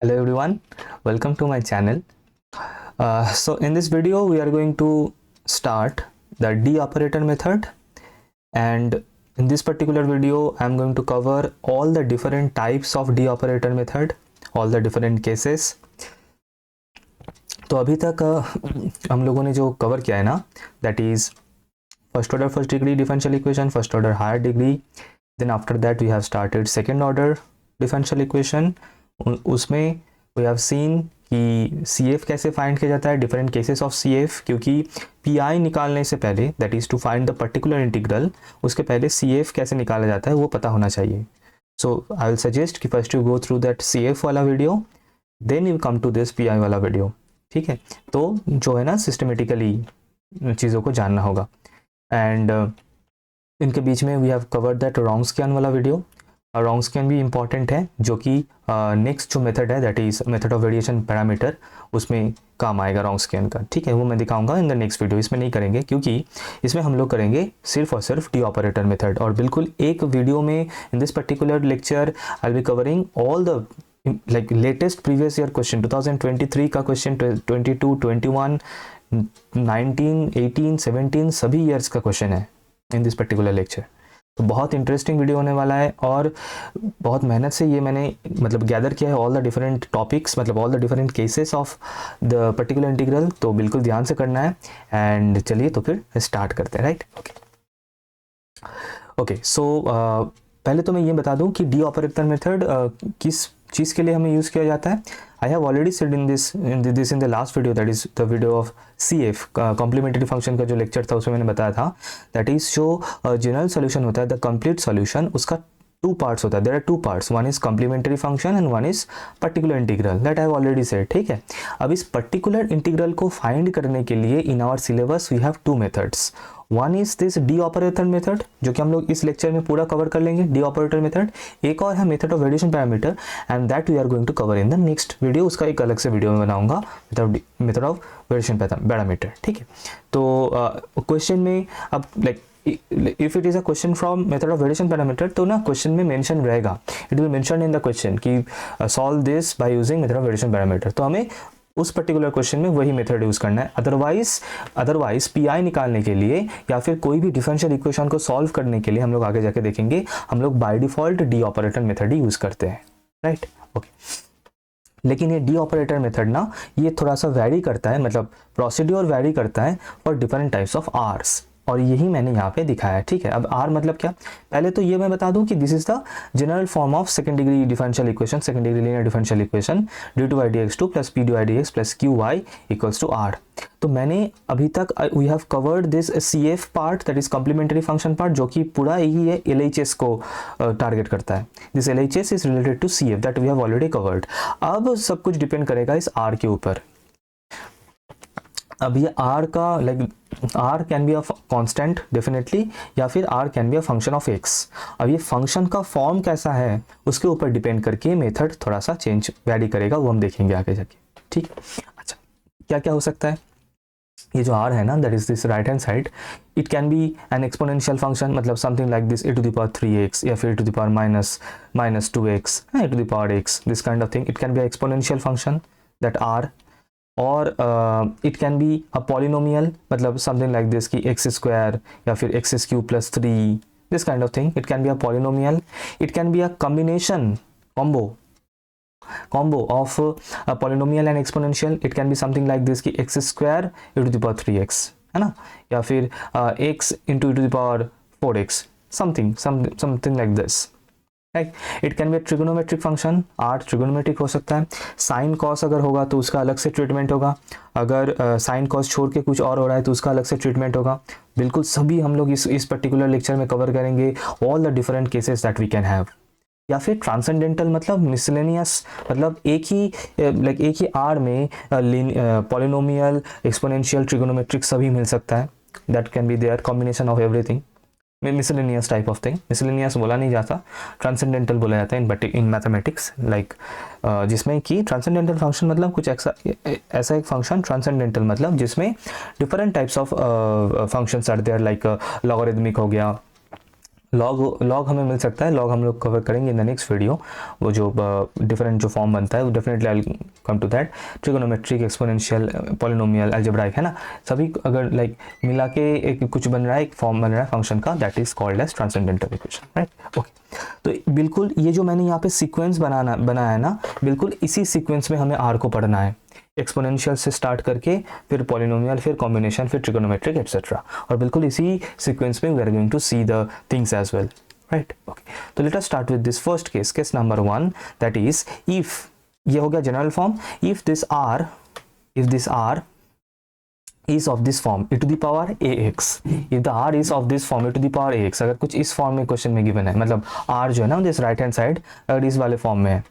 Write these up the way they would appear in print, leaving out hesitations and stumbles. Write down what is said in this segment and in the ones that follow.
Hello everyone, welcome to my channel. So in this video we are going to start the D operator method, and in this particular video I am going to cover all the different types of D operator method, all the different cases. तो अभी तक हम लोगों ने जो cover किया है ना, that is first order first degree differential equation, first order higher degree, then after that we have started second order differential equation. उसमें वी हैव सीन कि सी एफ कैसे फाइंड किया जाता है, different cases of C F, क्योंकि P I निकालने से पहले, that is to find the particular integral, उसके पहले सी एफ कैसे निकाला जाता है वो पता होना चाहिए. सो आई विल सजेस्ट कि first you go through that C F वाला video, then you come to this P I वाला वीडियो. ठीक है, तो जो है ना सिस्टमेटिकली चीज़ों को जानना होगा. एंड इनके बीच में वी हैव कवर्ड दैट रॉन्ग्स्कियन वाला वीडियो. रॉन्ग्स्कियन भी इंपॉर्टेंट है, जो कि नेक्स्ट जो मेथड है that is method of variation parameter, उसमें काम आएगा रॉन्ग्स्कियन का. ठीक है, वो मैं दिखाऊंगा इन द नेक्स्ट वीडियो. इसमें नहीं करेंगे क्योंकि इसमें हम लोग करेंगे सिर्फ और सिर्फ डी ऑपरेटर मेथड, और बिल्कुल एक वीडियो में in this particular lecture I will be covering all the like latest previous year question, 2023 का क्वेश्चन, 22, 21, 19, 18, 17 सभी ईयर्स का क्वेश्चन है इन दिस पर्टिकुलर लेक्चर. तो बहुत इंटरेस्टिंग वीडियो होने वाला है, और बहुत मेहनत से ये मैंने मतलब गैदर किया है ऑल द डिफरेंट टॉपिक्स, मतलब all the different cases of the particular integral. तो बिल्कुल ध्यान से करना है. एंड चलिए तो फिर स्टार्ट करते हैं. Right, okay. सो पहले तो मैं ये बता दूं कि डी ऑपरेटर मेथड किस चीज़ के लिए हमें यूज़ किया जाता है. I have already said in the last video, that is the video of C F complementary function का जो लेक्चर था उसमें मैंने बताया था दैट इज़ जो जनरल सोल्यूशन होता है, द कंप्लीट सोल्यूशन, उसका टू पार्ट्स होता है. There are two parts, one is complementary function and one is particular integral, that I have already said. ठीक है, अब इस पर्टिकुलर इंटीग्रल को फाइंड करने के लिए in our syllabus we have two methods. One is this D operator method, जो कि हम लोग इस लेक्चर में पूरा कवर कर लेंगे, डी ऑपरेटर मेथड. एक और है method of variation parameter, and that we are going to cover in the next video. उसका एक अलग से वीडियो में बनाऊंगा, मेथड ऑफ वेरिएशन पैरामीटर. ठीक है, तो क्वेश्चन में अब like if it is a question from method of variation parameter, तो ना क्वेश्चन में मेंशन रहेगा, it will mention in the question कि solve this by using method of variation parameter. तो हमें उस पर्टिकुलर क्वेश्चन में वही मेथड यूज़ करना है. अदरवाइज पी आई निकालने के लिए या फिर कोई भी डिफरेंशियल इक्वेशन को सॉल्व करने के लिए हम लोग आगे जाके देखेंगे, हम लोग by default D operator method he use करते हैं. Right, okay. लेकिन ये डी ऑपरेटर मेथड ना, ये थोड़ा सा वैरी करता है, मतलब प्रोसीड्योर वैरी करता है for different types of R's, और यही मैंने यहाँ पे दिखाया है. ठीक है, अब आर मतलब क्या, पहले तो ये मैं बता दूं कि this is the general form of second degree differential equation, second degree linear differential equation, D two Y D X two plus P D Y D X plus Q Y equals to R. तो मैंने अभी तक we have covered this C F part, that is complementary function part, जो कि पूरा यही है, L H S को टारगेट करता है. This L H S is related to C F, that we have already covered. अब सब कुछ डिपेंड करेगा इस आर के ऊपर. अब ये आर का like R can be a constant definitely, या फिर R can be a function of X. अब ये फंक्शन का फॉर्म कैसा है उसके ऊपर डिपेंड करके मेथड थोड़ा सा चेंज वैरी करेगा, वो हम देखेंगे आगे जाके. ठीक, अच्छा, क्या क्या हो सकता है. ये जो आर है ना, that is this right hand side, it can be an exponential function, मतलब something like this, e to the power 3x, या फिर e to the power minus 2x, e to the power x, this kind of thing. It can be exponential function that R, और it can be a polynomial, मतलब something like this कि x square या फिर x cube plus 3, this kind of thing. It can be a polynomial. It can be a combination, combo of a polynomial and exponential. It can be something like this कि x square e to the power 3x, है ना, या फिर x into e to the power 4x, something like this. Right? It can be a trigonometric function, r trigonometric हो सकता है. Sine cos अगर होगा तो उसका अलग से ट्रीटमेंट होगा, अगर साइन कॉस छोड़ के कुछ और हो रहा है तो उसका अलग से ट्रीटमेंट होगा. बिल्कुल सभी हम लोग इस पर्टिकुलर लेक्चर में कवर करेंगे, all the different cases that we can have. या फिर ट्रांसेंडेंटल मतलब मिसलेनियस, मतलब एक ही आर में पॉलिनोमियल, एक्सपोनेंशियल, ट्रिगोनोमेट्रिक सभी मिल सकता है. That can be there combination of everything, miscellaneous type of thing. Miscellaneous बोला नहीं जाता, ट्रांसेंडेंटल बोला जाता है इन मैथमेटिक्स, लाइक जिसमें कि ट्रांसेंडेंटल फंक्शन मतलब कुछ ऐसा एक फंक्शन, ट्रांसेंडेंटल मतलब जिसमें different types of functions are there, like logarithmic हो गया, लॉग हमें मिल सकता है, लॉग हम लोग कवर करेंगे इन द नेक्स्ट वीडियो, वो जो डिफरेंट जो फॉर्म बनता है वो definitely I come to that. Trigonometric, exponential, polynomial, algebraic, है ना, सभी अगर लाइक मिला के एक कुछ बन रहा है, एक फॉर्म बन रहा है फंक्शन का, that is called as transcendental equation, right. Okay, तो बिल्कुल ये जो मैंने यहाँ पे सीक्वेंस बनाया है ना, बिल्कुल इसी सीक्वेंस में हमें आर को पढ़ना है, एक्सपोनेंशियल से स्टार्ट करके फिर पॉलिनोमियल, फिर कॉम्बिनेशन, फिर ट्रिगोनोमेट्रिक एटसेट्रा, और बिल्कुल इसी सीक्वेंस में we are going to see the things as well, right. Okay, तो let us start with this first case, case number 1, that is if, ये हो गया general form, if this r is of this form e to the power ax, if the r is of this form e to the power ax, अगर कुछ इस form में question में given है, मतलब r जो है ना दिस राइट हैंड साइड अगर इस वाले फॉर्म में है,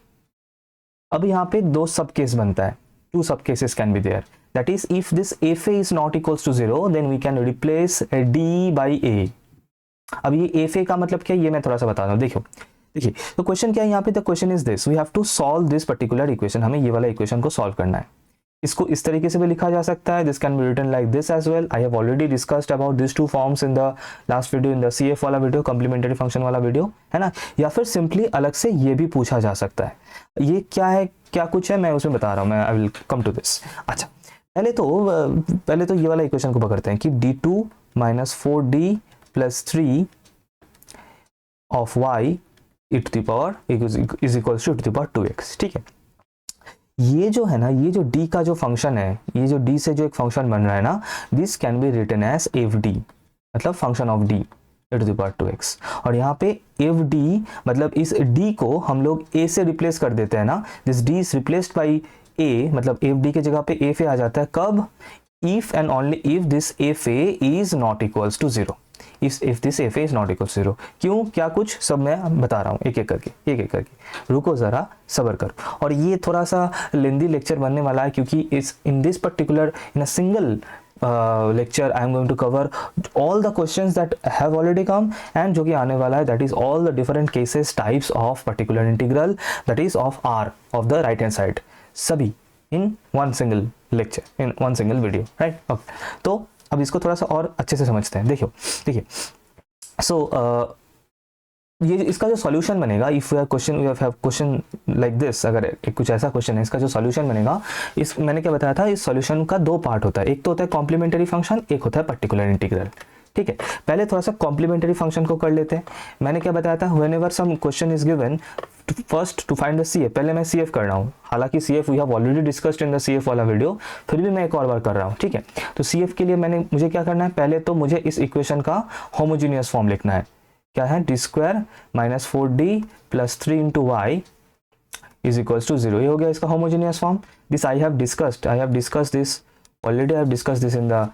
अब यहाँ पे दो सब केस बनता है, two sub cases can be there, that is if this fa is not equals to 0 then we can replace d by a। अब ये fa का मतलब क्या है ये मैं थोड़ा सा बता रहा हूँ, देखिए तो क्वेश्चन क्या है यहाँ पे, the question is this, we have to solve this particular equation, हमें ये वाला इक्वेशन को सॉल्व करना है। इसको इस तरीके से भी लिखा जा सकता है, this can be written like this as well, I have already discussed about this two forms in the last video, in the CF वाला वीडियो, कॉम्प्लीमेंट्री फंक्शन वाला वीडियो, है ना, या फिर सिंपली अलग से ये भी पूछा जा सकता है, ये क्या है क्या कुछ है मैं उसमें बता रहा हूँ, मैं I will come to this. अच्छा, पहले तो ये वाला इक्वेशन को पकड़ते हैं कि d2 - 4d + 3 of y e to the power is equals to e to the power 2x, ठीक है। ये जो है ना, ये जो d का जो फंक्शन है, ये जो d से जो एक फंक्शन बन रहा है ना, this can be written as fd, मतलब function of d e to the power 2x, और यहाँ पे fd मतलब इस d को हम लोग a से रिप्लेस कर देते हैं ना, this d is replaced by a, मतलब fd के जगह पे fa आ जाता है, कब, if and only if this fa is not equals to 0, if this fa is not equal to 0, क्यों, क्या कुछ सब मैं बता रहा हूँ एक एक करके, रुको ज़रा सब्र करो। और ये थोड़ा सा लेंदी लेक्चर बनने वाला है, क्योंकि इस in this particular in a single lecture I am going to cover all the questions that have already come, and जो कि आने वाला है, that is all the different cases types of particular integral, that is of r of the right hand side, सभी in one single lecture, in one single video, right? Okay. तो अब इसको थोड़ा सा और अच्छे से समझते हैं, देखिए सो ये इसका जो सॉल्यूशन बनेगा, if we have question like this, अगर कुछ ऐसा क्वेश्चन है, इसका जो सॉल्यूशन बनेगा, इस मैंने क्या बताया था, इस सॉल्यूशन का दो पार्ट होता है, एक तो होता है कॉम्प्लीमेंट्री फंक्शन, एक होता है पर्टिकुलर इंटीग्रल, ठीक है। पहले थोड़ा सा कॉम्प्लीमेंट्री फंक्शन को कर लेते हैं। मैंने क्या बताया था, whenever some question is given, first to find the CF, पहले मैं CF कर रहा हूँ, हालांकि CF we have already discussed in the CF वाला वीडियो, फिर भी मैं एक और बार कर रहा हूँ, ठीक है। तो CF के लिए मुझे क्या करना है, पहले तो मुझे इस इक्वेशन का होमोजीनियस फॉर्म लिखना है, क्या है, d² - 4d + 3 × y is equals to 0, ये हो गया इसका homogeneous form. This I have discussed this already, I have discussed this in the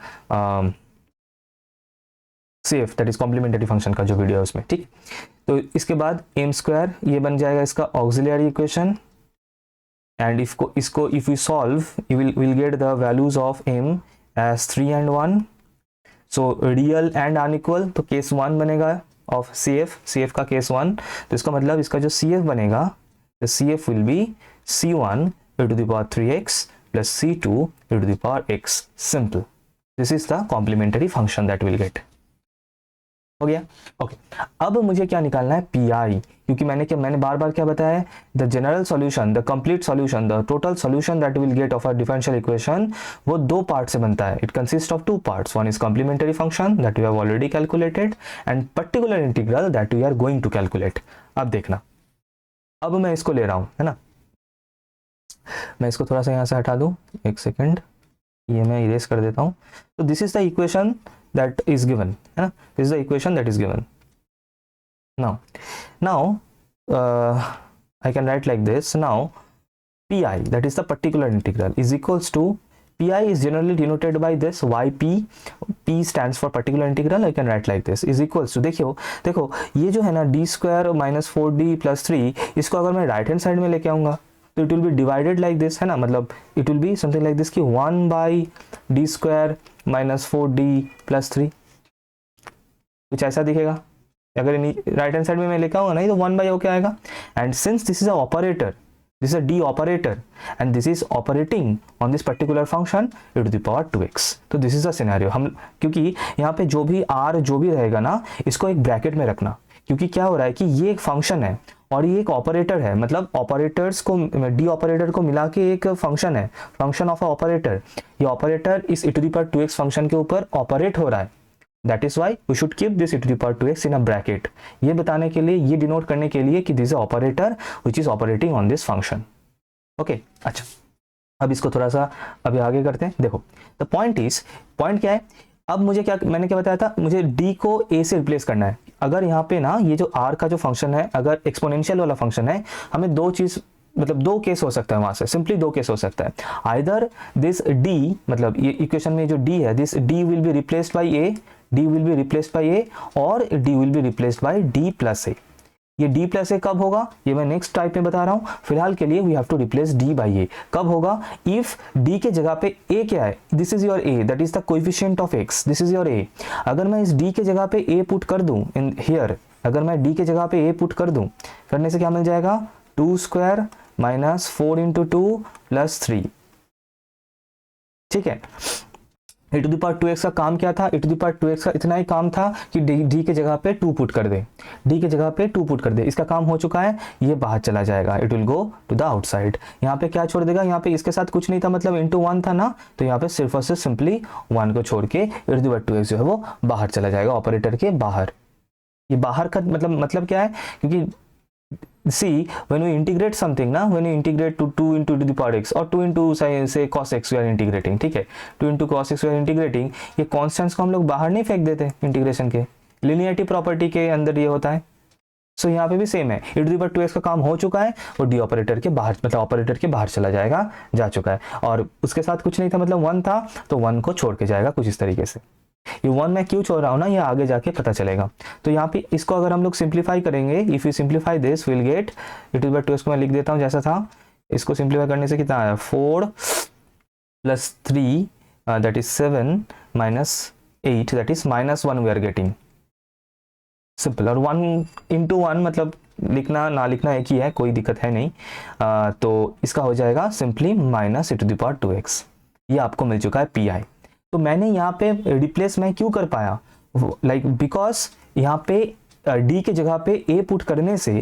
CF, that is complementary function का जो वीडियो है उसमें, ठीक। तो इसके बाद m², ये बन जाएगा इसका auxiliary equation, and if we solve you will get the values of m as 3 and 1, so real and unequal, तो केस 1 बनेगा ऑफ CF का केस 1, तो इसका मतलब इसका जो CF बनेगा, the CF will be C1 e to the power 3x plus C2 e to the power x, simple, this is the complementary function that we'll get, हो गया। ओके, अब मुझे क्या निकालना है, PI, क्योंकि मैंने बार बार क्या बताया है, the general solution, the complete solution, the total solution that will get of a differential equation, वो दो पार्ट से बनता है, it consist of two parts, one is complementary function that we have already calculated, and particular integral that we are going to calculate. अब देखना, अब मैं इसको ले रहा हूं, है ना, मैं इसको थोड़ा सा यहाँ से हटा दूं, एक सेकेंड, ये मैं इरेज कर देता हूँ। तो this is the equation that is given, है ना, this is the equation that is given. Now I can write like this. Now PI, that is the particular integral, is equals to, PI is generally denoted by this YP, P stands for particular integral, I can write like this, is equals to, देखो ये जो है ना d² - 4d + 3, इसको अगर मैं right hand side में लेके आऊंगा तो it will B divided like this, है ना, मतलब it will be something like this कि 1/d² - 4d + 3, कुछ ऐसा दिखेगा। अगर राइट हैंड साइड में मैं लेकर आऊंगा नहीं तो 1/, होके आएगा, and since this is a operator, this is a d operator, and this is operating on this particular function e to the power 2x, तो दिस इज द सिनेरियो। हम क्योंकि यहाँ पे जो भी r जो भी रहेगा ना, इसको एक ब्रैकेट में रखना, क्योंकि क्या हो रहा है कि ये एक फंक्शन है और ये एक ऑपरेटर है, मतलब ऑपरेटर्स को, डी ऑपरेटर को मिला के एक फंक्शन है, फंक्शन ऑफ अ ऑपरेटर। ये ऑपरेटर इस e⁻²x फंक्शन के ऊपर ऑपरेट हो रहा है, that is why we should keep this e⁻²x in a bracket. ये बताने के लिए, ये डिनोट करने के लिए कि this is operator which is operating on this function. Okay, अच्छा अब इसको थोड़ा सा अभी आगे करते हैं। देखो द पॉइंट क्या है, अब मुझे क्या, मैंने क्या बताया था, मुझे d को a से रिप्लेस करना है। अगर यहाँ पे ना ये जो r का जो फंक्शन है, अगर एक्सपोनेंशियल वाला फंक्शन है, हमें दो चीज, मतलब दो केस हो सकता है वहां से, सिंपली दो केस हो सकता है। आइदर दिस d, मतलब ये इक्वेशन में जो d है, this d will be replaced bye a, d will be replaced bye a, और d will be replaced by d plus a। ये d प्लस ए कब होगा, ये मैं नेक्स्ट टाइप में बता रहा हूँ। फिलहाल के लिए we have to replace d by a. कब होगा, इफ d के जगह पे a क्या है, this is your a, that is the coefficient of x, this is your a। अगर मैं इस d के जगह पे a पुट कर दूं इन हियर, अगर मैं d के जगह पे a पुट कर दूं, करने से क्या मिल जाएगा, 2 स्क्वायर माइनस 4 इंटू 2 प्लस 3। ठीक है, e⁻²x का काम क्या था, e⁻²x का इतना ही काम था कि d के जगह पे 2 पुट कर दे, d के जगह पे 2 पुट कर दे। इसका काम हो चुका है, ये बाहर चला जाएगा, it will go to the outside. यहाँ पे क्या छोड़ देगा, यहाँ पे इसके साथ कुछ नहीं था, मतलब इंटू 1 था ना, तो यहाँ पे सिर्फ और सिर्फ सिंपली 1 को छोड़ के e⁻²x जो है वो बाहर चला जाएगा, ऑपरेटर के बाहर। ये बाहर का मतलब क्या है, क्योंकि see when we integrate something ना, when we integrate to 2 into the power x और 2 into say cos x we are integrating, ठीक है, 2 into cos x we are integrating, ये कॉन्स्टेंट्स को हम लोग बाहर नहीं फेंक देते इंटीग्रेशन के, लिनियरिटी प्रॉपर्टी के अंदर ये होता है। सो यहाँ पे भी सेम है, e⁻²x का काम हो चुका है और d ऑपरेटर के बाहर, मतलब ऑपरेटर के बाहर चला जाएगा, जा चुका है, और उसके साथ कुछ नहीं था, मतलब 1 था, तो 1 को छोड़ के जाएगा कुछ इस तरीके से। ये 1 मैं क्यों छोड़ रहा हूँ ना, ये आगे जाके पता चलेगा। तो यहाँ पे इसको अगर हम लोग सिंप्लीफाई करेंगे, if you simplify this will get e⁻²x को मैं लिख देता हूँ जैसा था। इसको सिंप्लीफाई करने से कितना आया, 4 plus 3 that is 7 minus 8 that is -1 we are getting, simple. और 1 इंटू 1 मतलब लिखना ना लिखना एक ही है, कोई दिक्कत है नहीं। तो इसका हो जाएगा सिंपली -e⁻²x, ये आपको मिल चुका है पी आई। तो मैंने यहाँ पे रिप्लेस मैं क्यों कर पाया, लाइक बिकॉज यहाँ पे d के जगह पे a पुट करने से,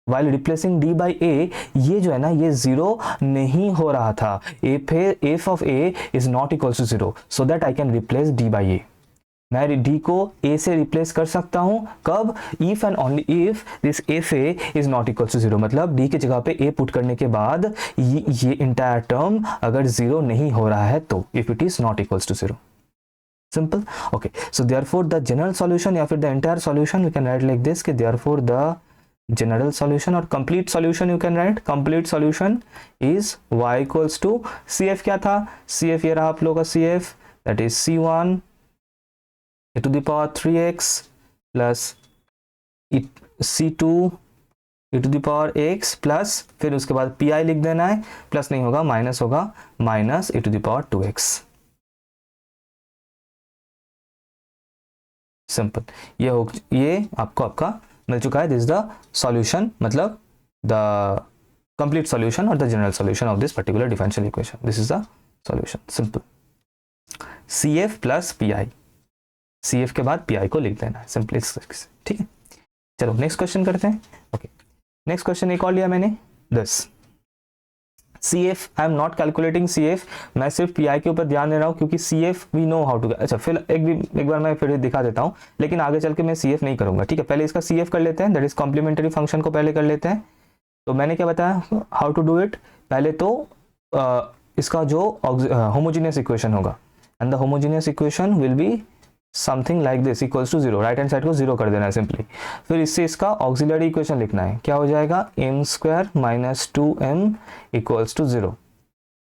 while replacing d by a, ये जो है ना, ये 0 नहीं हो रहा था, f of a is not equals to 0, so that I can replace d by a। मैं d को a से रिप्लेस कर सकता हूं, कब, if and only if this fa is not equals to 0, मतलब d के जगह पे a पुट करने के बाद ये इंटायर टर्म अगर 0 नहीं हो रहा है तो, if it is not equals to 0, simple। okay, so therefore the general solution या फिर the entire solution we can write like this कि therefore the general solution और complete solution you can write, complete solution is y equals to cf, क्या था cf, ये रहा आप लोगों का cf, that is c1 e to the power 3x plus c2 e to the power x plus फिर उसके बाद pi लिख देना है, प्लस नहीं होगा माइनस होगा, minus e to the power 2x, simple. ये आपको आपका मिल चुका है, दिस इज द सॉल्यूशन, मतलब द कंप्लीट सॉल्यूशन और the general solution of this particular differential equation, this is the solution, simple. CF plus PI, CF के बाद PI को लिख देना है सिंपली, ठीक है। चलो नेक्स्ट क्वेश्चन करते हैं। ओके, नेक्स्ट क्वेश्चन एक और लिया मैंने, this CF, I am not calculating CF, मैं सिर्फ PI के ऊपर ध्यान दे रहा हूँ क्योंकि CF we know how to. अच्छा फिर एक बार मैं फिर दिखा देता हूँ, लेकिन आगे चल के मैं CF नहीं करूंगा, ठीक है। पहले इसका CF कर लेते हैं, दैट इज कॉम्प्लीमेंट्री फंक्शन को पहले कर लेते हैं। तो मैंने क्या बताया हाउ टू डू इट, पहले तो इसका जो होमोजीनियस इक्वेशन होगा, and the homogeneous equation will be something like this, equals to 0, right hand side को 0 कर देना है सिंपली। फिर इससे इसका ऑक्सिलरी इक्वेशन लिखना है, क्या हो जाएगा, m² minus 2m equals to 0,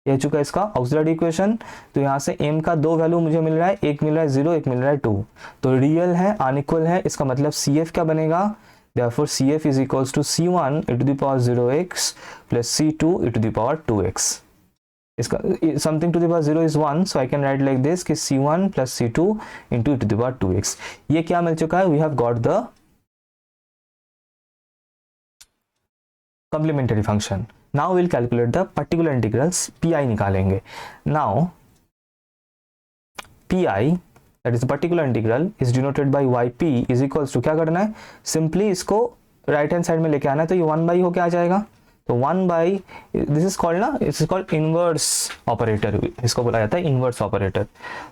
ये चुका इसका ऑक्सिलरी इक्वेशन। तो यहाँ से m का 2 वैल्यू मुझे मिल रहा है, एक मिल रहा है 0, एक मिल रहा है 2, तो रियल है अनइक्वल है, इसका मतलब CF क्या बनेगा, therefore CF is equals to C1 e to the power 0x plus C2 e to the power 2x। इसका something to the power 0 is 1, so I can write like this कि C1 plus C2 into e to the power 2x। ये क्या मिल चुका है, we have got the complementary function। Now we'll calculate the particular integrals, PI निकालेंगे। Now PI that is particular integral is denoted by Y P is equals to, क्या करना है, simply इसको right hand side में लेके आना है, तो ये 1 बाई हो क्या आ जाएगा, तो 1 बाई, दिस इज कॉल्ड ना, इट्स कॉल्ड इनवर्स ऑपरेटर, इसको बोला जाता है इनवर्स ऑपरेटर।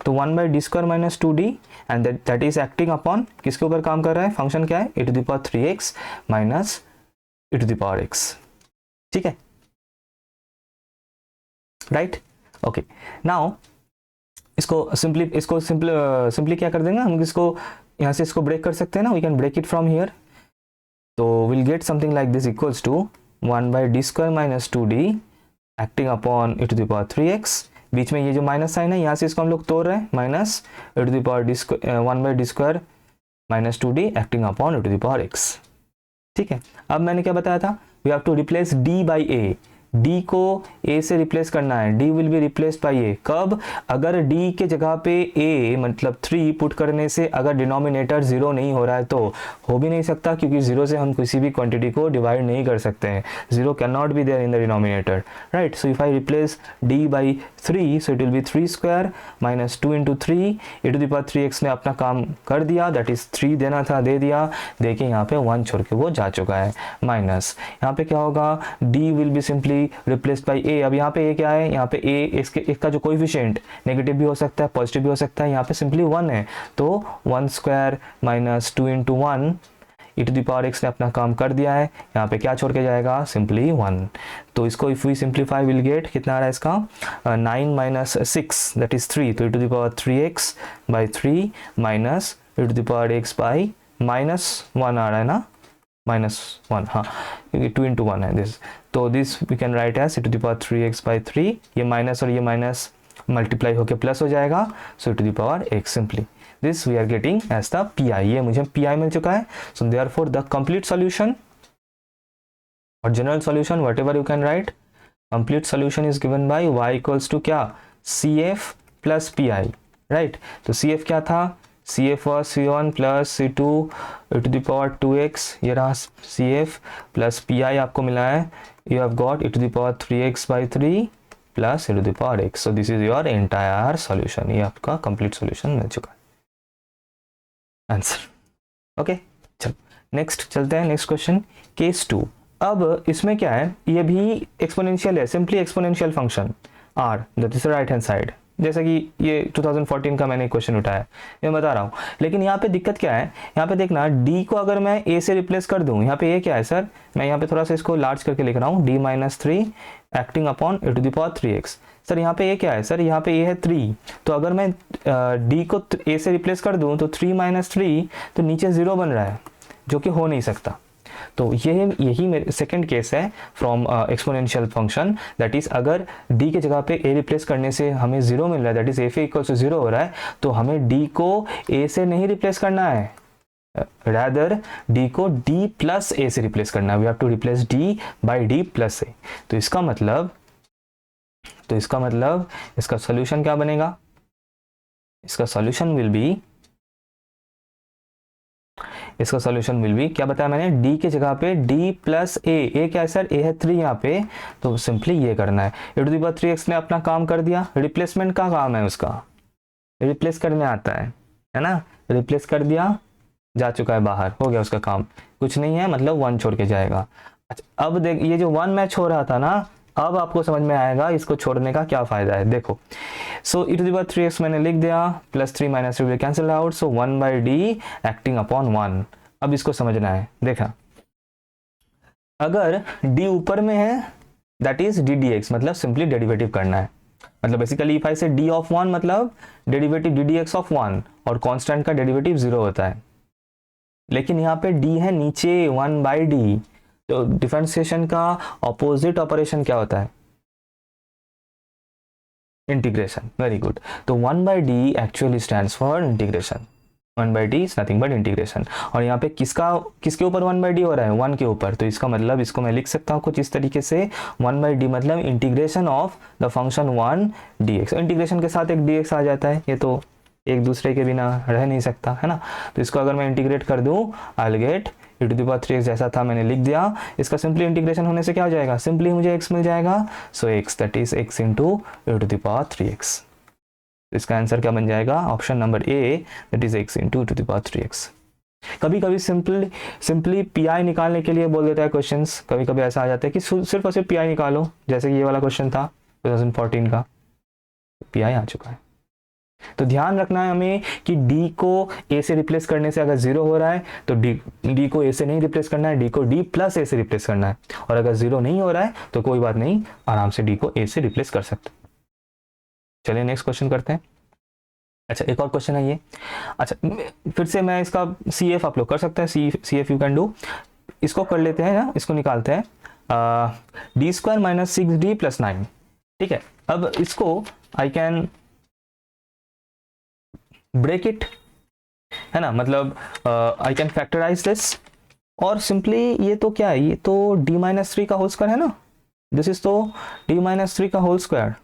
तो 1 by D square minus 2d and that is acting upon, किसके ऊपर काम कर रहा है, फंक्शन क्या है, e to the power 3x minus e to the power x, ठीक है, राइट, ओके। नाउ इसको सिंपली क्या कर देंगे हम, इसको यहाँ से इसको ब्रेक कर सकते हैं ना, we can break it from here, तो will get something like this equals to 1 by D square minus 2d acting upon e to the power 3x, बीच में ये जो माइनस साइन है यहाँ से इसको हम लोग तोड़ रहे हैं, minus e to the power 1 by D square minus 2d acting upon e to the power x, ठीक है। अब मैंने क्या बताया था, we have to replace d by a, d को a से रिप्लेस करना है, d will be replaced by a, कब, अगर d के जगह पे a मतलब 3 पुट करने से अगर डिनोमिनेटर 0 नहीं हो रहा है, तो हो भी नहीं सकता, क्योंकि 0 से हम किसी भी क्वांटिटी को डिवाइड नहीं कर सकते हैं, 0 can not be there in the denominator, right. So if I replace d by 3, so it will be 3 square minus 2 into 3 e to the power 3x ने अपना काम कर दिया, दैट इज 3 देना था, दे दिया, देखिए यहाँ पे 1 छोड़ के वो जा चुका है, माइनस यहाँ पे क्या होगा, d will be simply replaced bye a, अब यहाँ पे a क्या है, यहाँ पे a इसका जो कोएफिशिएंट नेगेटिव भी हो सकता है पॉजिटिव भी हो सकता है, यहाँ पे सिंपली 1 है, तो 1 square minus 2 into 1 e to the power x ने अपना काम कर दिया है, यहाँ पे क्या छोड़ के जाएगा, सिंपली 1, तो इसको if we simplify will get, कितना आ रहा है इसका, 9 माइनस 6 दैट इज 3, तो e to the power 3x by 3 minus e to the power x by minus 1 आ रहा है ना, -1, हाँ, क्योंकि 2 इंटू 1 है दिस, तो this we can write as e to the power 3x by 3, ये माइनस और ये माइनस मल्टीप्लाई होकर प्लस हो जाएगा, सो e to the power x, simply this we are getting as the pi, ये मुझे pi मिल चुका है, so therefore the complete solution और general solution whatever you can write, complete solution is given by y equals to क्या, CF plus PI, right. तो CF क्या था, CF was C1 plus C2 e to the power 2x, ये रहा CF plus PI आपको मिला है, you have got e to the power 3x by 3 plus e to the power x, so this is your entire solution, ये आपका complete solution मिल चुका है, answer, okay. चलो नेक्स्ट चलते हैं, नेक्स्ट क्वेश्चन, केस 2। अब इसमें क्या है, ये भी एक्सपोनेंशियल है, simply exponential function r, that is right hand side, जैसा कि ये 2014 का मैंने क्वेश्चन उठाया, ये बता रहा हूँ, लेकिन यहाँ पे दिक्कत क्या है, यहाँ पे देखना d को अगर मैं a से रिप्लेस कर दूँ, यहाँ पे ये क्या है सर, मैं यहाँ पे थोड़ा सा इसको लार्ज करके लिख रहा हूँ, d minus 3 acting upon e to the power 3x, sir यहाँ पे ये क्या है, सर यहाँ पे ये है 3, तो अगर मैं d को a से रिप्लेस कर दूँ तो 3 माइनस 3, तो नीचे 0 बन रहा है, जो कि हो नहीं सकता, तो यही मेरे सेकंड केस है from exponential function, that is अगर d के जगह पे a रिप्लेस करने से हमें 0 मिल रहा है, that is f equal to 0 हो रहा है, तो हमें d को a से नहीं रिप्लेस करना है, rather d को d प्लस a से रिप्लेस करना है, we have to replace d by d plus a, तो इसका मतलब इसका सॉल्यूशन क्या बनेगा, इसका सॉल्यूशन विल बी क्या बताया मैंने, d के जगह पे d प्लस a क्या है सर, a है 3 यहाँ पे, तो सिंपली ये करना है, e to the power 3x ने अपना काम कर दिया, रिप्लेसमेंट का काम है उसका, रिप्लेस करने आता है ना, रिप्लेस कर दिया, जा चुका है बाहर, हो गया उसका काम, कुछ नहीं है, मतलब 1 छोड़ के जाएगा। अच्छा अब देख, ये जो 1 मैं छोड़ रहा था ना, अब आपको समझ में आएगा इसको छोड़ने का क्या फायदा है, देखो, so e to the power 3x मैंने लिख दिया, plus 3 minus 3 cancel out, so 1 by d acting upon 1, अब इसको समझना है, देखा, अगर d ऊपर में है दैट इज d dx, मतलब सिंपली डेरिवेटिव करना है, मतलब बेसिकली इफ आई से d ऑफ 1 मतलब डेरिवेटिव d dx ऑफ 1, और कांस्टेंट का डेरिवेटिव 0 होता है, लेकिन यहाँ पे d है नीचे 1 बाई d, तो डिफरेंशिएशन का ऑपोजिट ऑपरेशन क्या होता है, इंटीग्रेशन, वेरी गुड, तो 1 by d actually stands for integration, 1 by D is nothing but integration, और यहाँ पे किसके ऊपर 1 बाई डी हो रहा है, 1 के ऊपर, तो इसका मतलब इसको मैं लिख सकता हूँ कुछ इस तरीके से, 1 बाई डी मतलब integration of the function 1 dx, integration के साथ एक dx आ जाता है, ये तो एक दूसरे के बिना रह नहीं सकता है ना, तो इसको अगर मैं इंटीग्रेट कर दूँ, I will get e to the power 3x, जैसा था मैंने लिख दिया, इसका सिंपली इंटीग्रेशन होने से क्या हो जाएगा, सिंपली मुझे x मिल जाएगा, so x that is x into e to the power 3x, इसका आंसर क्या बन जाएगा, option number A, that is x into to the power 3x। कभी कभी सिंपली पी निकालने के लिए बोल देता है क्वेश्चंस, कभी कभी ऐसा आ जाता है कि सिर्फ और सिर्फ पी निकालो, जैसे कि ये वाला क्वेश्चन था 2014 का, पी आ चुका है। तो ध्यान रखना है हमें कि d को a से रिप्लेस करने से अगर 0 हो रहा है तो d को a से नहीं रिप्लेस करना है, d को d प्लस a से रिप्लेस करना है, और अगर 0 नहीं हो रहा है तो कोई बात नहीं, आराम से d को a से रिप्लेस कर सकते। चलिए नेक्स्ट क्वेश्चन करते हैं। अच्छा एक और क्वेश्चन है ये। अच्छा फिर से मैं इसका CF आप लोग कर सकते हैं, CF यू कैन डू। इसको कर लेते हैं ना, इसको निकालते हैं, d² माइनस 6d प्लस 9, ठीक है। अब इसको आई कैन ब्रेक इट, है ना, मतलब आई कैन फैक्टराइज दिस, और सिंपली ये तो क्या है, ये तो d-3 का होल स्क्वायर है ना, दिस इज तो d-3 का whole square,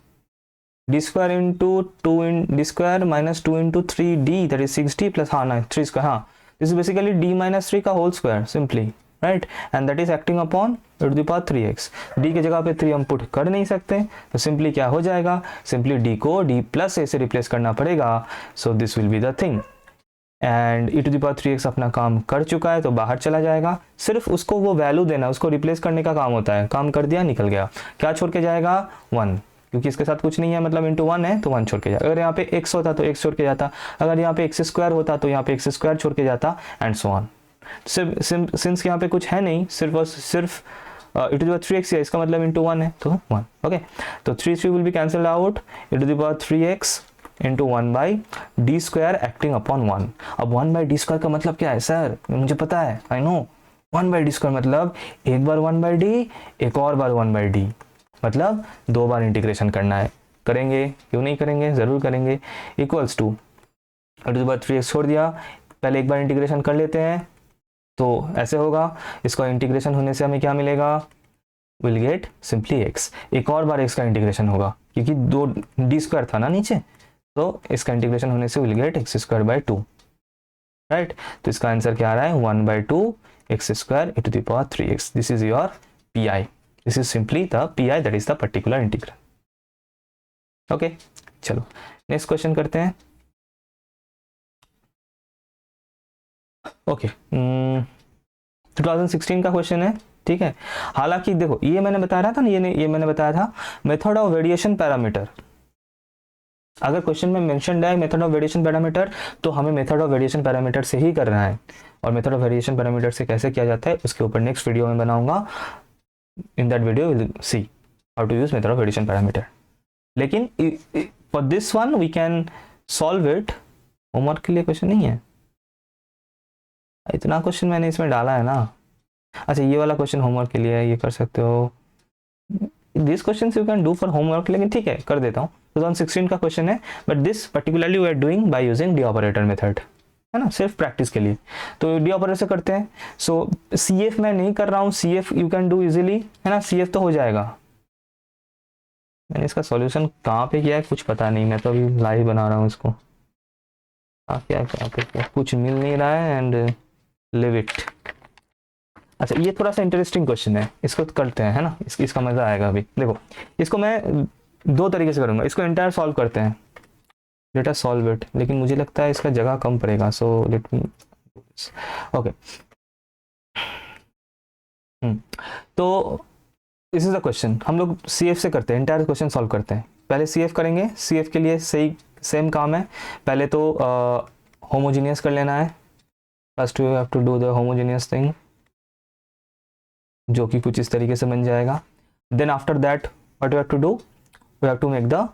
d² into 2 in d² minus 2 into 3d that is 6d plus, हाँ ना 3 स्क्वायर, हाँ दिस इज बेसिकली d-3 का whole square simply, right, and that is acting upon e to the power 3x। d की जगह पे 3 हम put कर नहीं सकते, तो सिंपली क्या हो जाएगा, सिंपली d को d प्लस a से रिप्लेस करना पड़ेगा, so this will be the thing, and e to the power 3x अपना काम कर चुका है तो बाहर चला जाएगा, सिर्फ उसको वो वैल्यू देना, उसको रिप्लेस करने का काम होता है, काम कर दिया निकल गया, क्या छोड़ के जाएगा 1, क्योंकि इसके साथ कुछ नहीं है, मतलब इंटू 1 है तो 1 छोड़ के जाएगा, अगर यहाँ पे x होता तो x छोड़ के जाता, अगर यहाँ पे x² होता तो यहाँ पे x² छोड़ के जाता, एंड सो ऑन। सिंस यहाँ पे कुछ है नहीं, सिर्फ और सिर्फ e to the power 3x है, इसका मतलब इंटू 1 है तो 1, ओके, तो 3 will be cancel out, e to the power 3x into 1 by d² acting upon 1। अब 1 बाई d² का मतलब क्या है सर, मुझे पता है, आई नो, 1 बाई d² मतलब एक बार 1 बाई d, एक और बार 1 बाई d, मतलब 2 बार इंटीग्रेशन करना है, करेंगे, क्यों नहीं करेंगे, जरूर करेंगे, equals to e to the power 3x छोड़ दिया, पहले एक बार इंटीग्रेशन कर लेते हैं, तो ऐसे होगा, इसका इंटीग्रेशन होने से हमें क्या मिलेगा, विल गेट सिंपली x, एक और बार x का इंटीग्रेशन होगा क्योंकि 2 d² था ना नीचे, तो इसका इंटीग्रेशन होने से will gate x² by 2, right, तो इसका आंसर क्या आ रहा है 1 by 2 x² e to the power 3x, this is your PI, this is simply the PI, that is the particular integral. Okay चलो नेक्स्ट क्वेश्चन करते हैं। ओके 2016 का question है, ठीक है। हालांकि देखो ये मैंने बता रहा था ना, ये मैंने बताया था मेथड ऑफ वेरिएशन पैरामीटर, अगर क्वेश्चन में मेंशन्ड है मेथड ऑफ वेरिएशन पैरामीटर तो हमें मेथड ऑफ वेरिएशन पैरामीटर से ही करना है, और मेथड ऑफ वेरिएशन पैरामीटर से कैसे किया जाता है उसके ऊपर नेक्स्ट वीडियो में बनाऊंगा, in that video will see how to use method of variation parameter. लेकिन for this one we can solve it, homework के लिए क्वेश्चन नहीं है, इतना क्वेश्चन मैंने इसमें डाला है ना। अच्छा ये वाला क्वेश्चन होमवर्क के लिए है, ये कर सकते हो, this question you can do for homework, लेकिन ठीक है कर देता हूँ, 2016 का क्वेश्चन है, but this particularly we are doing by using D operator method, है ना, सिर्फ प्रैक्टिस के लिए, तो डी ऑपरेटर से करते हैं। सो CF मैं नहीं कर रहा हूँ, CF you can do easily, है ना, CF तो हो जाएगा। मैंने इसका सॉल्यूशन कहाँ पे किया है कुछ पता नहीं, मैं तो अभी लाइव बना रहा हूँ इसको, क्या कुछ मिल नहीं रहा है, एंड लिव इट। अच्छा ये थोड़ा सा इंटरेस्टिंग क्वेश्चन है, इसको करते हैं, है ना, इसका मजा आएगा। अभी देखो इसको मैं 2 तरीके से करूंगा, इसको एंटायर सॉल्व करते हैं, लेट अस सॉल्व इट, लेकिन मुझे लगता है इसका जगह कम पड़ेगा, सो लेट मी, ओके। तो दिस इज द क्वेश्चन, हम लोग CF से करते हैं, एंटायर क्वेश्चन सॉल्व करते हैं। पहले CF करेंगे, CF के लिए सेम काम है, पहले तो होमोजीनियस कर लेना है, first you have to do the homogeneous thing, जो कि कुछ इस तरीके से बन जाएगा। Then after that what you have to do, you have to make the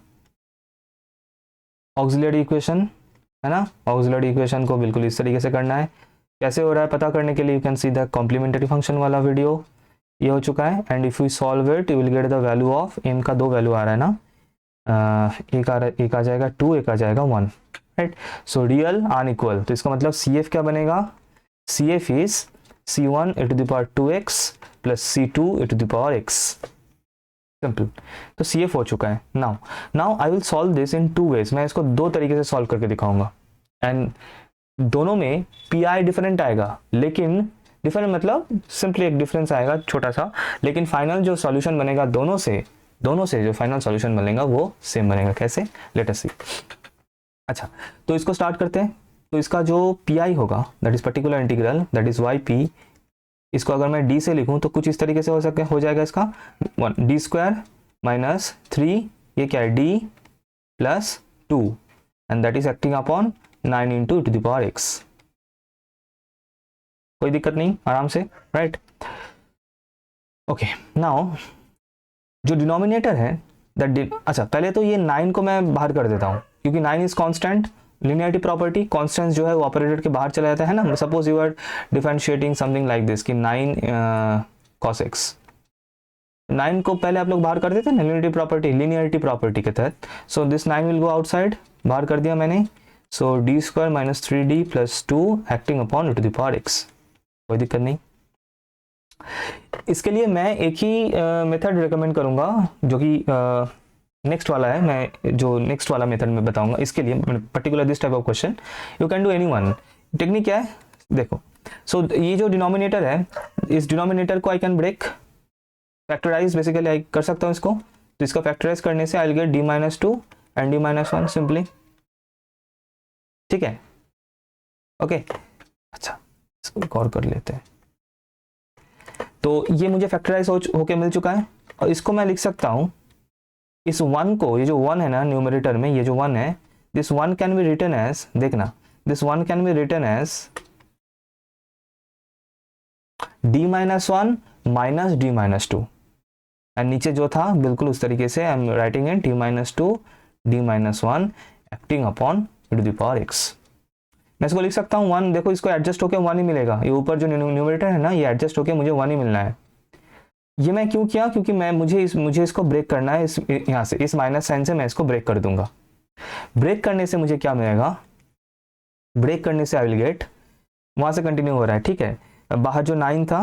auxiliary equation, है ना, ऑक्सिलरी इक्वेशन को बिल्कुल इस तरीके से करना है। कैसे हो रहा है पता करने के लिए you can see the complementary function वाला वीडियो, ये हो चुका है, and if you solve it you will get the value of m का 2 वैल्यू आ रहा है ना, एक आ जाएगा 2, एक आ जाएगा 1, राइट, सो रियल अनइक्वल, तो इसका मतलब CF क्या बनेगा, CF is C1 e to the power 2x plus C2 e to the power x, simple. तो CF हो चुका है। Now I will solve this in 2 ways, मैं इसको 2 तरीके से सॉल्व करके दिखाऊंगा, एंड दोनों में PI डिफरेंट आएगा, लेकिन डिफरेंट मतलब सिंपली एक डिफरेंस आएगा छोटा सा, लेकिन फाइनल जो सॉल्यूशन बनेगा दोनों से जो फाइनल सॉल्यूशन बनेगा वो सेम बनेगा। कैसे, लेट अस सी। अच्छा, तो इसको स्टार्ट करते हैं। तो इसका जो पी आई होगा, that is particular integral, that is Y P, इसको अगर मैं डी से लिखूं तो कुछ इस तरीके से हो जाएगा इसका 1 d² माइनस 3, ये क्या है d plus 2, and that is acting upon 9 into to the power x। कोई दिक्कत नहीं, आराम से, राइट। ओके, नाउ जो डिनोमिनेटर है दैट, अच्छा पहले तो ये 9 को मैं बाहर कर देता हूँ, क्योंकि 9 is constant, linearity property, constant जो है वो ऑपरेटर के बाहर चला जाता है ना। Suppose you are differentiating something like this कि 9 cos x, 9 को पहले आप लोग बाहर कर देते हैं ना लिनियरिटी प्रॉपर्टी के तहत। So this 9 will go outside, बाहर कर दिया मैंने। सो d² minus 3d plus 2 acting upon to the power x, कोई दिक्कत नहीं। इसके लिए मैं एक ही मेथड रिकमेंड करूंगा जो कि नेक्स्ट वाला है, मैं जो नेक्स्ट वाला मेथड में बताऊंगा। इसके लिए particular this type of question you can do any one. Technique क्या है देखो। सो ये जो डिनोमिनेटर है, इस डिनोमिनेटर को I can break, factorize basically I कर सकता हूँ इसको। तो इसका फैक्टराइज करने से I will get d-2 and d-1 simply, ठीक है। ओके, अच्छा इसको एक और कर लेते हैं। तो ये मुझे फैक्टराइज होके मिल चुका है, और इसको मैं लिख सकता हूँ, इस 1 को, ये जो 1 है ना न्यूमरेटर में, ये जो 1 है, this 1 can be written as, देखना, this 1 can be written as d-1 minus d-2, and नीचे जो था बिल्कुल उस तरीके से I am writing in d-2 d-1 acting upon to the power x। मैं इसको लिख सकता हूँ 1, देखो इसको एडजस्ट होके 1 ही मिलेगा, ये ऊपर जो न्यूमरेटर है ना, ये एडजस्ट होके मुझे 1 ही मिलना है। ये मैं क्यों किया, क्योंकि मुझे इसको ब्रेक करना है, इस यहाँ से, इस माइनस साइन से मैं इसको ब्रेक कर दूंगा। ब्रेक करने से मुझे क्या मिलेगा, ब्रेक करने से आई विल गेट, वहां से कंटिन्यू हो रहा है, ठीक है। बाहर जो 9 था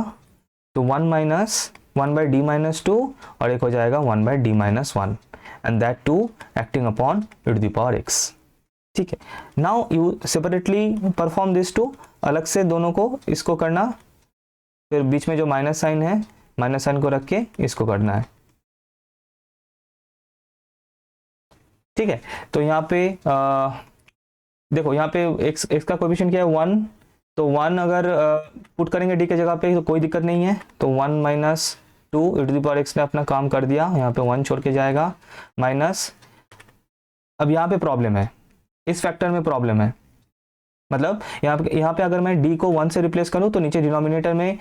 तो 1 माइनस 1 बाई d-2, और एक हो जाएगा 1 by d-1, and that to acting upon to the power x, ठीक है। Now you separately perform this two, अलग से दोनों को इसको करना, फिर बीच में जो माइनस साइन है, माइनस साइन को रख के इसको करना है, ठीक है। तो यहाँ पे देखो, यहाँ पे x का कोएफिशिएंट क्या है 1, तो 1 अगर पुट करेंगे d के जगह पे तो कोई दिक्कत नहीं है। तो 1 minus 2 e to the power x ने अपना काम कर दिया, यहाँ पे 1 छोड़ के जाएगा, माइनस, अब यहाँ पे प्रॉब्लम है, इस फैक्टर में प्रॉब्लम है, मतलब यहाँ पे अगर मैं d को 1 से रिप्लेस करूँ तो नीचे डिनोमिनेटर में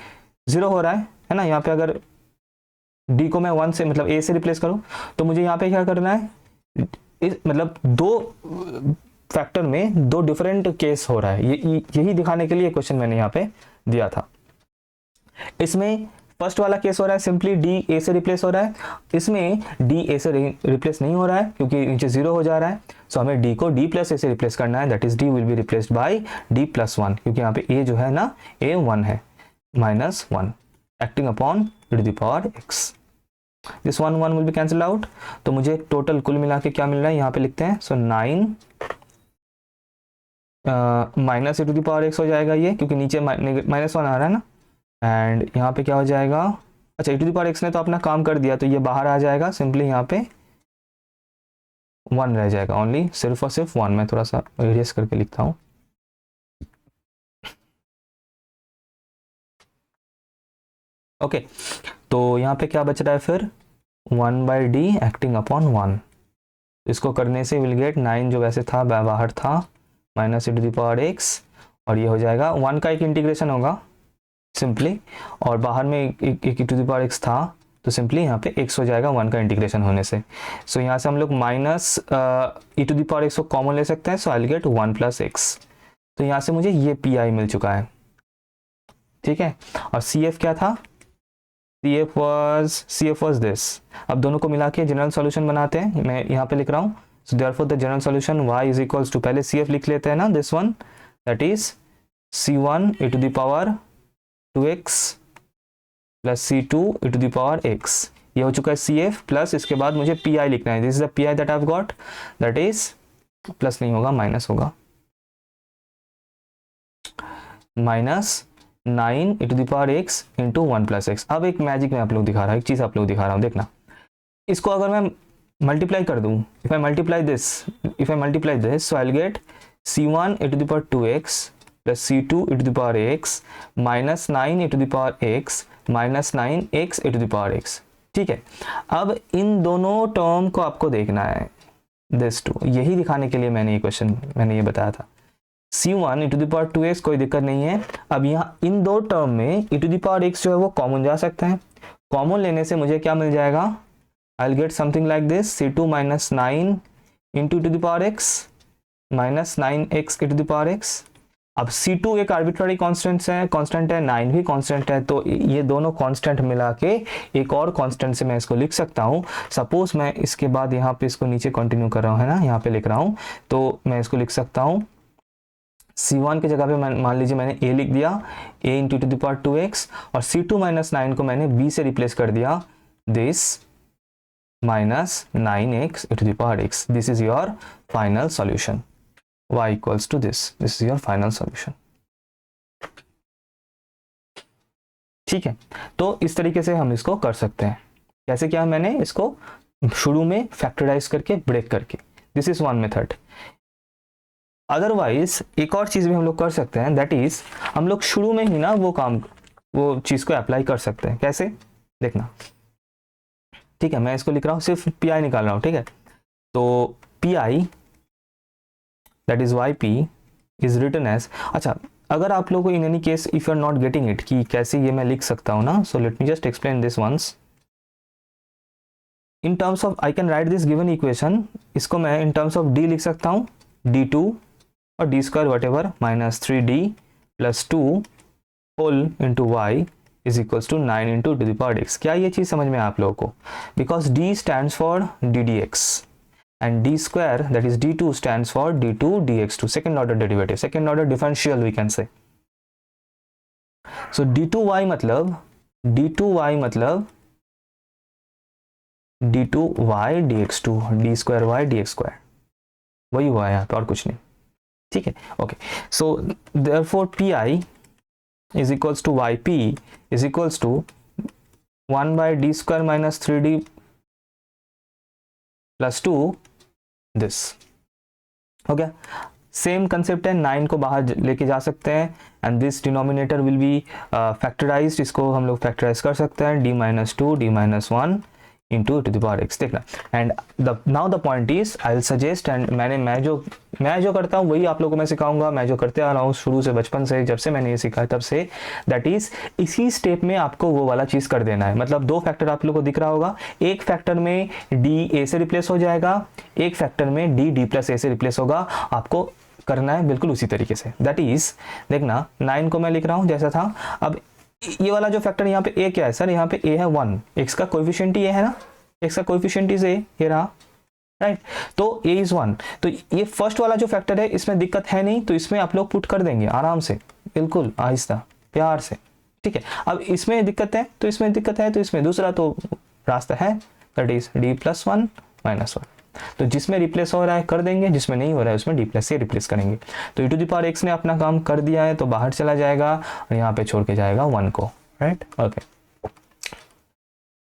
0 हो रहा है ना। यहाँ पे अगर d को मैं 1 से, मतलब a से रिप्लेस करूँ, तो मुझे यहाँ पे क्या करना है, मतलब दो फैक्टर में दो डिफरेंट केस हो रहा है, यही दिखाने के लिए क्वेश्चन मैंने यहाँ पे दिया था। इसमें फर्स्ट वाला केस हो रहा है सिंपली d a से रिप्लेस हो रहा है, इसमें d a से रिप्लेस नहीं हो रहा है क्योंकि नीचे 0 हो जा रहा है। सो हमें d को d प्लस a से रिप्लेस करना है, that is d will be replaced by d plus 1, क्योंकि यहाँ पे a जो है ना, a 1 है, minus 1 acting upon to the power x। This 1 1 will be cancel out, तो मुझे टोटल कुल मिला के क्या मिल रहा है, यहाँ पे लिखते हैं। So 9 minus e to the power x हो जाएगा ये, क्योंकि नीचे माइनस 1 आ रहा है ना, एंड यहाँ पे क्या हो जाएगा, अच्छा e to the power x ने तो अपना काम कर दिया, तो ये बाहर आ जाएगा, सिंपली यहाँ पे 1 रह जाएगा, ओनली सिर्फ और सिर्फ 1। मैं थोड़ा सा इरेज करके लिखता हूँ, ओके। तो यहाँ पे क्या बच रहा है फिर, 1 बाई डी एक्टिंग अपॉन 1, इसको करने से विल गेट 9 जो वैसे था बाहर था, minus e to the power x, और ये हो जाएगा 1 का एक इंटीग्रेशन होगा सिंपली, और बाहर में एक e to the power x था, तो सिंपली यहाँ पे x हो जाएगा 1 का इंटीग्रेशन होने से। सो यहाँ से हम लोग minus e to the power x को कॉमन ले सकते हैं, so I will get 1 plus x। तो यहाँ से मुझे ये pi मिल चुका है, ठीक है। और CF क्या था, CF was this। अब दोनों को मिला के जनरल सॉल्यूशन बनाते हैं, मैं यहाँ पे लिख रहा हूँ। So therefore the general solution y is equals to, पहले CF लिख लेते हैं ना, this one, that is C1 e to the power 2x plus C2 e to the power x। ये हो चुका है CF, प्लस इसके बाद मुझे PI लिखना है, this is the PI that I have got, that is, plus नहीं होगा माइनस होगा, minus 9 e to the power x into 1 plus x। अब एक मैजिक में आप लोग दिखा रहा हूँ, एक चीज़ आप लोग दिखा रहा हूँ, देखना। इसको अगर मैं मल्टीप्लाई कर दूँ, if I multiply this so I will gate c1 e to the power 2x plus c2 e to the power x minus 9 e to the power x minus 9x e to the power x। ठीक है, अब इन दोनों term को आपको देखना है, this to, यही दिखाने के लिए मैंने ये बताया था। c1 e to the power 2x कोई दिक्कत नहीं है। अब यहाँ इन दो टर्म में e to the power x जो है वो कॉमन जा सकता है, कॉमन लेने से मुझे क्या मिल जाएगा, आई will get something like this, c2 minus 9 into e to the power x minus 9x e to the power x। अब c2 एक आर्बिट्ररी कांस्टेंट है, 9 भी कांस्टेंट है, तो ये दोनों कांस्टेंट मिला के एक और कांस्टेंट से मैं इसको लिख सकता हूँ। सपोज मैं इसके बाद यहाँ पे इसको नीचे कंटिन्यू कर रहा हूँ, है ना, यहाँ पे लिख रहा हूँ, तो मैं इसको लिख सकता हूँ c1 की जगह पे मान लीजिए मैंने a लिख दिया, a into to the power 2x, और c2 माइनस 9 को मैंने b से रिप्लेस कर दिया, this minus 9x e to the power x। This is your final solution, y equals to this is your final solution। ठीक है, तो इस तरीके से हम इसको कर सकते हैं। कैसे किया मैंने इसको, शुरू में फैक्टराइज करके ब्रेक करके, this is one method. Otherwise एक और चीज भी हम लोग कर सकते हैं, दैट इज हम लोग शुरू में ही ना वो चीज को अप्लाई कर सकते हैं। कैसे देखना, ठीक है, मैं इसको लिख रहा हूँ, सिर्फ पी निकाल रहा हूँ, ठीक है। तो P that is yp is written as, अच्छा अगर आप लोगों को in any case if you are not getting it कि कैसे ये मैं लिख सकता हूँ ना, so let me just explain this once in terms of, I can write this given equation, इसको मैं इन टर्म्स ऑफ d लिख सकता हूँ, d2 और d स्क्वायर वट एवर माइनस 3d plus 2 whole into y is equals to 9 into to the power x। क्या ये चीज़ समझ में आप लोगों को, because d stands for ddx and d square, that is d2 stands for d2 dx2, second order derivative, second order differential we can say। so d2y मतलब d2y dx2, d square y dx square, वही हुआ है यहाँ पे और कुछ नहीं, ठीक है, okay. so therefore pi is equals to yp is equals to 1 by d square minus 3d plus 2 this हो गया। सेम कंसेप्ट है, 9 को बाहर लेके जा सकते हैं and this denominator will be factorised, इसको हम लोग फैक्टराइज कर सकते हैं, d माइनस 2 d माइनस 1 into to the power x। देखना, and now the point is I will suggest, and मैं जो करता हूँ वही आप लोगों को मैं सिखाऊंगा, मैं जो करते आ रहा हूँ शुरू से, बचपन से, जब से मैंने ये सीखा है तब से, दैट इज इसी स्टेप में आपको वो वाला चीज़ कर देना है। मतलब दो फैक्टर आप लोग को दिख रहा होगा, एक फैक्टर में d a से रिप्लेस हो जाएगा, एक फैक्टर में d प्लस a से रिप्लेस होगा, आपको करना है बिल्कुल उसी तरीके से। दैट इज देखना, 9 को मैं लिख रहा हूँ जैसा था, अब ये वाला जो फैक्टर यहाँ पे a क्या है सर, यहाँ पे a है 1, x का कोएफिशिएंट ये है ना, x का कोएफिशिएंट इज a, ये रहा, राइट, तो a इज 1। तो ये फर्स्ट वाला जो फैक्टर है इसमें दिक्कत है नहीं, तो इसमें आप लोग पुट कर देंगे आराम से, बिल्कुल आहिस्ता प्यार से, ठीक है। अब इसमें दिक्कत है तो इसमें दिक्कत है, तो इसमें दूसरा तो रास्ता है, that is d plus 1 minus 1। तो जिसमें रिप्लेस हो रहा है कर देंगे, जिसमें नहीं हो रहा है उसमें d प्लस से रिप्लेस करेंगे। तो e to the power x ने अपना काम कर दिया है, तो बाहर चला जाएगा और यहाँ पे छोड़ के जाएगा 1 को, राइट, ओके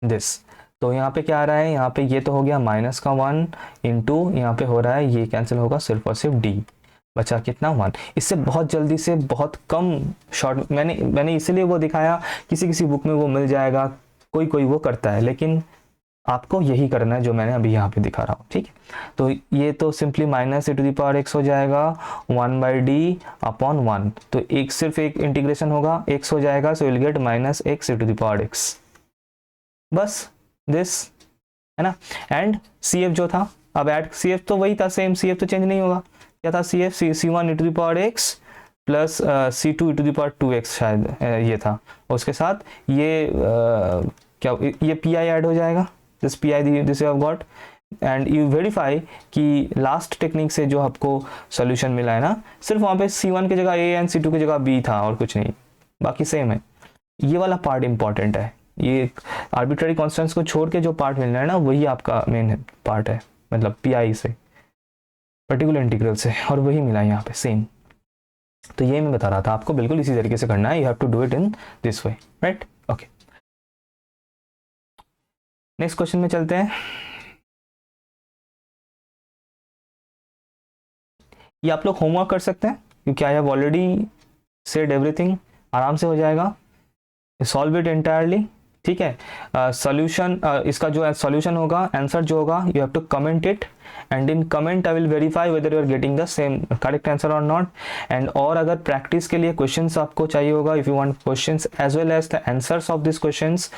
दिस। तो यहाँ पे क्या आ रहा है, यहाँ पे ये तो हो गया माइनस का 1 इंटू यहाँ पे हो रहा है, ये कैंसिल होगा, सिर्फ और सिर्फ d बचा कितना 1। इससे बहुत जल्दी से बहुत कम शॉर्ट, मैंने इसीलिए वो दिखाया, किसी बुक में वो मिल जाएगा, कोई वो करता है, लेकिन आपको यही करना है जो मैंने अभी यहाँ पे दिखा रहा हूँ, ठीक है। तो ये तो simply minus e to the power x हो जाएगा 1 बाई डी अपॉन 1, तो एक सिर्फ एक इंटीग्रेशन होगा, x हो जाएगा, so will get minus x e to the power x, बस दिस है ना। एंड CF जो था, अब एड CF तो वही था सेम, CF तो चेंज नहीं होगा, क्या था CF, C1 e to the power x plus C2 e to the power 2x शायद ये था, उसके साथ ये क्या, ये PI ऐड हो जाएगा, this PI this you have got, and you verify कि लास्ट टेक्निक से जो आपको सॉल्यूशन मिला है ना, सिर्फ वहाँ पे C1 की जगह A एंड C2 की जगह B था और कुछ नहीं, बाकी सेम है। ये वाला पार्ट इंपॉर्टेंट है, ये आर्बिट्ररी कॉन्स्टेंट्स को छोड़ के जो पार्ट मिल रहा है ना, वही आपका मेन पार्ट है, मतलब PI से, पर्टिकुलर इंटीग्रल से, और वही मिला यहाँ पे सेम। तो ये मैं बता रहा था आपको, बिल्कुल इसी तरीके से करना है, you have to do it in this way, right, okay. Next question में चलते हैं। ये आप लोग होमवर्क कर सकते हैं क्योंकि आई हैव ऑलरेडी सेड एवरीथिंग, आराम से हो जाएगा, सॉल्व इट एंटायरली, ठीक है। सॉल्यूशन इसका जो सॉल्यूशन होगा, आंसर जो होगा, you have to comment it and in comment I will verify whether you are getting the same correct answer और नॉट। एंड और अगर प्रैक्टिस के लिए क्वेश्चंस आपको चाहिए होगा, if you want questions as well as the answers of this questions,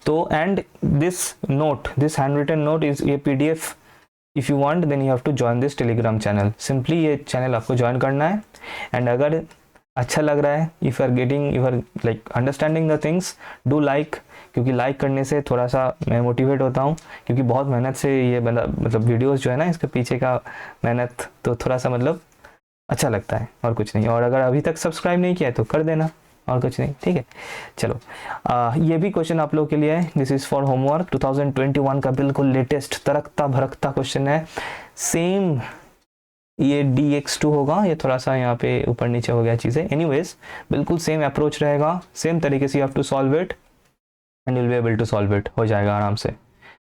तो and this note, this hand written note is ये PDF, if you want then you have to join this Telegram channel. Simply ये channel आपको join करना है and अगर अच्छा लग रहा है, if you are getting, you are like understanding the things, do like, क्योंकि लाइक करने से थोड़ा सा मैं मोटिवेट होता हूँ, क्योंकि बहुत मेहनत से ये मतलब वीडियोस जो है ना, इसके पीछे का मेहनत, तो थोड़ा सा मतलब अच्छा लगता है और कुछ नहीं। और अगर अभी तक सब्सक्राइब नहीं किया है तो कर देना, और कुछ नहीं, ठीक है। चलो ये भी क्वेश्चन आप लोगों के लिए है, दिस इज़ फॉर होमवर्क। 2021 का बिल्कुल लेटेस्ट तरकता भरकता क्वेश्चन है, सेम ये dx2 होगा, ये थोड़ा सा यहाँ पे ऊपर नीचे हो गया चीज़ें, एनीवेज बिल्कुल सेम अप्रोच रहेगा, सेम तरीके से you have to solve it and will be able to solve it, हो जाएगा आराम से,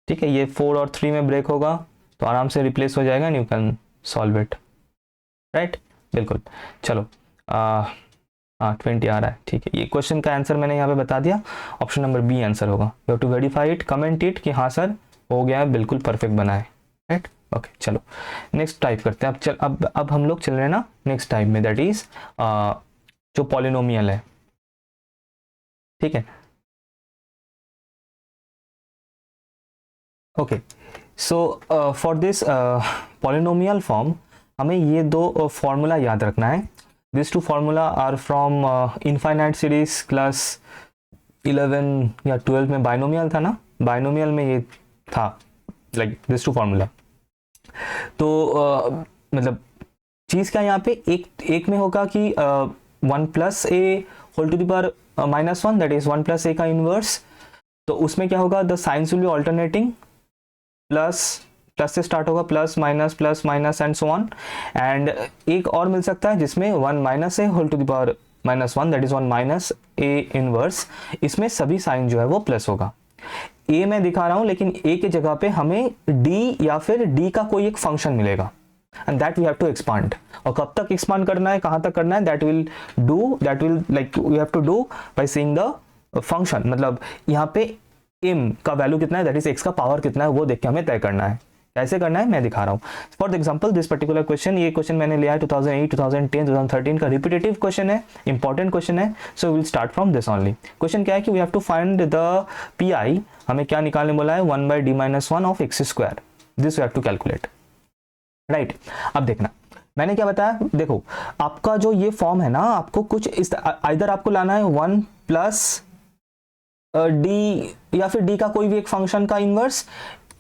ठीक है। ये 4 और 3 में ब्रेक होगा तो आराम से रिप्लेस हो जाएगा and you can solve it, right, बिल्कुल। चलो 20 आ रहा है, ठीक है। ये क्वेश्चन का आंसर मैंने यहाँ पे बता दिया, ऑप्शन नंबर बी आंसर होगा। You have to verify it, comment it कि हाँ सर हो गया है, बिल्कुल परफेक्ट बना है, राइट, ओके। चलो नेक्स्ट टाइप करते हैं। अब हम लोग चल रहे हैं ना नेक्स्ट टाइप में, दैट इज जो पॉलिनोमियल है, ठीक है। Okay, so for this polynomial form हमें ये दो फॉर्मूला याद रखना है। This two formula are from infinite series class 11 या 12 में बाइनोमियल था ना, बाइनोमियल में ये था, लाइक दिस टू फार्मूला। तो मतलब चीज़ क्या यहाँ पे एक में होगा कि 1 + a whole to the power -1, that is 1 + a का इनवर्स। तो उसमें क्या होगा, the signs will be alternating, plus से स्टार्ट होगा, plus minus and so on. And एक और मिल सकता है जिसमें 1 - a whole to the power -1, that is 1 - a inverse. इसमें सभी साइन जो है वो प्लस होगा। ए मैं दिखा रहा हूं, लेकिन ए के जगह पे हमें डी या फिर डी का कोई एक फंक्शन मिलेगा and that we have to expand. और कब तक एक्सपांड करना है, कहां तक करना है, that will like you have to do by seeing the function. मतलब यहाँ पे m का वैल्यू कितना है, दैट इज x का पावर कितना है, वो देख के हमें तय करना है। कैसे करना है मैं दिखा रहा हूँ। For example this particular question, ये क्वेश्चन मैंने लिया है 2008, 2010, 2013 का रिपीटेटिव क्वेश्चन है, इंपॉर्टेंट क्वेश्चन है। So will start from this only. Question क्या है कि we have to find the PI, हमें क्या निकालने बोला है, 1/d-1 of x², this we have to calculate, right. अब देखना मैंने क्या बताया, देखो आपका जो ये फॉर्म है ना, आपको कुछ इस इधर आपको लाना है 1 + d या फिर d का कोई भी एक फंक्शन का इनवर्स,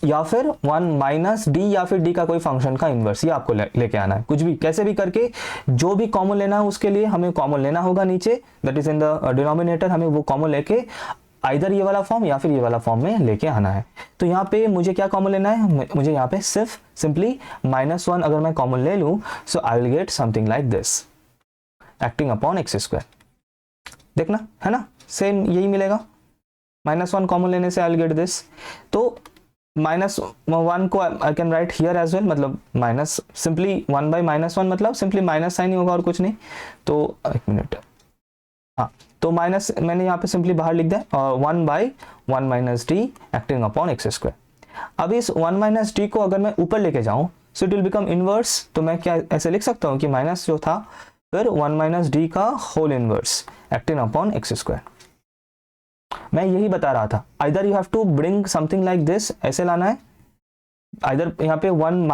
या फिर 1 - d या फिर d का कोई फंक्शन का इनवर्स, ये आपको लेके आना है। कुछ भी कैसे भी करके जो भी कॉमन लेना है उसके लिए हमें कॉमन लेना होगा नीचे, that is in the denominator, हमें वो कॉमन लेके आइदर ये वाला फॉर्म या फिर ये वाला फॉर्म में लेके आना है। तो यहाँ पे मुझे क्या कॉमन लेना है, मुझे यहाँ पे सिंपली -1 अगर मैं कॉमन ले लूँ, so I will get something like this, acting upon x²। देखना है ना, सेम यही मिलेगा, -1 कॉमन लेने से आई विल गेट दिस। तो -1 को I can write here as well, मतलब माइनस सिंपली 1/-1 मतलब सिंपली माइनस साइन ही होगा और कुछ नहीं। तो एक मिनट, हाँ, तो माइनस मैंने यहाँ पे सिंपली बाहर लिख दिया, 1/1 - d एक्टिंग अपॉन x²। अब इस 1 - d को अगर मैं ऊपर लेके जाऊँ, सो इट विल बिकम इनवर्स। तो मैं क्या ऐसे लिख सकता हूँ कि माइनस जो था फिर 1 - d का whole inverse acting upon x²। मैं यही बता रहा था, either you have to bring something like this, ऐसे लाना है, आइदर यहाँ पे 1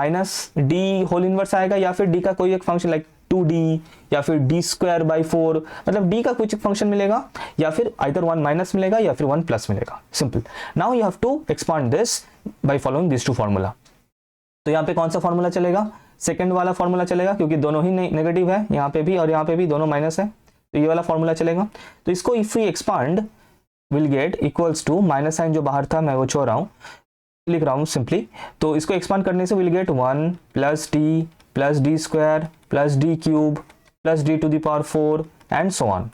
- d होल इनवर्स आएगा, या फिर d का कोई एक फंक्शन लाइक 2d, या फिर d²/4, मतलब d का कुछ फंक्शन मिलेगा, या फिर आइदर 1 - मिलेगा या फिर 1 + मिलेगा, simple. Now you have to expand this by following this two formula. तो यहाँ पे कौन सा फॉर्मूला चलेगा, सेकंड वाला फॉर्मूला चलेगा, क्योंकि दोनों ही नेगेटिव है, यहाँ पे भी और यहाँ पे भी दोनों माइनस है, तो ये वाला फॉर्मूला चलेगा। तो इसको if we expand will get equals to, minus sign जो बाहर था मैं वो छोड़ रहा हूँ, लिख रहा हूँ सिंपली। तो इसको एक्सपांड करने से will get 1 + d + d² + d³ + d⁴ and so on.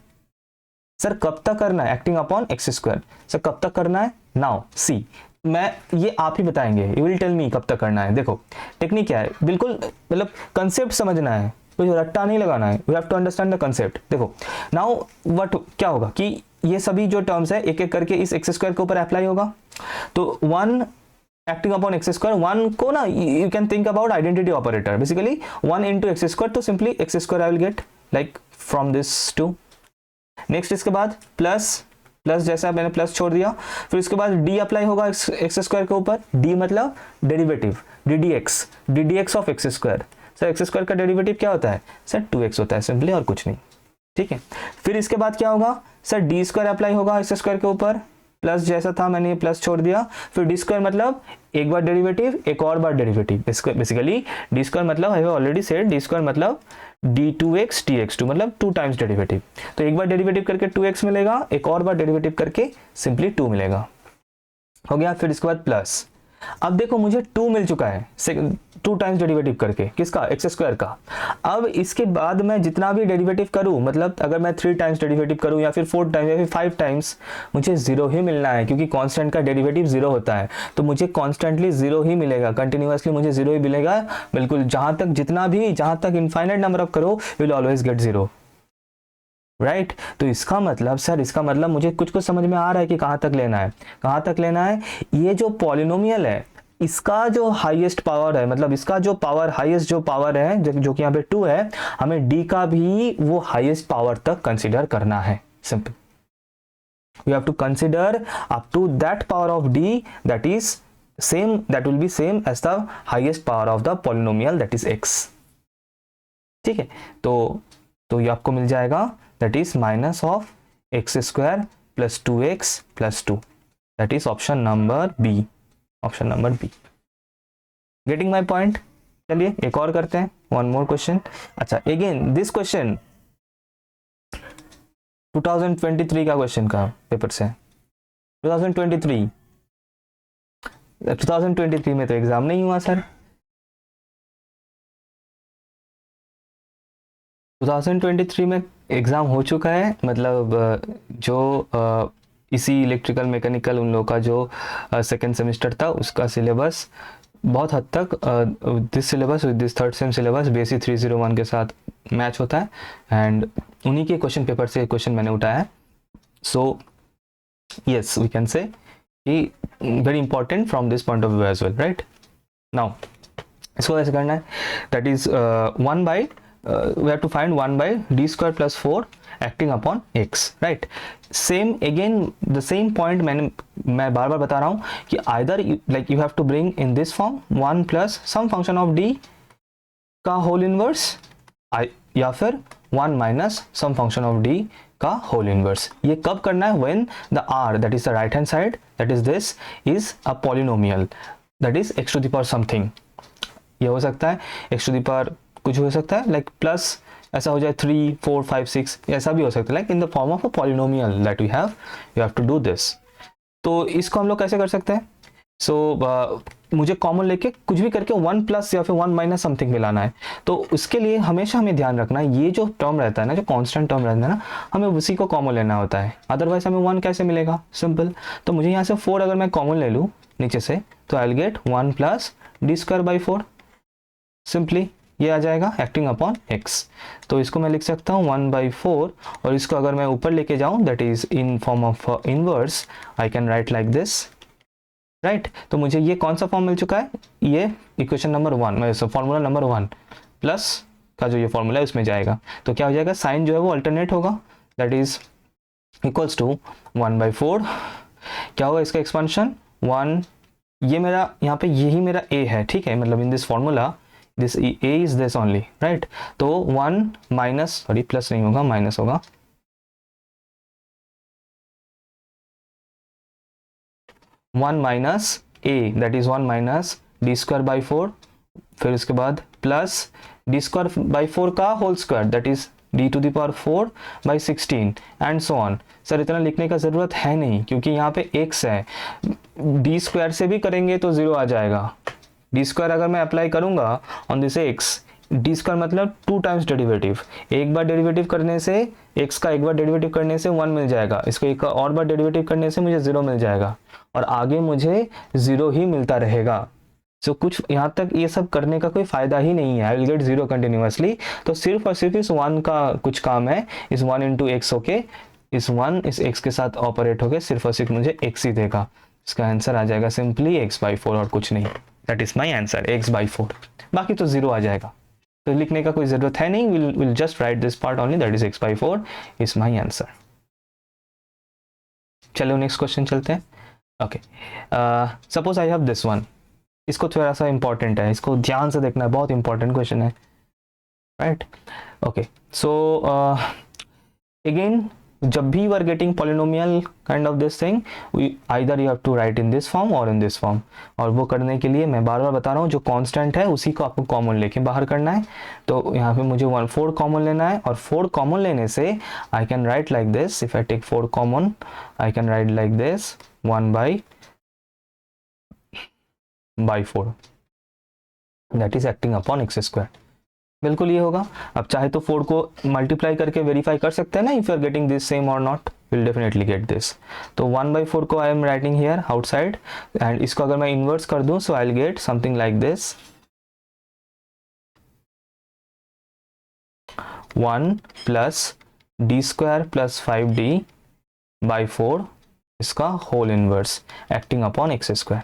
Sir कब तक करना है, एक्टिंग अपॉन x², सर कब तक करना है, नाउ सी, मैं ये आप ही बताएंगे, यू विल टेल मी कब तक करना है। देखो टेक्निक क्या है, बिल्कुल मतलब कंसेप्ट समझना है, कुछ रट्टा नहीं लगाना है, we have to understand the concept. देखो नाउ व्हाट क्या होगा कि ये सभी जो टर्म्स है एक एक करके इस एक्स स्क्वायर के ऊपर अप्लाई होगा। तो 1 एक्टिंग अपॉन एक्स स्क्वायर, 1 को ना you can think about identity operator, basically 1 into x square, तो simply x square I will get like from this to. Next इसके बाद प्लस जैसा मैंने प्लस छोड़ दिया, फिर इसके बाद डी अप्लाई होगा एक्स स्क्वायर के ऊपर, डी मतलब derivative, D x of x square. Sir x square का डेरिवेटिव क्या होता है सर 2x होता है सिंपली, और कुछ नहीं, ठीक है। फिर इसके बाद क्या होगा सर डी स्क्वायर अप्लाई होगा एक्स स्क्वायर के ऊपर, प्लस जैसा था मैंने ये प्लस छोड़ दिया, फिर डी स्क्वायर मतलब एक बार डेरिवेटिव एक और बार डेरिवेटिव, बेसिकली डी स्क्वायर मतलब आई have already said D square मतलब d2x dx2 मतलब 2 टाइम्स डेरिवेटिव, तो एक बार डेरिवेटिव करके 2x मिलेगा, एक और बार डेरिवेटिव करके सिंपली 2 मिलेगा, हो गया। फिर इसके बाद प्लस, अब देखो मुझे 2 मिल चुका है 2 टाइम्स डेरिवेटिव करके, किसका एक्स स्क्वायर का। अब इसके बाद मैं जितना भी डेरिवेटिव करूं, मतलब अगर मैं 3 टाइम्स डेरिवेटिव करूं या फिर 4 टाइम्स या फिर 5 टाइम्स, मुझे 0 ही मिलना है, क्योंकि कांस्टेंट का डेरिवेटिव 0 होता है, तो मुझे कॉन्स्टेंटली 0 ही मिलेगा, कंटिन्यूअसली मुझे 0 ही मिलेगा, बिल्कुल जहां तक इनफाइनाइट नंबर ऑफ करो विल ऑलवेज गेट 0, राइट। तो इसका मतलब मुझे कुछ समझ में आ रहा है कि कहाँ तक लेना है। ये जो पॉलिनोमियल है इसका जो हाईएस्ट पावर है, मतलब इसका जो पावर हाईएस्ट जो पावर है जो कि यहाँ पे 2 है, हमें डी का भी वो हाईएस्ट पावर तक कंसीडर करना है, simple. We have to consider up to that power of D that will be same as the highest power of the polynomial that is x, ठीक है। तो ये आपको मिल जाएगा that is minus of x square plus 2x plus 2, that is option number B, getting my point। चलिए एक और करते हैं, one more question। अच्छा again this question 2023 का क्वेश्चन का पेपर से, 2023 में तो एग्जाम नहीं हुआ सर, 2023 में एग्ज़ाम हो चुका है, मतलब जो इसी इलेक्ट्रिकल मैकेनिकल उन लोगों का जो सेकेंड सेमेस्टर था उसका सिलेबस बहुत हद तक this syllabus with this third same syllabus BSc 301 के साथ मैच होता है, एंड उन्हीं के क्वेश्चन पेपर से क्वेश्चन मैंने उठाया है। So yes we can say कि very important from this point of view as well, right. Now इसको ऐसे करना है, that is 1 by we have to find 1 by d square plus 4 acting upon x, right। same again the same point मैं बार बार बता रहा हूँ कि either like you have to bring in this form 1 plus some function of d का whole inverse, या फिर 1 minus some function of d का whole inverse। ये कब करना है, when the r that is the right hand side that is this is a polynomial that is x to the power something। ये हो सकता है x to the power कुछ हो सकता है, लाइक प्लस ऐसा हो जाए 3 4 5 6, ऐसा भी हो सकता है, like in the form of a polynomial that you have to do this. तो इसको हम लोग कैसे कर सकते हैं, सो मुझे कॉमन लेके कुछ भी करके 1 प्लस या फिर 1 माइनस समथिंग मिलाना है। तो उसके लिए हमेशा हमें ध्यान रखना है ये जो टर्म रहता है ना, जो कांस्टेंट टर्म रहता है ना, हमें उसी को कॉमन लेना होता है, अदरवाइज हमें 1 कैसे मिलेगा, सिंपल। तो मुझे यहाँ से 4 अगर मैं कॉमन ले लूँ नीचे से, तो I will get 1 plus D square by 4, simply ये आ जाएगा एक्टिंग अपॉन x। तो इसको मैं लिख सकता हूँ 1/4, और इसको अगर मैं ऊपर लेके जाऊँ that is in form of inverse, I can write like this, right. तो मुझे ये कौन सा फॉर्म मिल चुका है, ये equation number 1, formula number 1 plus का जो ये फॉर्मूला है उसमें जाएगा। तो क्या हो जाएगा, साइन जो है वो अल्टरनेट होगा, दैट इज इक्वल्स टू 1/4, क्या होगा इसका एक्सपेंशन 1, ये मेरा यहाँ पे यही मेरा a है, ठीक है, मतलब in this formula this a is this only, right। तो 1 माइनस, सॉरी प्लस नहीं होगा माइनस होगा, 1 minus a that is 1 minus d square by 4, फिर उसके बाद प्लस d स्क्वायर बाई 4 का whole square that is d to the power 4 by 16 and so on. Sir इतना लिखने का ज़रूरत है नहीं, क्योंकि यहाँ पे x है, d स्क्वायर से भी करेंगे तो 0 आ जाएगा। डी स्क्वायर अगर मैं अप्लाई करूंगा on this x, D square मतलब 2 टाइम्स डेरिवेटिव, एक बार डेरिवेटिव करने से एक्स का एक बार डेरिवेटिव करने से 1 मिल जाएगा, इसको एक और बार डेरिवेटिव करने से मुझे 0 मिल जाएगा, और आगे मुझे 0 ही मिलता रहेगा। सो कुछ यहाँ तक ये सब करने का कोई फ़ायदा ही नहीं है, आई विल गेट 0 कंटिन्यूसली। तो सिर्फ और सिर्फ इस 1 का कुछ काम है, इस 1 इंटू एक्स होके इस 1 इस x के साथ ऑपरेट होके सिर्फ और सिर्फ मुझे x ही देगा। इसका आंसर आ जाएगा सिंपली x/4 और कुछ नहीं। That is my answer, x/4। बाकी तो 0 आ जाएगा, तो लिखने का कोई ज़रूरत है नहीं। Will just right this part only, that is x/4 is my answer. चलो नेक्स्ट क्वेश्चन चलते हैं। Okay, suppose I have this one. इसको थोड़ा सा इंपॉर्टेंट है, इसको ध्यान से देखना है, बहुत इंपॉर्टेंट क्वेश्चन है, राइट। ओके, सो अगेन जब भी you are getting polynomial kind of this thing, either you have to write in this form और इन दिस फॉर्म। और वो करने के लिए मैं बार बार बता रहा हूँ, जो कांस्टेंट है उसी को आपको कॉमन लेके बाहर करना है। तो यहाँ पे मुझे 4 कॉमन लेना है, और 4 कॉमन लेने से I can write like this. If I take 4 common, I can write like this 1/4 that is acting upon x²। बिल्कुल ये होगा। अब चाहे तो 4 को मल्टीप्लाई करके वेरीफाई कर सकते हैं ना, if you are getting this same और not, will definitely get this. तो 1/4 को I am writing here outside, and इसको अगर मैं इन्वर्स कर दूं, so I will get something like this 1 plus d² plus 5d/4 इसका whole inverse acting upon x²।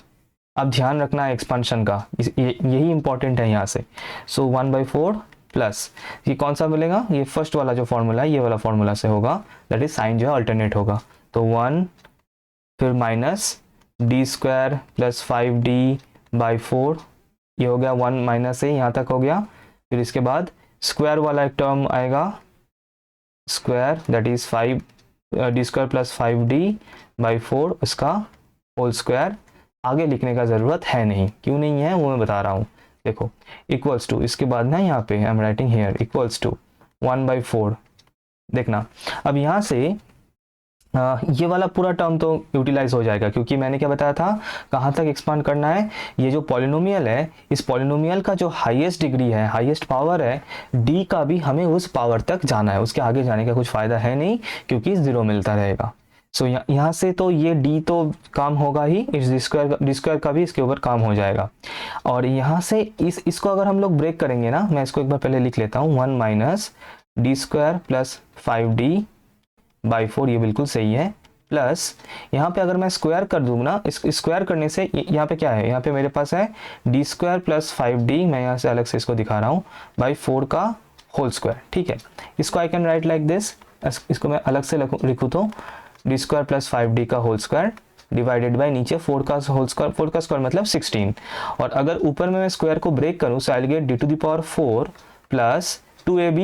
अब ध्यान रखना है एक्सपांशन का, यही इंपॉर्टेंट है यहाँ से। सो 1/4 प्लस ये कौन सा मिलेगा, ये फर्स्ट वाला जो फॉर्मूला है, ये वाला फॉर्मूला से होगा, दैट इज साइन जो है अल्टरनेट होगा। तो 1 फिर माइनस d² प्लस 5d/4, ये हो गया 1 माइनस से यहाँ तक हो गया। फिर इसके बाद स्क्वायर वाला एक टर्म आएगा, square that is 5d² plus 5d/4 इसका होल स्क्वायर। आगे लिखने का ज़रूरत है नहीं, क्यों नहीं है वो मैं बता रहा हूँ। देखो इक्वल्स टू, इसके बाद ना यहाँ पे I am writing here equals to 1/4। देखना अब यहाँ से ये वाला पूरा टर्म तो यूटिलाइज हो जाएगा, क्योंकि मैंने क्या बताया था, कहाँ तक एक्सपांड करना है। ये जो पॉलिनोमियल है, इस पॉलिनोमियल का जो हाईएस्ट डिग्री है, हाईएस्ट पावर है, डी का भी हमें उस पावर तक जाना है। उसके आगे जाने का कुछ फ़ायदा है नहीं, क्योंकि 0 मिलता रहेगा। सो यहाँ से तो ये d तो काम होगा ही, इस d² का भी इसके ऊपर काम हो जाएगा। और यहाँ से इसको अगर हम लोग ब्रेक करेंगे ना, मैं इसको एक बार पहले लिख लेता हूँ, 1 माइनस d² प्लस 5d/4, ये बिल्कुल सही है। प्लस यहाँ पे अगर मैं स्क्वायर कर दूँ ना, इस स्क्वायर करने से यहाँ पे क्या है, यहाँ पे मेरे पास है d² प्लस 5d, मैं यहाँ से अलग से इसको दिखा रहा हूँ, /4 का होल स्क्वायर। ठीक है, इसको I can write like this. इसको मैं अलग से लिखूँ तो d² प्लस 5d का होल स्क्वायर डिवाइडेड बाय नीचे 4 का होल स्क्वायर, 4 का स्क्वायर मतलब 16। और अगर ऊपर में मैं स्क्वायर को ब्रेक करूँ, so I will get d⁴ plus 2ab,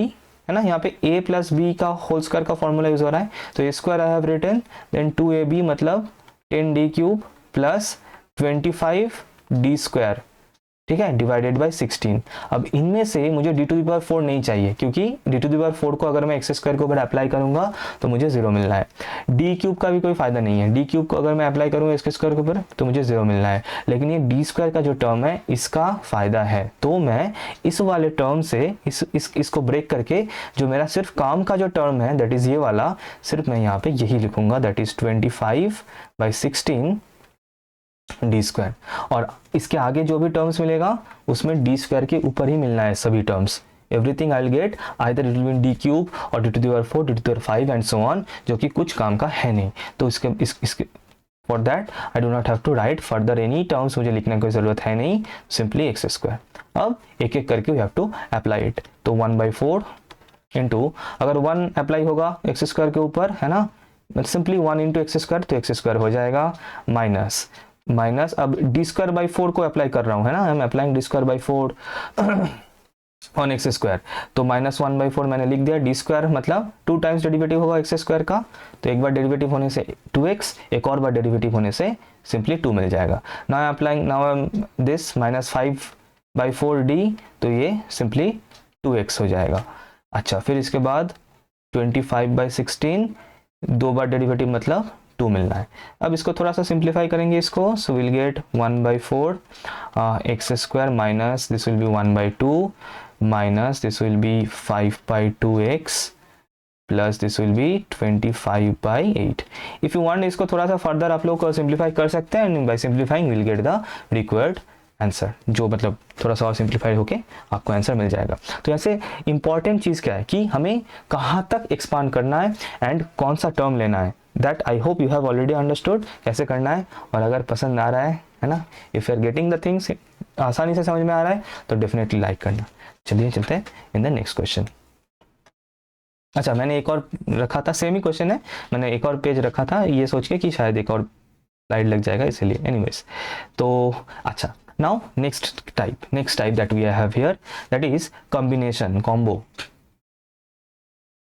है ना। यहाँ पे a प्लस b का होल स्क्वायर का फॉर्मूला यूज हो रहा है, तो a square I have written, then 2ab मतलब 10d³ प्लस 25d², ठीक है, डिवाइडेड बाय 16। अब इनमें से मुझे d⁴ नहीं चाहिए, क्योंकि d⁴ को अगर मैं x² के ऊपर अप्लाई करूंगा तो मुझे 0 मिलना है। d³ का भी कोई फायदा नहीं है, d³ को अगर मैं अप्लाई करूंगा x² के ऊपर तो मुझे 0 मिलना है। लेकिन ये d² का जो टर्म है इसका फायदा है, तो मैं इस वाले टर्म से इसको ब्रेक करके जो मेरा सिर्फ काम का जो टर्म है, दैट इज ये वाला, सिर्फ मैं यहाँ पे यही लिखूंगा, दैट इज 25/16 d²। और इसके आगे जो भी टर्म्स मिलेगा उसमें d² के ऊपर ही मिलना है सभी terms. Everything I will gate either it will B d³ और d⁴, d⁵ and so on, जो कि कुछ काम का है नहीं। तो इसके for that I do not have to write further any terms, मुझे लिखने की कोई ज़रूरत है नहीं, सिंपली x²। अब एक एक करके we have to apply it. तो 1/4 इंटू, अगर 1 अप्लाई होगा x² के ऊपर, है ना, सिंपली 1 इंटू x², तो x² हो जाएगा, माइनस अब d²/4 को अप्लाई कर रहा हूँ, है ना, I am applying d²/4 on x²। तो -1/4 मैंने लिख दिया, d² मतलब 2 टाइम्स डेरिवेटिव होगा x² का, तो एक बार डेरिवेटिव होने से 2x, एक और बार डेरिवेटिव होने से सिंपली 2 मिल जाएगा। Now I am applying this -5/4d, तो ये सिंपली 2x हो जाएगा। अच्छा, फिर इसके बाद 25/16, 2 बार डेरिवेटिव मतलब 2 मिलना है। अब इसको थोड़ा सा सिंप्लीफाई करेंगे इसको, सो will gate 1/4 x² minus this will B 1/2 minus this will B 5/2x plus this will B 25/8। If you want, इसको थोड़ा सा फर्दर आप लोग सिंप्लीफाई कर सकते हैं, and by simplifying will get the required answer, जो मतलब थोड़ा सा और सिंप्लीफाइड होके आपको आंसर मिल जाएगा। तो ऐसे इंपॉर्टेंट चीज़ क्या है कि हमें कहाँ तक एक्सपांड करना है एंड कौन सा टर्म लेना है, that I hope you have already understood कैसे करना है। और अगर पसंद आ रहा है ना, if you are getting the things, आसानी से समझ में आ रहा है तो डेफिनेटली लाइक करना। चलिए चलते हैं इन द नेक्स्ट क्वेश्चन। अच्छा, मैंने एक और रखा था, सेम ही क्वेश्चन है, मैंने एक और पेज रखा था ये सोच के कि शायद एक और स्लाइड लग जाएगा इसलिए। एनीवेज, तो अच्छा, now next type that we have here, that is combination, combo,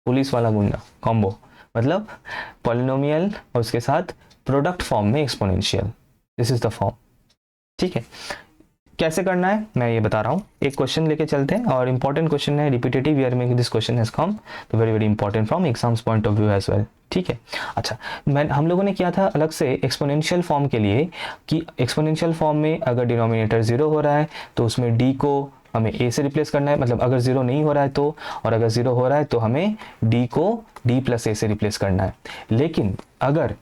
police वाला गुंडा, कॉम्बो मतलब पॉलिनोमियल और उसके साथ प्रोडक्ट फॉर्म में exponential, this is the form. ठीक है, कैसे करना है मैं ये बता रहा हूँ। एक क्वेश्चन लेके चलते हैं और इंपॉर्टेंट क्वेश्चन है, repetitive, we are making this question has come, तो very very important from exams point of view as well. ठीक है, अच्छा, हम लोगों ने किया था अलग से एक्सपोनेंशियल फॉर्म के लिए कि एक्सपोनेंशियल फॉर्म में अगर डिनोमिनेटर 0 हो रहा है तो उसमें d को हमें a से रिप्लेस करना है, मतलब अगर 0 नहीं हो रहा है तो, और अगर 0 हो रहा है तो हमें d को d प्लस a से रिप्लेस करना है। लेकिन अगर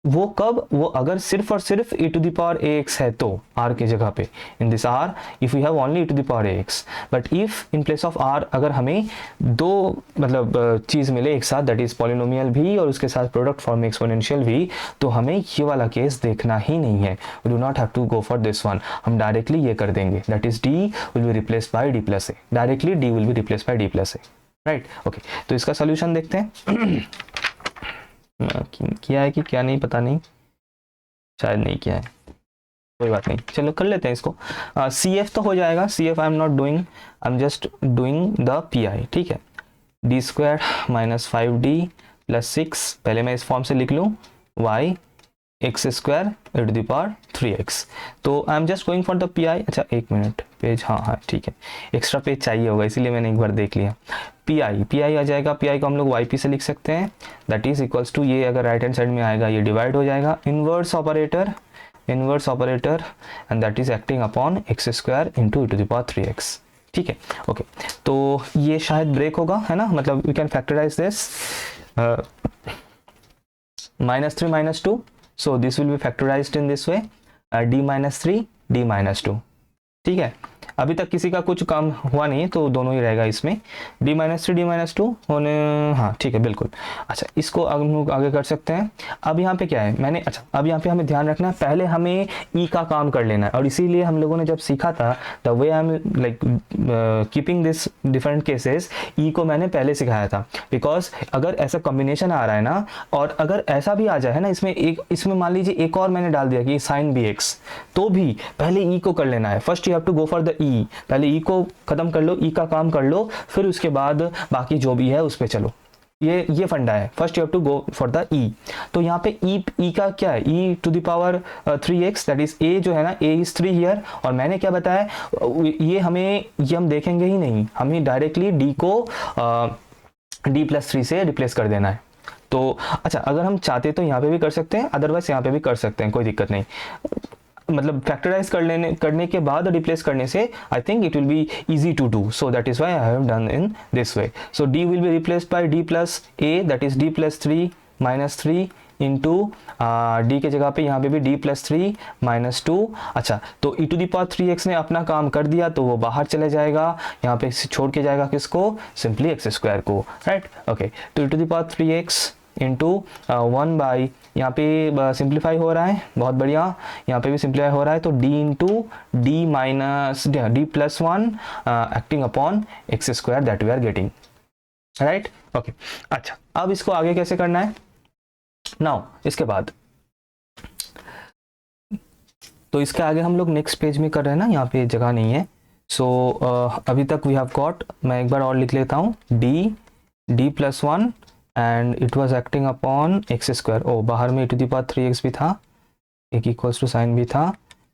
वो कब, वो अगर सिर्फ और सिर्फ e to the power ax है तो r की जगह पे, in this r if we have only e to the power ax, but if in place of r अगर हमें दो मतलब चीज़ मिले एक साथ, दैट इज पॉलिनोमियल भी और उसके साथ प्रोडक्ट फॉर्म एक्सपोनेंशियल भी, तो हमें ये वाला केस देखना ही नहीं है, we do not have to go for this one, हम डायरेक्टली ये कर देंगे, that is d will be replaced by d plus a, directly d will be replaced by d plus a, right. Okay, तो इसका solution देखते हैं। किया है कि क्या नहीं पता नहीं, शायद नहीं किया है, कोई बात नहीं, चलो कर लेते हैं इसको। CF तो हो जाएगा, CF I am not doing, I am just doing the PI। ठीक है, d square minus 5d plus 6, पहले मैं इस फॉर्म से लिख लूँ, y x square e to the power 3x, तो I am just going for the PI। अच्छा एक मिनट, पेज, हाँ ठीक है, एक्स्ट्रा पेज चाहिए होगा इसीलिए मैंने एक बार देख लिया। PI आ जाएगा, PI को हम लोग YP से लिख सकते हैं, दैट इज इक्वल्स टू, ये अगर राइट हैंड साइड में आएगा ये डिवाइड हो जाएगा, inverse operator and that is acting upon x square into e to the power 3x। ठीक है, ओके, तो ये शायद ब्रेक होगा, है ना, मतलब we can factorise this, -3 -2, so this will be factorized in this way, d minus 3 d minus 2। ठीक है, अभी तक किसी का कुछ काम हुआ नहीं है तो दोनों ही रहेगा इसमें, d माइनस 3 d माइनस 2 होने, हाँ ठीक है बिल्कुल। अच्छा, इसको हम लोग आगे कर सकते हैं। अब यहाँ पे क्या है, मैंने, अच्छा अब यहाँ पे हमें ध्यान रखना है, पहले हमें e का काम कर लेना है, और इसीलिए हम लोगों ने जब सीखा था the way I am like keeping this different cases, e को मैंने पहले सिखाया था, बिकॉज अगर ऐसा कॉम्बिनेशन आ रहा है ना, और अगर ऐसा भी आ जाए है ना, इसमें मान लीजिए एक और मैंने डाल दिया कि साइन bx, तो भी पहले e को कर लेना है, first you have to go for the e, पहले ई को खत्म कर लो, ई का काम कर लो, फिर उसके बाद बाकी जो भी है उस पे चलो, ये फंडा है, first you have to go for the E. तो यहाँ पे ई का क्या है, e to the power 3x, that is a जो है ना, a इज 3 हियर, और मैंने क्या बताया, ये हम देखेंगे ही नहीं, हमें डायरेक्टली d को d प्लस 3 से रिप्लेस कर देना है। तो अच्छा, अगर हम चाहते तो यहाँ पे भी कर सकते हैं, अदरवाइज यहाँ पे भी कर सकते हैं, कोई दिक्कत नहीं, मतलब फैक्टराइज करने के बाद रिप्लेस करने से I think it will be easy to do, so that is why I have done in this way. So d will be replaced by d plus a, that is d plus 3 minus 3 into d के जगह पे यहाँ पे भी d plus 3 minus 2। अच्छा, तो e to the power 3x ने अपना काम कर दिया, तो वो बाहर चले जाएगा, यहाँ पे छोड़ के जाएगा किसको, सिंपली एक्स स्क्वायर को, राइट। ओके, तो e to the power 3x into 1 by, यहाँ पे सिंप्लीफाई हो रहा है, बहुत बढ़िया, यहाँ पे भी सिंप्लीफाई हो रहा है, तो d into d minus d plus 1 acting upon x square that we are getting, right. Okay, अच्छा अब इसको आगे कैसे करना है नाउ, इसके बाद, तो इसके आगे हम लोग नेक्स्ट पेज में कर रहे हैं ना, यहाँ पे जगह नहीं है, सो अभी तक वी हैव गॉट, मैं एक बार और लिख लेता हूँ, d plus 1 and it was acting upon x square, ओ बाहर में e to the power 3x भी था, एक इक्वल्स टू साइन भी था,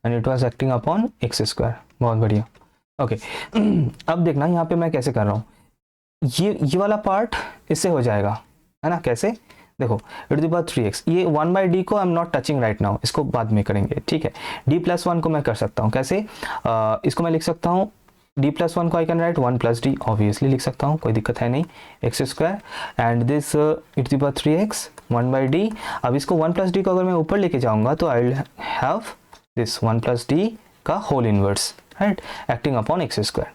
and it was acting upon x square, बहुत बढ़िया। ओके, अब देखना यहाँ पे मैं कैसे कर रहा हूँ, ये वाला पार्ट इससे हो जाएगा, है ना, कैसे, देखो e to the power 3x, ये 1 बाई डी को I am not touching right now, इसको बाद में करेंगे, ठीक है। d प्लस 1 को मैं कर सकता हूँ, कैसे, इसको मैं लिख सकता हूँ, d प्लस 1 को I can write 1 plus d, obviously लिख सकता हूँ, कोई दिक्कत है नहीं, x square and this e to the power 3x 1 by d. अब इसको 1 प्लस डी को अगर मैं ऊपर लेके जाऊंगा तो I will have this 1 plus D का whole inverse, right, acting upon x square.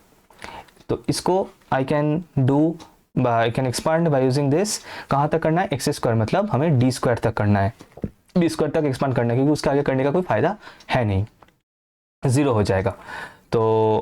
तो इसको I can expand by using this. कहाँ तक करना है, एक्स स्क्वायर मतलब हमें डी स्क्वायर तक करना है, डी स्क्वायर तक एक्सपांड करना है, क्योंकि उसके आगे करने का कोई फायदा है नहीं, ज़ीरो हो जाएगा। तो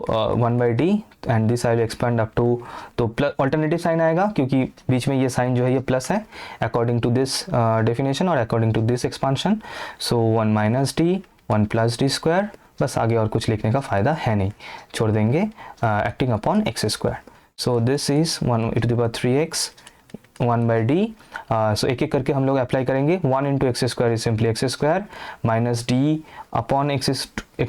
1/d and this I will expand up to, तो प्लस ऑल्टरनेटिव साइन आएगा क्योंकि बीच में ये साइन जो है ये प्लस है अकॉर्डिंग टू दिस डेफिनेशन और according to this expansion. So 1 - d 1 + d square, बस आगे और कुछ लिखने का फ़ायदा है नहीं, छोड़ देंगे, acting upon x square. So this is 1e3x 1/d। सो एक एक करके हम लोग अप्लाई करेंगे। 1 × x square is simply x square minus D upon x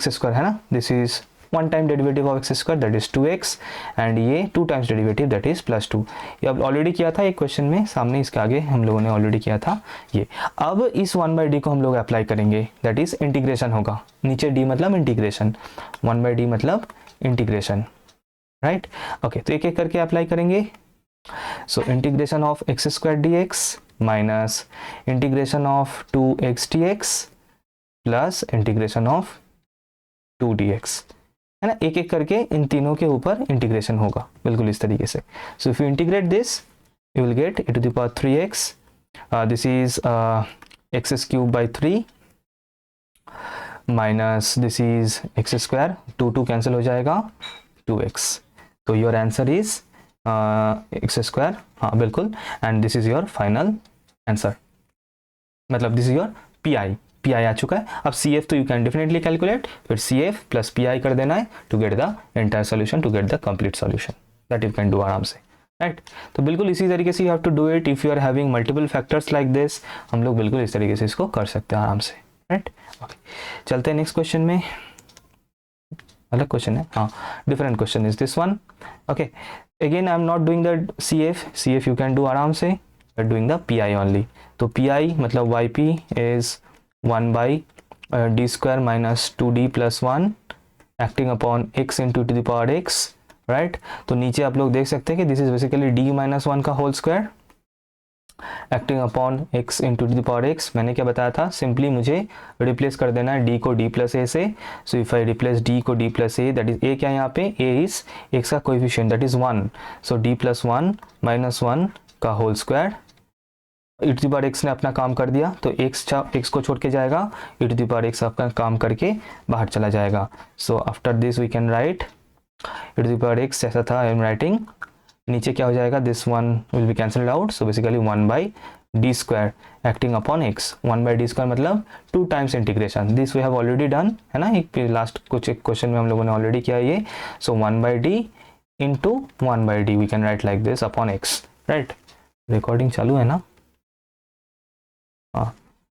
square है ना, this is 1 time derivative of x square that is 2x and ये 2 times derivative that is +2। ये अब ऑलरेडी किया था एक क्वेश्चन में सामने, इसके आगे हम लोगों ने ऑलरेडी किया था ये। अब इस 1/d को हम लोग अप्लाई करेंगे, दैट इज इंटीग्रेशन होगा, नीचे d मतलब इंटीग्रेशन, 1/d मतलब इंटीग्रेशन, राइट। ओके, तो एक एक करके अप्लाई करेंगे। So integration of x square dx minus integration of 2x dx plus integration of 2 dx, है ना, एक एक करके इन तीनों के ऊपर इंटीग्रेशन होगा बिल्कुल इस तरीके से। So if you integrate this you will get e⁻3x, this is x³ 3 minus this is x square, 2 cancel हो जाएगा, 2x। तो your answer is x square, हाँ बिल्कुल, and this is your final answer, मतलब this is your P I आ चुका है। अब सी एफ तो यू कैन डेफिनेटली कैलकुलेट, फिर C F plus P I कर देना है to get the entire solution, to get the complete solution that you can do आराम से, राइट। तो बिल्कुल इसी तरीके से you have to do it if you are having multiple factors like this, हम लोग बिल्कुल इस तरीके से इसको कर सकते हैं आराम से, राइट। ओके, चलते हैं नेक्स्ट क्वेश्चन में। अलग क्वेश्चन है, हाँ different question is this one. Okay, again I am not doing the C F you can do आराम से, but doing the P I only. तो पी आई मतलब y P is 1/d square minus 2d + 1 acting upon x into x, right. तो नीचे आप लोग देख सकते हैं कि दिस इज बेसिकली d - 1 का whole square acting upon x into x। मैंने क्या बताया था, सिंपली मुझे रिप्लेस कर देना है d को d + a से। So if I replace d को d + a, that is a क्या है यहाँ पे, a इज x का coefficient that is 1, so d + 1 - 1 का होल स्क्वायर। e⁻x ने अपना काम कर दिया, तो x को छोड़ के जाएगा, e⁻x अपना काम करके बाहर चला जाएगा। So after this we can write e⁻x जैसा था आई एम राइटिंग, नीचे क्या हो जाएगा, this one will be cancelled out, so basically 1/d square acting upon x, 1/d square मतलब 2 times integration, this we have already done, है ना, एक लास्ट कुछ एक क्वेश्चन में हम लोगों ने ऑलरेडी किया ये। So 1/d into 1/d we can write like this upon x, right. Recording चालू है ना,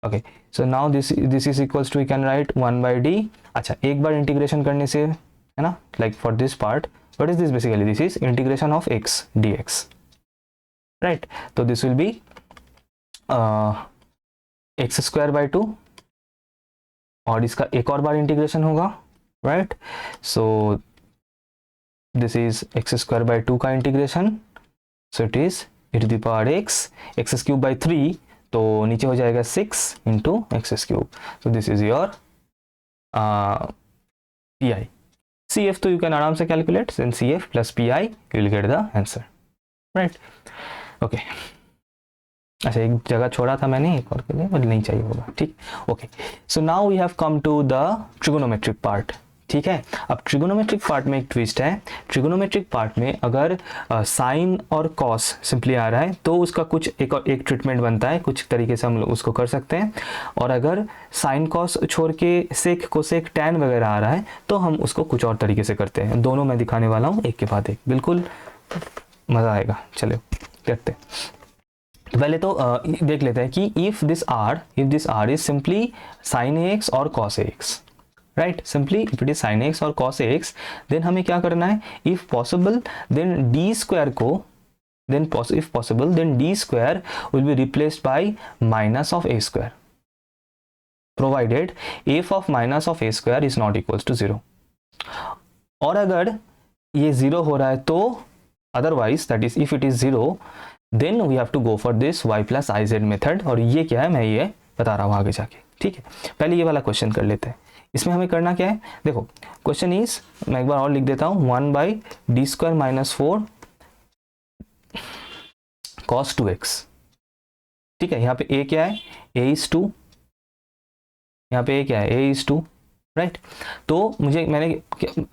okay. So now this is equals to we can write 1/d। अच्छा, एक बार इंटीग्रेशन करने से, है ना, like for this part what is this, basically this is integration of x dx, right. तो दिस विल बी x² 2 और इसका एक और बार इंटीग्रेशन होगा, right. So this is x² 2 का integration, so it is e⁻x x³ 3, तो नीचे हो जाएगा 6 into x³। So this is your P I. C F तो यू कैन आराम से calculate, then C F plus P I you will get the answer, right. Okay, अच्छा एक जगह छोड़ा था मैंने एक और के लिए, बट नहीं चाहिए होगा, ठीक। Okay, so now we have come to the trigonometric part, ठीक है। अब ट्रिगोनोमेट्रिक पार्ट में एक ट्विस्ट है, ट्रिगोनोमेट्रिक पार्ट में अगर साइन और कॉस सिंपली आ रहा है तो उसका कुछ एक ट्रीटमेंट बनता है, कुछ तरीके से हम लोग उसको कर सकते हैं। और अगर साइन कॉस छोड़ के सेक कोसेक टैन वगैरह आ रहा है तो हम उसको कुछ और तरीके से करते हैं। दोनों मैं दिखाने वाला हूँ एक के बाद एक, बिल्कुल मज़ा आएगा, चलो करते हैं। तो पहले तो देख लेते हैं कि if this R is simply sine x और cos x, right. Simply if it is sine x और कॉस एक्स, देन हमें क्या करना है, if possible then D square को, then if possible then D square will be replaced by minus of a square, provided f of minus of a square is not equals to 0। और अगर ये 0 हो रहा है तो otherwise that is if it is 0 then we have to go for this y + iz method. और ये क्या है मैं ये बता रहा हूँ आगे जाके, ठीक है, पहले ये वाला क्वेश्चन कर लेते हैं। इसमें हमें करना क्या है, देखो क्वेश्चन इज, मैं एक बार और लिख देता हूँ, 1/d² - 4 cos 2x। ठीक है, यहाँ पे a क्या है, a/2, यहाँ पे a क्या है, a/2, राइट। तो हम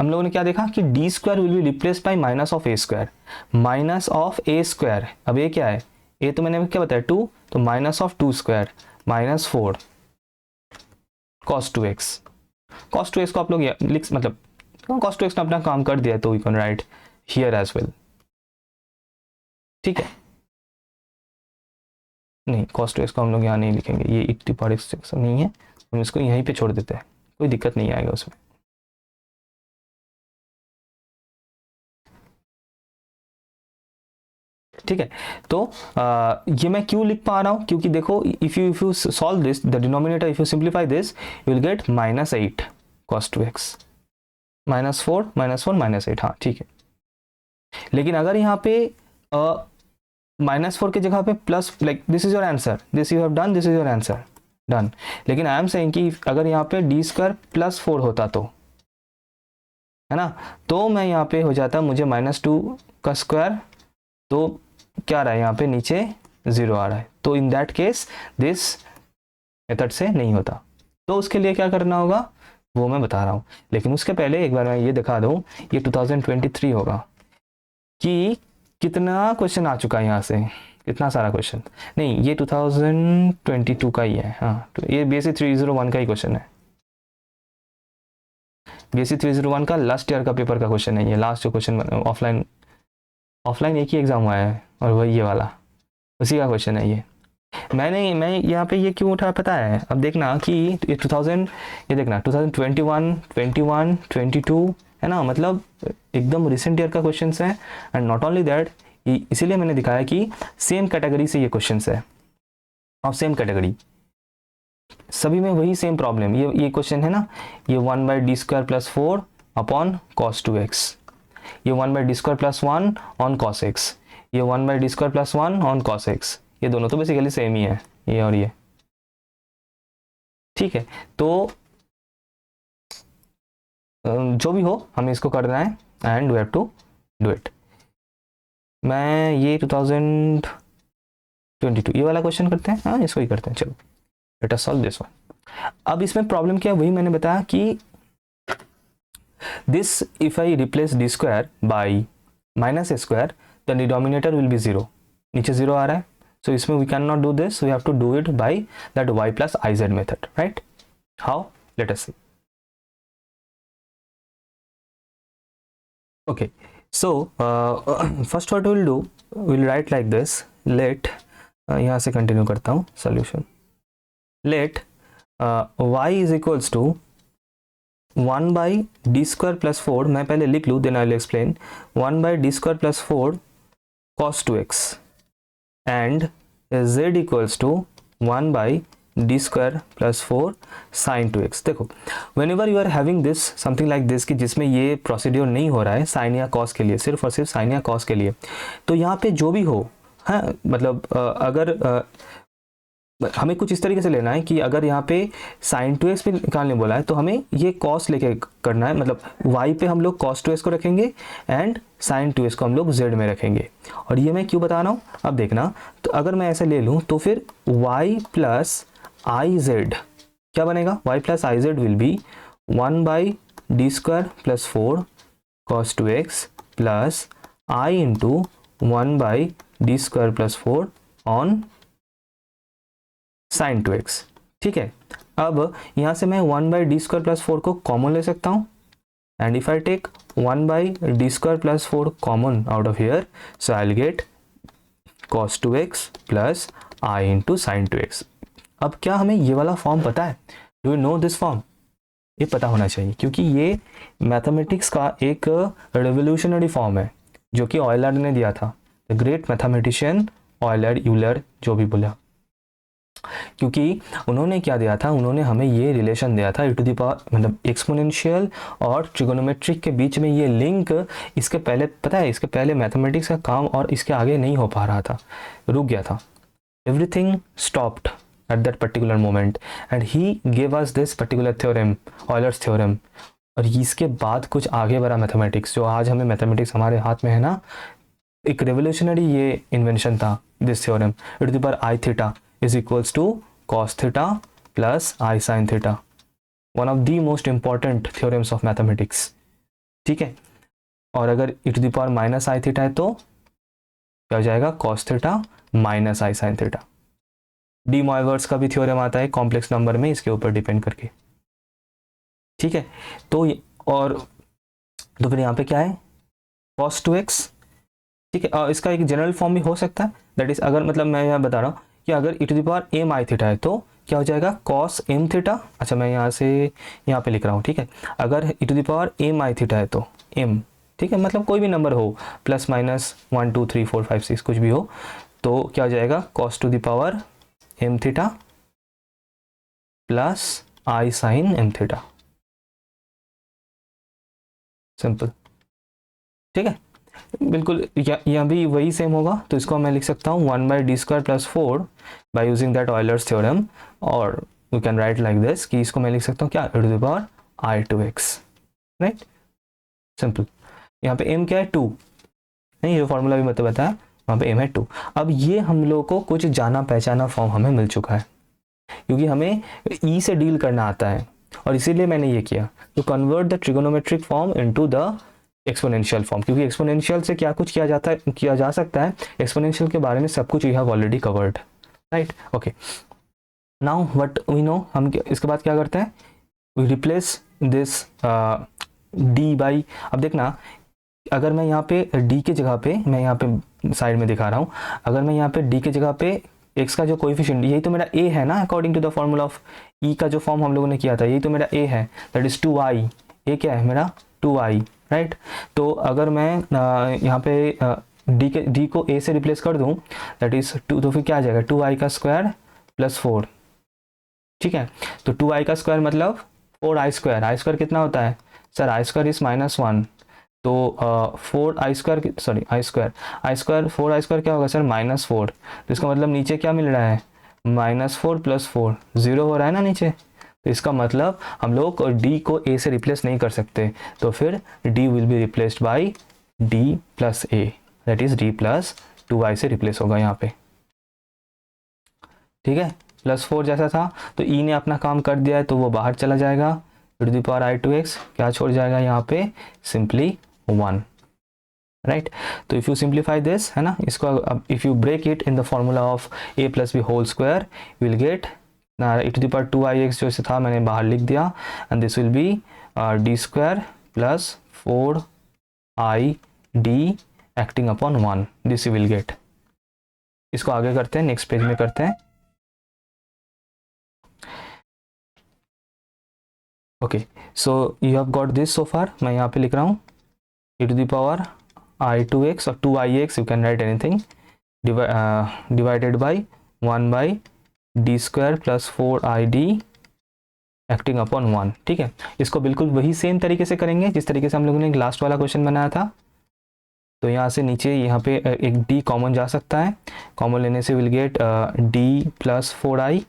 लोगों ने क्या देखा कि d² will be replace by minus of a², minus of a²। अब a क्या है, a तो मैंने क्या बताया 2, तो minus of 2² -4 cos 2x। cos 2x को आप लोग मतलब cos 2x ने अपना काम कर दिया, तो you can write here as well. ठीक है, नहीं cos 2x को हम लोग यहाँ नहीं लिखेंगे, ये e⁻x नहीं है, हम इसको यहीं पे छोड़ देते हैं, कोई दिक्कत नहीं आएगा उसमें। ठीक है, तो ये मैं क्यों लिख पा रहा हूँ, क्योंकि देखो if you solve this the denominator, if you simplify this you will gate -8 cos 2x, -4 -8, हाँ ठीक है। लेकिन अगर यहाँ पे -4 की जगह पे plus, like this is your answer, this you have done, this is your answer done. लेकिन आई एम सेइंग कि अगर यहाँ पे d² +4 होता तो, है ना, तो मैं यहाँ पे हो जाता मुझे -2 का स्क्वायर, तो क्या रहा है यहाँ पे नीचे 0 आ रहा है, तो in that case this method से नहीं होता। तो उसके लिए क्या करना होगा वो मैं बता रहा हूँ, लेकिन उसके पहले एक बार मैं ये दिखा दूँ, ये 2023 होगा कि कितना क्वेश्चन आ चुका है यहाँ से, कितना सारा क्वेश्चन, नहीं ये 2022 का ही है, हाँ तो ये BSc 301 का ही क्वेश्चन है, BSc 301 का लास्ट ईयर का पेपर का क्वेश्चन है ये, लास्ट जो क्वेश्चन ऑफलाइन एक ही एग्जाम हुआ है और वही ये वाला, उसी का क्वेश्चन है ये। मैं यहाँ पे ये क्यों उठा पता है, अब देखना कि ये 2000, ये देखना 2021, 21, 22 है ना, मतलब एकदम रिसेंट ईयर का क्वेश्चन है। एंड नॉट ओनली दैट, इसीलिए मैंने दिखाया कि सेम कैटेगरी से ये क्वेश्चन है, ऑफ सेम कैटेगरी, सभी में वही सेम प्रॉब्लम। ये क्वेश्चन है ना, ये 1/d² + 4 अपॉन cos 2x, ये 1/d² + 1 ऑन cos x, ये 1/d² + 1 ऑन cos x, ये दोनों तो बेसिकली सेम ही है, ये और ये। ठीक है, तो जो भी हो हमें इसको करना है and we have to do it. मैं ये 2022 ये वाला क्वेश्चन करते हैं, हाँ इसको ही करते हैं, चलो let us solve this one. अब इसमें प्रॉब्लम क्या है, वही मैंने बताया कि this if I replace d² by -a², the denominator will be 0, नीचे 0 आ रहा है, so इसमें we cannot do this, we have to do it by that y + iz method, right? How? Let us see. Okay, so first what we'll do, we'll write like this, let यहाँ से continue करता हूँ solution, let y is equals to 1/d² + 4, मैं पहले लिख लूँ then I'll explain, 1/d² + 4 cos 2x and z equals to 1/d² + 4 sin 2x। देखो whenever you are having this something like this कि जिसमें ये प्रोसीड्योर नहीं हो रहा है साइन या कॉस के लिए, सिर्फ और सिर्फ साइन या कॉस के लिए, तो यहाँ पे जो भी हो, हाँ मतलब अगर हमें कुछ इस तरीके से लेना है कि अगर यहाँ पे sin 2x भी निकालने बोला है तो हमें ये cos लेके करना है, मतलब y पे हम लोग cos 2x को रखेंगे एंड sin 2x को हम लोग z में रखेंगे। और ये मैं क्यों बता रहा हूँ अब देखना, तो अगर मैं ऐसे ले लूँ तो फिर y + iz क्या बनेगा, y + iz will be 1/d² + 4 cos 2x plus i into 1/d² + 4 on sin 2x। ठीक है, अब यहाँ से मैं 1/d² + 4 को कॉमन ले सकता हूँ, and if I take 1/d² + 4 common out of here, so I will get cos 2x plus i into sin 2x। अब क्या हमें ये वाला फॉर्म पता है, do you know this form, ये पता होना चाहिए क्योंकि ये मैथमेटिक्स का एक रेवोल्यूशनरी फॉर्म है जो कि ऑयलर ने दिया था, the great mathematician Euler, Euler जो भी बोला, क्योंकि उन्होंने क्या दिया था, उन्होंने हमें ये रिलेशन दिया था e टू द पावर, मतलब एक्सपोनेंशियल और ट्रिगोनोमेट्रिक के बीच में ये लिंक, इसके पहले पता है, इसके पहले मैथमेटिक्स का काम और इसके आगे नहीं हो पा रहा था, रुक गया था, everything stopped at that particular moment, and he gave us this particular theorem, Euler's theorem. और इसके बाद कुछ आगे बढ़ा मैथमेटिक्स, जो आज हमें मैथमेटिक्स हमारे हाथ में है ना, एक रेवोल्यूशनरी ये इन्वेंशन था, this theorem, e to the power I theta is equals to cos theta plus I sin theta, one of the most important theorems of mathematics, ठीक है। और अगर e to the power minus I theta है तो क्या हो जाएगा, cos theta minus आई sine theta. D मॉयवर्स का भी थ्योरम आता है कॉम्प्लेक्स नंबर में, इसके ऊपर डिपेंड करके, ठीक है। तो और तो फिर यहाँ पे क्या है, cos 2x, ठीक है। और इसका एक जनरल फॉर्म भी हो सकता है, दैट इज, अगर मतलब मैं यहाँ बता रहा हूँ कि अगर e to the power m i theta है तो क्या हो जाएगा, cos m थीटा। अच्छा मैं यहाँ से यहाँ पे लिख रहा हूँ, ठीक है। अगर e to the power m i theta है तो m, ठीक है, मतलब कोई भी नंबर हो, प्लस माइनस 1 2 3 4 5 6 कुछ भी हो, तो क्या हो जाएगा, cos to the power m theta plus i sine m theta, simple, ठीक है। बिल्कुल यहाँ भी वही सेम होगा, तो इसको मैं लिख सकता हूँ 1/d² + 4 by using that Euler's theorem, और we can write like this, कि इसको मैं लिख सकता हूँ क्या, e to the power i2x, right, simple. यहाँ पे m क्या है, 2, नहीं, जो फॉर्मूला भी मतलब बताया वहाँ पे m है 2। अब ये हम लोग को कुछ जाना पहचाना फॉर्म हमें मिल चुका है, क्योंकि हमें e से डील करना आता है, और इसीलिए मैंने ये किया, to convert the trigonometric form into the exponential form, क्योंकि एक्सपोनेंशियल से क्या कुछ किया जा सकता है, एक्सपोनेंशियल के बारे में सब कुछ we have already covered, right, okay. Now what we know, हम इसके बाद क्या करते हैं, we replace this d by, अब देखना, अगर मैं यहाँ पे d के जगह पे, मैं यहाँ पे साइड में दिखा रहा हूँ, अगर मैं यहाँ पे d के जगह पे x का जो कोएफिशिएंट, यही तो मेरा a है ना, according to the formula of e का जो फॉर्म हम लोगों ने किया था, यही तो मेरा a है, दैट इज 2i, a क्या है मेरा 2i, राइट। तो अगर मैं यहाँ पे d को a से रिप्लेस कर दूँ, दैट इज 2, तो फिर क्या आ जाएगा, 2i का स्क्वायर प्लस 4, ठीक है। तो 2i का स्क्वायर मतलब 4i², आई स्क्वायर कितना होता है सर, आई स्क्वायर इज -1, तो 4i² सॉरी i² 4i² क्या होगा सर, -4, तो इसका मतलब नीचे क्या मिल रहा है, -4 + 4, 0 हो रहा है ना नीचे, तो इसका मतलब हम लोग d को a से रिप्लेस नहीं कर सकते, तो फिर d will be replaced by d + a, that is d + 2i से रिप्लेस होगा यहाँ पे, ठीक है। +4 जैसा था, तो e ने अपना काम कर दिया है, तो वो बाहर चला जाएगा, e to the power i2x क्या छोड़ जाएगा यहाँ पे, सिंपली 1, राइट। तो इफ़ यू सिंप्लीफाई दिस, है ना, इसको अब if you break it in the formula of a + b whole square, will get e to the power 2ix, जो से था मैंने बाहर लिख दिया, and this will be d² + 4i d acting upon 1, this you will get. इसको आगे करते हैं, नेक्स्ट पेज में करते हैं, okay. So you have got this so far, मैं यहाँ पे लिख रहा हूँ e to the power i2x और 2ix, you can right anything, divided by 1/d² + 4id acting upon 1, ठीक है। इसको बिल्कुल वही सेम तरीके से करेंगे जिस तरीके से हम लोगों ने लास्ट वाला क्वेश्चन बनाया था। तो यहाँ से नीचे यहाँ पे एक d कॉमन जा सकता है, कॉमन लेने से विल गेट d + 4i,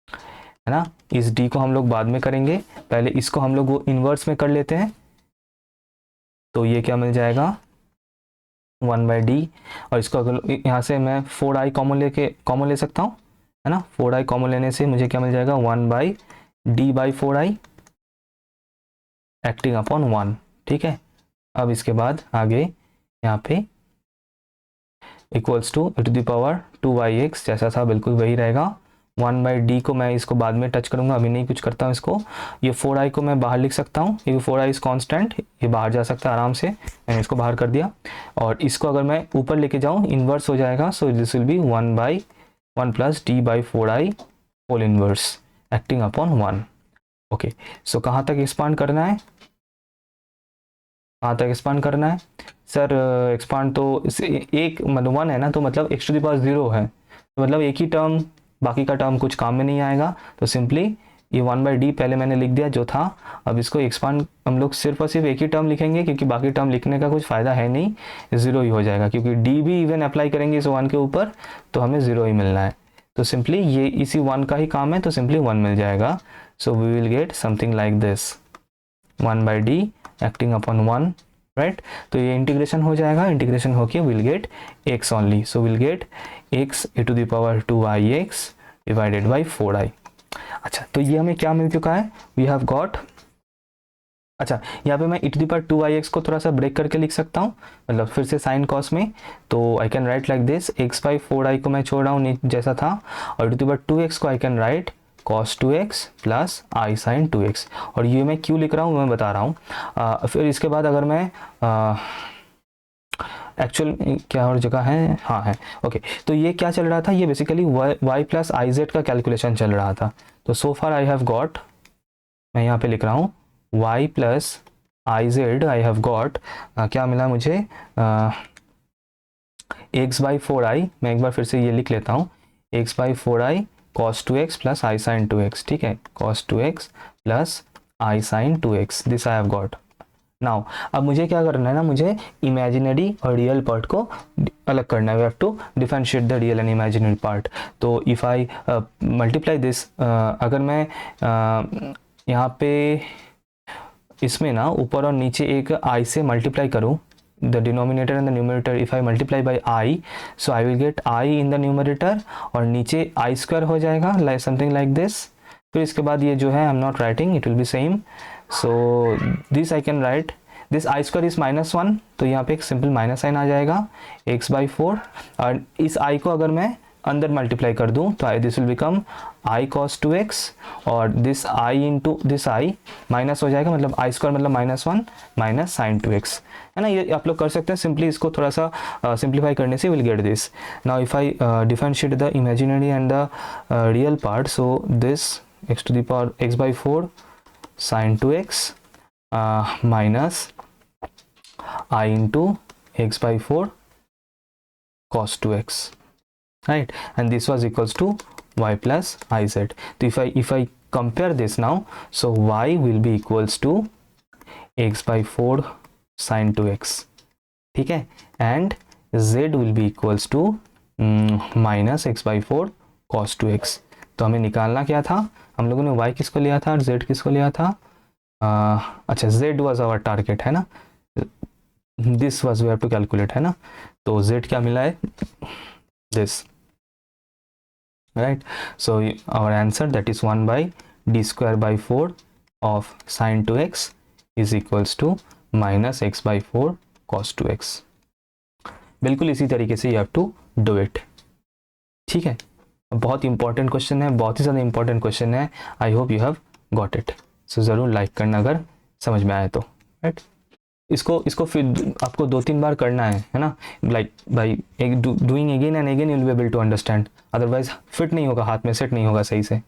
है ना। इस d को हम लोग बाद में करेंगे, पहले इसको हम लोग वो इन्वर्स में कर लेते हैं, तो ये क्या मिल जाएगा 1/d, और इसको अगर यहाँ से मैं 4i कॉमन ले सकता हूँ, है ना, 4i कॉमन लेने से मुझे क्या मिल जाएगा 1/d/4i एक्टिंग अपॉन 1, ठीक है। अब इसके बाद आगे यहाँ पे equals to e to the power 2ix, जैसा था बिल्कुल वही रहेगा, 1/d को मैं इसको बाद में टच करूंगा, अभी नहीं कुछ करता हूँ इसको। ये 4i को मैं बाहर लिख सकता हूँ, ये 4i इज कांस्टेंट, ये बाहर जा सकता है आराम से, मैंने इसको बाहर कर दिया। और इसको अगर मैं ऊपर लेके जाऊँ इन्वर्स हो जाएगा, so this will be 1/1 + d/4i whole inverse acting upon 1, okay. So कहाँ तक एक्सपांड करना है, कहाँ तक एक्सपांड करना है सर, एक्सपांड तो एक मतलब 1 है ना, तो मतलब x to the power 0 है, तो मतलब एक ही टर्म, बाकी का टर्म कुछ काम में नहीं आएगा, तो सिंपली ये 1/d पहले मैंने लिख दिया जो था। अब इसको एक्सपांड हम लोग सिर्फ और सिर्फ एक ही टर्म लिखेंगे, क्योंकि बाकी टर्म लिखने का कुछ फ़ायदा है नहीं, 0 ही हो जाएगा, क्योंकि d भी इवन अप्लाई करेंगे इस 1 के ऊपर तो हमें 0 ही मिलना है। तो सिंपली ये इसी 1 का ही काम है, तो सिंपली 1 मिल जाएगा. So we will get something like this 1/d acting upon 1, right. तो ये इंटीग्रेशन हो जाएगा, इंटीग्रेशन होके will get x only. So will get x e⁻² 2ix divided by 4i. अच्छा, तो ये हमें क्या मिल चुका है, वी हैव गॉट. अच्छा, यहाँ पे मैं e⁻²ix को थोड़ा सा ब्रेक करके लिख सकता हूँ, मतलब फिर से साइन कॉस में. तो आई can write like this, x/4i को मैं छोड़ रहा हूँ जैसा था, और e⁻²x को I can right cos 2x plus i sin 2x. और ये मैं क्यों लिख रहा हूँ मैं बता रहा हूँ. फिर इसके बाद अगर मैं एक्चुअल क्या और जगह है, हाँ है, ओके. तो ये क्या चल रहा था, ये basically y plus I Z का कैलकुलेशन चल रहा था. तो सो फार आई हैव गॉट, मैं यहाँ पे लिख रहा हूँ y plus I Z, I have got क्या मिला मुझे, x/4i. मैं एक बार फिर से ये लिख लेता हूँ, x/4i cos 2x plus i sin 2x, ठीक है, cos 2x plus i sin 2x. This I have got. Now अब मुझे क्या करना है ना, मुझे इमेजिनरी और रियल पार्ट को अलग करना है. We have to differentiate the real and imaginary part. तो इफ़ आई मल्टीप्लाई दिस, अगर मैं यहाँ पे इसमें ना ऊपर और नीचे एक i से मल्टीप्लाई करूँ, the denominator and the numerator, if I multiply by I, so I will get I in the numerator और नीचे I square हो जाएगा, like something like this. फिर इसके बाद ये जो है I'm not writing, it will be same. So this I can write, this I square is -1, तो यहाँ पे एक सिंपल माइनस साइन आ जाएगा x/4. और इस I को अगर मैं अंदर मल्टीप्लाई कर दूं तो this will become i cos 2x, और this i into this i minus हो जाएगा, मतलब i स्क्वायर मतलब -1 माइनस साइन 2x, है ना. ये आप लोग कर सकते हैं सिंपली, इसको थोड़ा सा सिंप्लीफाई करने से will get this. Now if I differentiate the imaginary and the real part, so this x/4 sine 2x minus i into x/4 cos 2x, right, and this was equals to y plus iz. So if I compare this now, so y will be equals to x/4 sin 2x, ठीक है, and z will be equals to minus x/4 cos 2x. तो हमें निकालना क्या था, हम लोगों ने y किसको लिया था और z किसको लिया था. अच्छा, z was our target, है ना, this was we have to calculate, है ना. तो z क्या मिला है, this, right. So our answer, that is 1/d²/4 of sin 2x is equals to minus x/4 cos 2x. बिल्कुल इसी तरीके से you have to do it, ठीक है. बहुत इंपॉर्टेंट क्वेश्चन है, बहुत ही ज़्यादा इंपॉर्टेंट क्वेश्चन है. I hope you have got it. So ज़रूर लाइक करना अगर समझ में आए तो, राइट. इसको फिर आपको 2-3 बार करना है ना, like by doing again and again you will be able to understand, otherwise fit नहीं होगा, हाथ में सेट नहीं होगा सही से,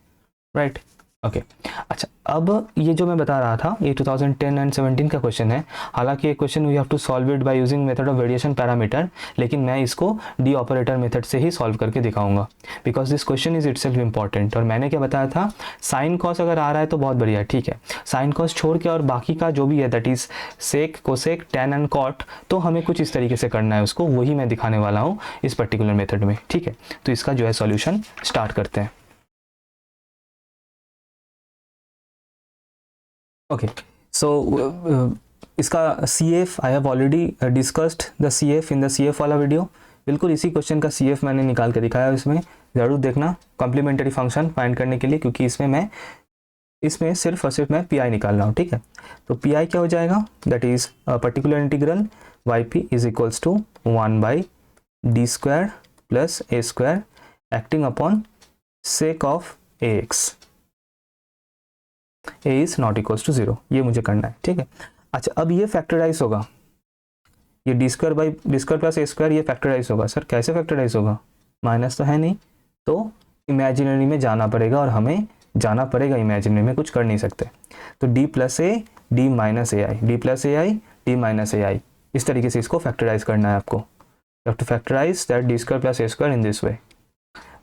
राइट. ओके, अच्छा, अब ये जो मैं बता रहा था ये 2010 एंड 17 का क्वेश्चन है. हालांकि ये question we have to solve it by using method of variation parameter, लेकिन मैं इसको डी ऑपरेटर मेथड से ही सॉल्व करके दिखाऊंगा, because this question is itself important. और मैंने क्या बताया था, साइन कॉस अगर आ रहा है तो बहुत बढ़िया है, ठीक है. साइन कॉस छोड़ के और बाकी का जो भी है, that is sec, cosec, tan and cot, तो हमें कुछ इस तरीके से करना है उसको, वही मैं दिखाने वाला हूँ इस पर्टिकुलर मेथड में, ठीक है. तो इसका जो है सॉल्यूशन स्टार्ट करते हैं. ओके, सो इसका CF I have already discussed the CF in the CF वाला वीडियो. बिल्कुल इसी क्वेश्चन का CF मैंने निकाल के दिखाया, इसमें ज़रूर देखना कॉम्प्लीमेंट्री फंक्शन फाइंड करने के लिए, क्योंकि इसमें सिर्फ और सिर्फ मैं PI निकाल रहा हूँ, ठीक है. तो PI क्या हो जाएगा, that is particular integral YP is equals to 1/d² plus a² acting upon sec of AX. A is not equals to 0, ये मुझे करना है, ठीक है. अच्छा, अब ये फैक्टराइज होगा, ये d² प्लस a², ये फैक्टराइज होगा. सर कैसे फैक्टराइज होगा, माइनस तो है नहीं, तो इमेजिनरी में जाना पड़ेगा, और हमें जाना पड़ेगा इमेजिनरी में, कुछ कर नहीं सकते. तो d plus a d minus ai, d plus ai d minus ai, इस तरीके से इसको फैक्टराइज करना है आपको. You have to factorise that d² plus a² in this way,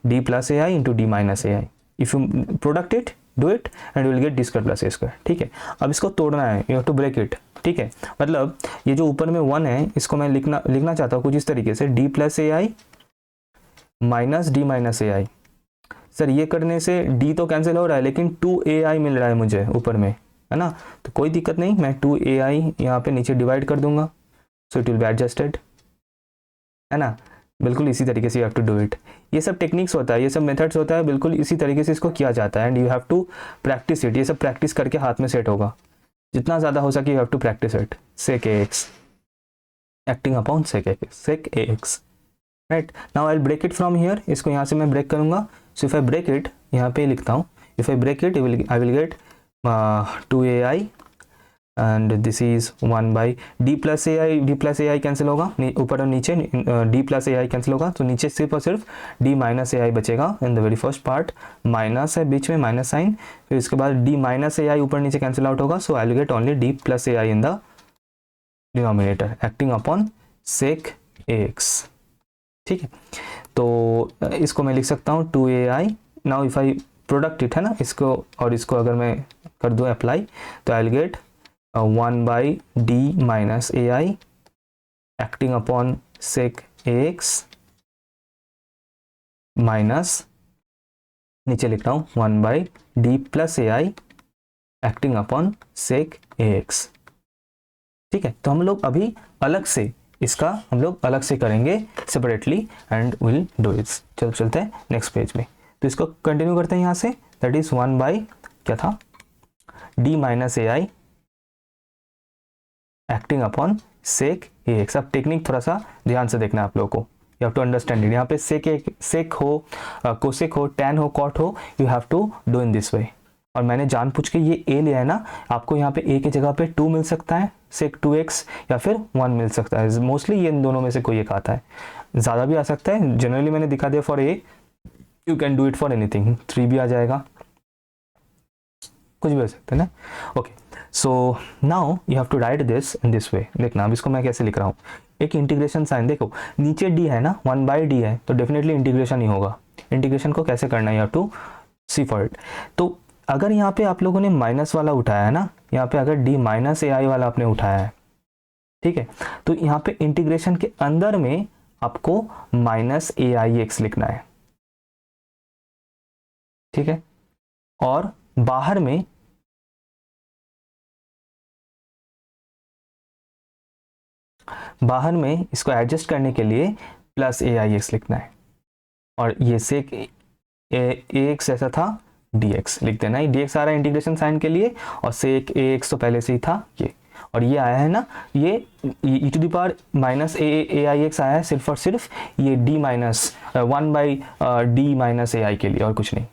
d plus ai into d minus ai. If you product it, do it and you will get d² plus a², ठीक है. अब इसको तोड़ना है, you have to break it, ठीक है. मतलब ये जो ऊपर में 1 है, इसको मैं लिखना चाहता हूँ कुछ इस तरीके से, d plus ai minus d minus ai, sir ये करने से डी तो कैंसिल हो रहा है लेकिन 2ai मिल रहा है मुझे ऊपर में, है ना, तो कोई दिक्कत नहीं, मैं 2ai यहाँ पे नीचे डिवाइड कर दूंगा, so it will be adjusted, है ना। बिल्कुल इसी तरीके से you have to do it. ये सब टेक्निक्स होता है, ये सब मेथड्स होता है, बिल्कुल इसी तरीके से इसको किया जाता है and you have to practise it. ये सब प्रैक्टिस करके हाथ में सेट होगा, जितना ज़्यादा हो सके you have to practise it. sec ax acting upon sec ax, right. Now I will break it from here, इसको यहाँ से मैं ब्रेक करूँगा। So if I break it, यहाँ पे लिखता हूँ, if I break it I will get 2ai and this is 1 by d plus ai cancel होगा, ऊपर और नीचे d प्लस ai कैंसिल होगा, तो नीचे सिर्फ और सिर्फ d माइनस ai बचेगा in the very first part, minus है बीच में माइनस साइन, फिर इसके बाद d माइनस ai ऊपर नीचे कैंसिल आउट होगा, so I will get only d plus ai in the denominator acting upon sec ax, ठीक है। तो इसको मैं लिख सकता हूँ 2ai, now if I product it, है ना, इसको और इसको अगर मैं कर दूँ अप्लाई, तो I will get 1 by d minus ai acting upon sec ax minus नीचे लिख रहा हूँ 1 by d plus ai acting upon sec ax, ठीक है। तो हम लोग अभी अलग से इसका हम लोग अलग से करेंगे separately and will do it. चलो चलते हैं नेक्स्ट पेज में, तो इसको कंटिन्यू करते हैं यहाँ से, दैट इज 1 बाई क्या था d minus ai acting upon sec ax। अब टेक्निक थोड़ा सा ध्यान से देखना है आप लोगों को, you have to understand it. यहाँ पे sec हो, कोसेक हो, tan हो, cot हो, you have to do in this way. और मैंने जानबूझ के ये a लिया है ना, आपको यहाँ पे a की जगह पे 2 मिल सकता है sec 2x या फिर 1 मिल सकता है, मोस्टली ये इन दोनों में से कोई एक आता है, ज़्यादा भी आ सकता है, जनरली मैंने दिखा दिया for a, you can do it for anything, 3 भी आ जाएगा, कुछ भी हो सकता है ना। Okay, so now you have to write this in this way. देखना अब इसको मैं कैसे लिख रहा हूँ, एक इंटीग्रेशन साइन, देखो नीचे d है ना, 1 बाई डी है, तो डेफिनेटली इंटीग्रेशन ही होगा। इंटीग्रेशन को कैसे करना है, you have to see for it. तो अगर यहाँ पे आप लोगों ने माइनस वाला उठाया है ना, यहाँ पे अगर d माइनस ai वाला आपने उठाया है, ठीक है, तो यहाँ पे इंटीग्रेशन के अंदर में आपको माइनस aix लिखना है, ठीक है, और बाहर में इसको एडजस्ट करने के लिए प्लस aix लिखना है, और ये sec ax ऐसा था dx लिख देना है, dx आ रहा है इंटीग्रेशन साइन के लिए, और sec ax तो पहले से ही था ये, और ये आया है ना, ये e to the power minus aix आया है सिर्फ और सिर्फ ये d माइनस 1 बाई डी माइनस ai के लिए, और कुछ नहीं।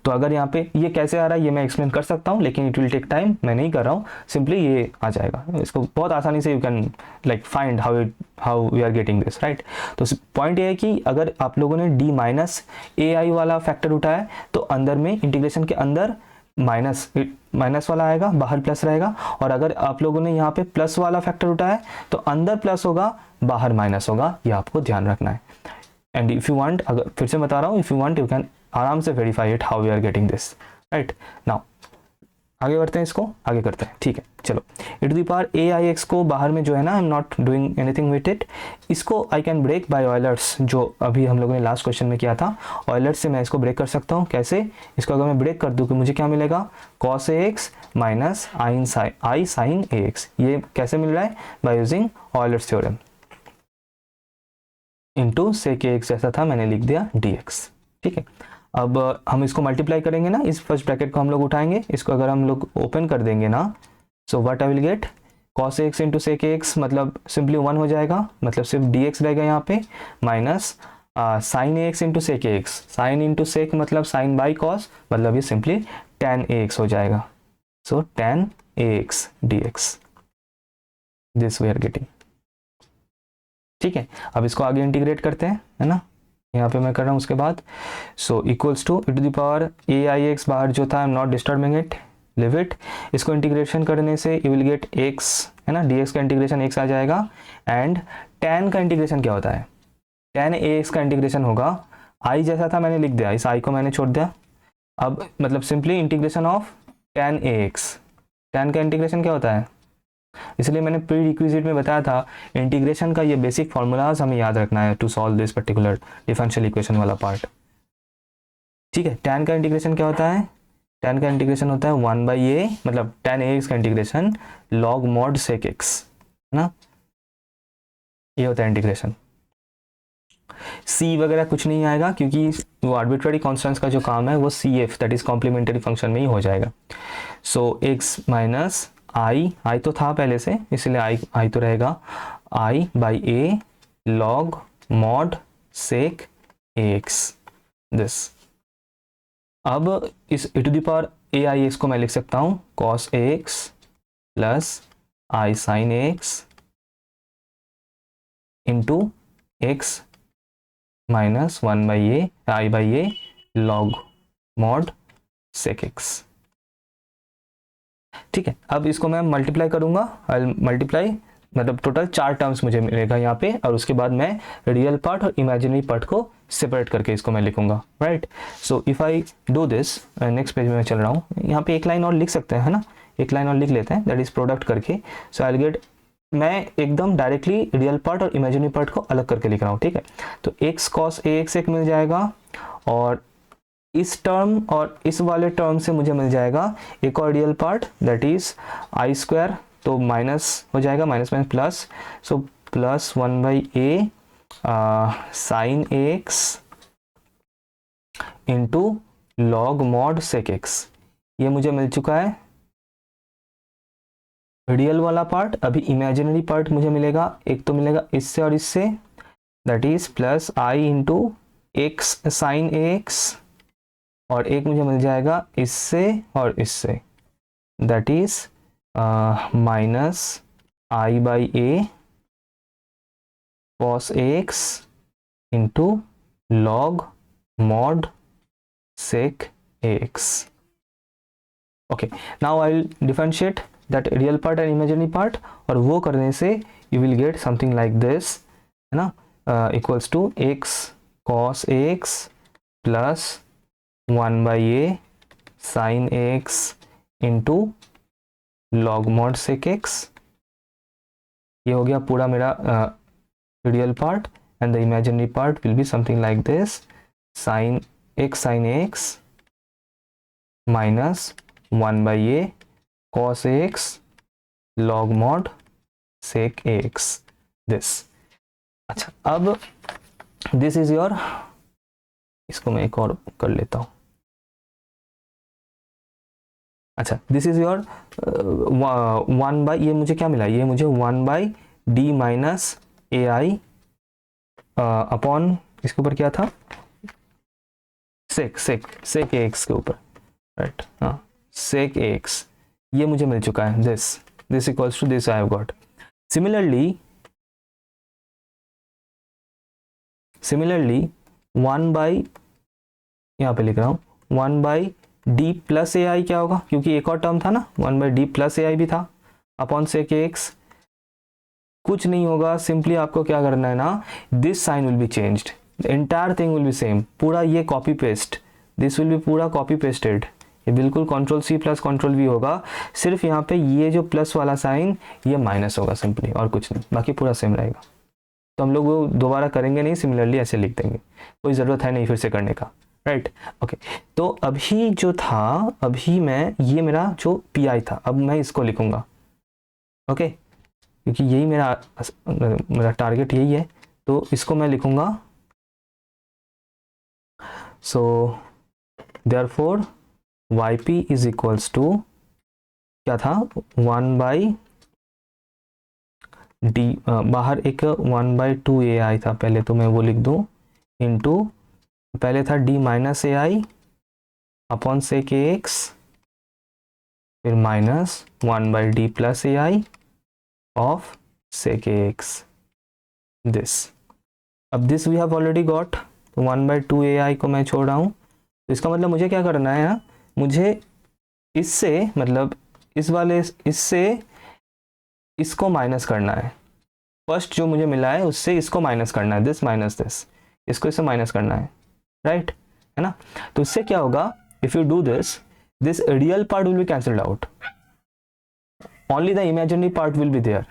तो अगर यहाँ पे ये कैसे आ रहा है ये मैं एक्सप्लेन कर सकता हूँ, लेकिन इट विल टेक टाइम, मैं नहीं कर रहा हूँ, सिंपली ये आ जाएगा, इसको बहुत आसानी से you can like find how we are getting this, right. तो पॉइंट ये है कि अगर आप लोगों ने d माइनस ai वाला फैक्टर उठाया तो अंदर में इंटीग्रेशन के अंदर माइनस वाला आएगा, बाहर प्लस रहेगा, और अगर आप लोगों ने यहाँ पे प्लस वाला फैक्टर उठाया तो अंदर प्लस होगा, बाहर माइनस होगा, ये आपको ध्यान रखना है। एंड इफ यू वांट, अगर फिर से बता रहा हूँ, if you want you can आराम से verify it how we are getting this, right. Now आगे बढ़ते हैं, इसको आगे करते हैं, ठीक है। चलो e to the power aix को बाहर में जो है ना, I am not doing anything with it, इसको I can break by Euler's, जो अभी हम लोगों ने लास्ट क्वेश्चन में किया था, ऑयलर्स से मैं इसको ब्रेक कर सकता हूँ। कैसे, इसको अगर मैं ब्रेक कर दूँ तो मुझे क्या मिलेगा, cos ax minus i sin ax, ये कैसे मिल रहा है, by using Euler's theorem, into sec ax जैसा था मैंने लिख दिया dx, ठीक है। अब हम इसको मल्टीप्लाई करेंगे ना, इस फर्स्ट ब्रैकेट को हम लोग उठाएंगे, इसको अगर हम लोग ओपन कर देंगे ना, so what I will get, cos ax into sec ax, मतलब सिंपली 1 हो जाएगा, मतलब सिर्फ dx रहेगा यहाँ पे, minus sin ax into sec ax, sin into sec मतलब sin बाई cos, मतलब ये सिंपली tan ax हो जाएगा, so tan ax dx, this we are getting, ठीक है। अब इसको आगे इंटीग्रेट करते हैं, है ना, यहाँ पे मैं कर रहा हूँ उसके बाद, so equals to e to the power aix, बाहर जो था I am not disturbing it, leave it, इसको इंटीग्रेशन करने से यू विल गेट x, है ना, dx का इंटीग्रेशन x आ जाएगा, एंड tan का इंटीग्रेशन क्या होता है, tan ax का इंटीग्रेशन होगा, i जैसा था मैंने लिख दिया, इस i को मैंने छोड़ दिया, अब मतलब simply integration of tan ax, tan का इंटीग्रेशन क्या होता है, इसलिए मैंने प्री रिक्विजिट में बताया था इंटीग्रेशन का ये बेसिक फार्मूलाज हमें याद रखना है to solve this particular differential equation वाला पार्ट, ठीक है, tan का इंटीग्रेशन क्या होता है, tan का इंटीग्रेशन होता है 1/a, मतलब tan ax का integration log mod sec x, है ना, ये होता है इंटीग्रेशन। c वगैरह कुछ नहीं आएगा क्योंकि वो आर्बिट्ररी कॉन्स्टेंट्स का जो काम है वो cf that is complementary function में ही हो जाएगा। सो x माइनस आई तो था पहले से, इसलिए आई तो रहेगा i/a log mod sec ax this. अब इस e to the power aix को मैं लिख सकता हूँ cos ax plus i sin ax into x minus 1/a i/a log mod sec x। ठीक है, अब इसको मैं मल्टीप्लाई करूंगा, मल्टीप्लाई मतलब टोटल 4 टर्म्स मुझे मिलेगा यहाँ पे, और उसके बाद मैं रियल पार्ट और इमेजिनरी पार्ट को सेपरेट करके इसको मैं लिखूंगा, right. So if I do this, next page में मैं चल रहा हूँ, यहाँ पे एक लाइन और लिख सकते हैं, है ना, एक लाइन और लिख लेते हैं, दैट इज प्रोडक्ट करके। सो आई विल गेट, मैं एकदम डायरेक्टली रियल पार्ट और इमेजिनरी पार्ट को अलग करके लिख रहा हूँ, ठीक है। तो x cos ax एक मिल जाएगा, और इस टर्म और इस वाले टर्म से मुझे मिल जाएगा एक और real part that is i square, तो माइनस हो जाएगा, minus minus plus, so plus 1/a sine x into log mod sec x. ये मुझे मिल चुका है रियल वाला पार्ट। अभी इमेजिनरी पार्ट मुझे मिलेगा, एक तो मिलेगा इससे और इससे, that is plus i into x sine x, और एक मुझे मिल जाएगा इससे और इससे, that is minus i/a cos ax into log mod sec ax। Okay, now I will differentiate that real part and imaginary part, और वो करने से you will get something like this, है ना, equals to x cos ax plus 1/a sin ax into log mod sec x। ये हो गया पूरा मेरा real part, and the imaginary part will be something like this, sin ax minus 1/a cos ax log mod sec ax this. अच्छा, अब this is your, इसको मैं एक और कर लेता हूँ। अच्छा, दिस इज योर 1/, ये मुझे क्या मिला, ये मुझे 1/d minus a i upon, इसके ऊपर क्या था, सेक एक्स के ऊपर, राइट, हाँ, सेक एक्स, ये मुझे मिल चुका है, this equals to this I have got. Similarly 1/, यहाँ पे लिख रहा हूँ 1/d प्लस ए आई क्या होगा, क्योंकि एक और टर्म था ना 1/d प्लस ए आई भी था, अपॉन सेक एक्स। कुछ नहीं होगा, सिंपली आपको क्या करना है ना, this sine will be changed, the entire thing will be same, पूरा ये copy paste, this will be पूरा कॉपी पेस्टेड, ये बिल्कुल Ctrl+C प्लस Ctrl+V होगा, सिर्फ यहाँ पे ये जो प्लस वाला साइन ये माइनस होगा सिंपली, और कुछ नहीं, बाकी पूरा सेम रहेगा। तो हम लोग वो दोबारा करेंगे नहीं, सिमिलरली ऐसे लिख देंगे, कोई ज़रूरत है नहीं फिर से करने का, राइट। ओके, तो अभी जो था, अभी मैं, ये मेरा जो पी आई था, अब मैं इसको लिखूंगा, ओके, क्योंकि यही मेरा टारगेट यही है, तो इसको मैं लिखूंगा। So therefore y P is equals to क्या था, 1/d, बाहर एक 1/2ai था पहले, तो मैं वो लिख दूं, इंटू पहले था d minus a i upon sec x, फिर minus 1/d plus a i of sec x this. अब this we have already got, 1/2ai को मैं छोड़ रहा हूँ, तो इसका मतलब मुझे क्या करना है ना, मुझे इससे, मतलब इस वाले इससे इसको माइनस करना है, फर्स्ट जो मुझे मिला है उससे इसको माइनस करना है, दिस माइनस दिस, इसको इससे माइनस करना है, राइट, है ना। तो इससे क्या होगा, if you do this, this real part will be cancelled out, only the imaginary part will be there.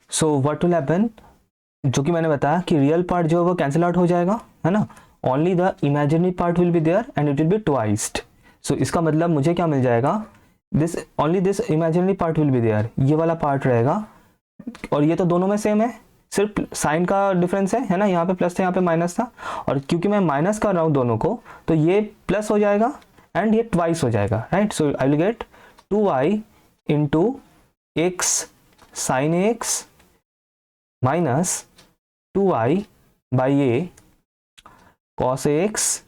So what will happen, जो कि मैंने बताया कि रियल पार्ट जो है वो कैंसिल आउट हो जाएगा, है ना, only the imaginary part will be there and it will be twiced. सो इसका मतलब मुझे क्या मिल जाएगा, this only this imaginary part will be there, ये वाला पार्ट रहेगा, और ये तो दोनों में सेम है, सिर्फ साइन का डिफरेंस है ना, यहाँ पे प्लस था यहाँ पे माइनस था, और क्योंकि मैं माइनस कर रहा हूँ दोनों को तो ये प्लस हो जाएगा एंड ये ट्वाइस हो जाएगा, right. So I will gate 2y into x sine x minus 2y by A cos x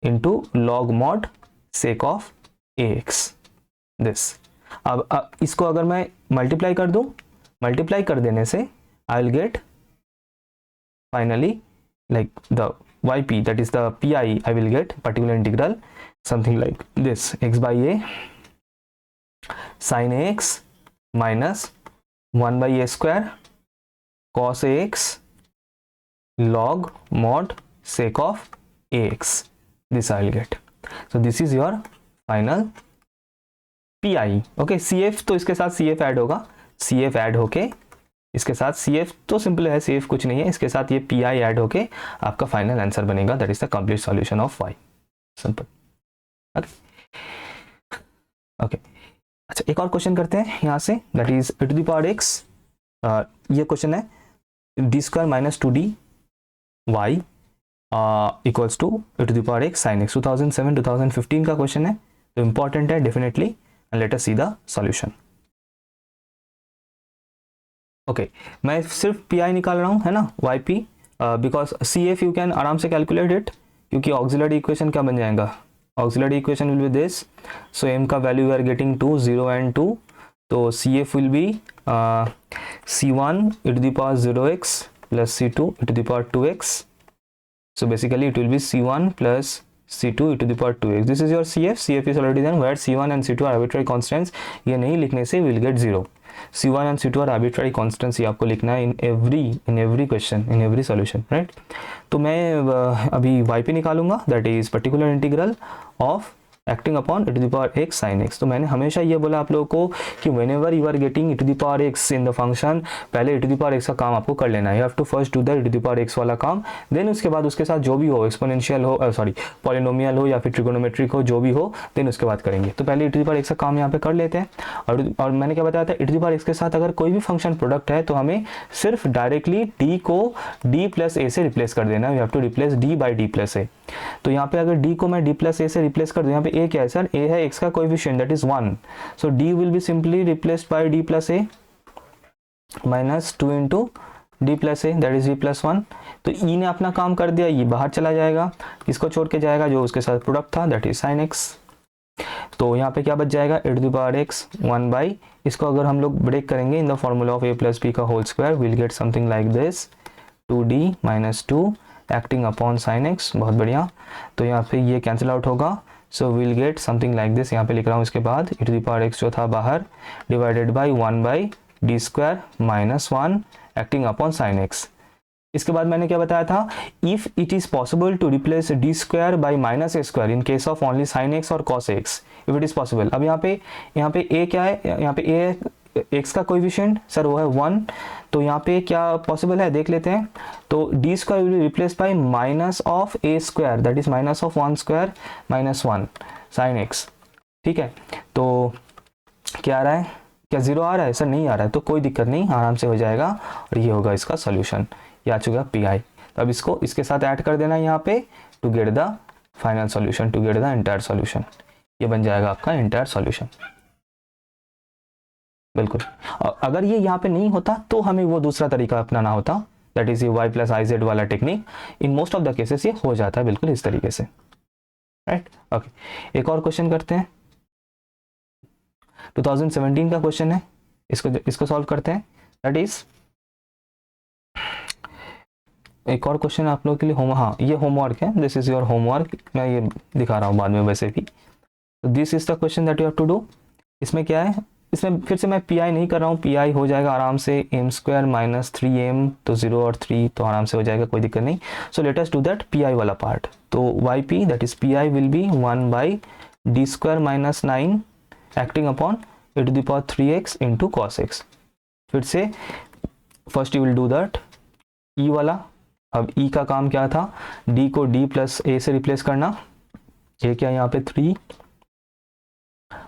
into log mod sake of A x this. अब इसको अगर मैं मल्टीप्लाई कर दूं, मल्टीप्लाई कर देने से I will gate finally like the yp, that is the pi, I will get particular integral something like this, x by a sin ax minus 1 by a square cos ax log mod sec of ax, this I will get. So this is your final pi. okay, cf तो इसके साथ cf add होगा, cf add होके इसके साथ cf तो simple है, cf कुछ नहीं है, इसके साथ ये pi ऐड होके आपका फाइनल आंसर बनेगा, that is the complete solution of y, simple. Okay अच्छा, एक और क्वेश्चन करते हैं यहाँ से, that is e to the power x, ये क्वेश्चन है d square minus 2d y equals to e to the power x sin x, 2007-2015 का क्वेश्चन है, तो इंपॉर्टेंट है definitely, and let us see the solution. Okay मैं सिर्फ P I निकाल रहा हूँ, है ना, y P, because C F you can आराम से कैलकुलेट इट, क्योंकि ऑक्सिलरी इक्वेशन क्या बन जाएगा, auxiliary equation will be this, so m का value we are getting 2 0 and 2, तो C F will be C one e to the power 0x plus c2 e to the power 2x, so basically it will be c1 plus c2 e to the power 2x, this is your cf is already done, where c1 and c2 are arbitrary constants, ये नहीं लिखने से we'll get 0, c1 and c2 are arbitrary constants, ये आपको लिखना है in every question, in every solution, right। तो मैं अभी yp निकालूंगा, that is particular integral of acting upon e to the power x sin x। तो मैंने हमेशा ये बोला आप लोगों को कि whenever you are getting e to the power x in the function, पहले e to the power x का काम आपको कर लेना है, you have to first do the e to the power x वाला काम, देन उसके बाद उसके साथ जो भी हो, एक्सपोनेंशियल हो, सॉरी पॉलिनोमियल हो या फिर ट्रिगोनोमेट्रिक हो, जो भी हो, देन उसके बाद करेंगे। तो पहले e to the power x का काम यहाँ पे कर लेते हैं, और मैंने क्या बताया था, e to the power x के साथ अगर कोई भी फंक्शन प्रोडक्ट है तो हमें सिर्फ डायरेक्टली d को d प्लस a से रिप्लेस कर देना, we have to replace d by d plus a। तो यहाँ पे अगर d को मैं d प्लस a से रिप्लेस कर दूँ, यहाँ पे a क्या है सर, a है x का coefficient, that is 1, so d will be simply replaced by d plus a minus 2 into d plus a, that is d plus 1। तो e ने अपना काम कर दिया, ये बाहर चला जाएगा, इसको छोड़ के जाएगा जो उसके साथ प्रोडक्ट था, दैट इज sin x। तो यहाँ पे क्या बच जाएगा, e to the power x 1 by, इसको अगर हम लोग ब्रेक करेंगे in the formula of a plus b का whole square, will get something like this 2d minus 2 acting upon sine x, बहुत बढ़िया। तो यहाँ पे ये कैंसिल आउट होगा, so will get something like this, यहाँ पे लिख रहा हूँ इसके बाद e to the power x जो था बाहर divided by 1 by D square minus 1 acting upon sine x. इसके बाद मैंने क्या बताया था, if it is possible to replace D square by minus a square in case of only sine x और cos x, if it is possible. अब यहाँ पे ए क्या है, यहाँ पे ए एक्स का कोएफिशिएंट सर वो है 1, तो यहाँ पे क्या पॉसिबल है देख लेते हैं। तो D square will be replace by minus of a square, that is minus of 1 square minus 1 sine x, ठीक है। तो क्या आ रहा है, क्या 0 आ रहा है सर, नहीं आ रहा है, तो कोई दिक्कत नहीं, आराम से हो जाएगा, और ये होगा इसका सोल्यूशन, ये आ चुका पी आई। तो अब इसको इसके साथ ऐड कर देना यहाँ पे to get the final solution, to get the entire solution, ये बन जाएगा आपका एंटायर सोल्यूशन, बिल्कुल। अगर ये यहाँ पे नहीं होता तो हमें वो दूसरा तरीका अपनाना होता, दैट इज ये y प्लस आई जेड वाला technique, in most of the cases ये हो जाता है बिल्कुल इस तरीके से, राइट। ओके एक और क्वेश्चन करते हैं, 2017 का क्वेश्चन है, इसको सॉल्व करते हैं, दैट इज एक और क्वेश्चन आप लोगों के लिए हाँ ये होमवर्क है, दिस इज योर होमवर्क, मैं ये दिखा रहा हूँ बाद में वैसे भी। This is the question that you have to do. इसमें क्या है, इसमें फिर से मैं पी आई नहीं कर रहा हूँ, पी आई हो जाएगा आराम से एम स्क्वायर माइनस 3m, तो 0 और 3 तो आराम से हो जाएगा, कोई दिक्कत नहीं। So let us do that P I वाला पार्ट। तो y P that is P I will be 1 by D square minus 9 acting upon e to the power 3x into cos x. फिर से first you will do that e वाला। अब ई का काम क्या था, डी को डी प्लस ए से रिप्लेस करना। ए क्या यहाँ पे 3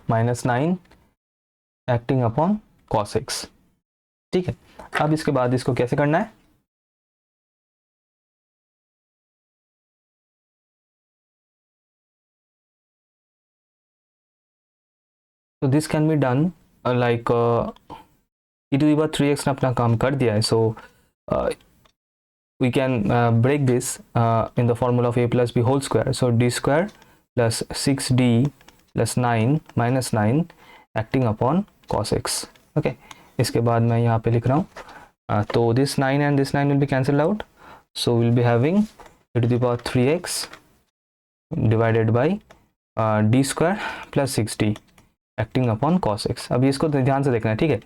minus 9 acting upon cos x। ठीक है, अब इसके बाद इसको कैसे करना है, तो this can be done like e to the power 3x ने अपना काम कर दिया है, सो we can break this in the formula of a plus b whole square. So d square plus 6d plus 9 minus 9 acting upon cos x. Okay, इसके बाद मैं यहाँ पे लिख रहा हूँ, तो this 9 and this 9 will be cancelled out. So we'll be having e to the power 3x divided by d square plus 6d acting upon cos x। अभी इसको ध्यान से देखना है, ठीक है।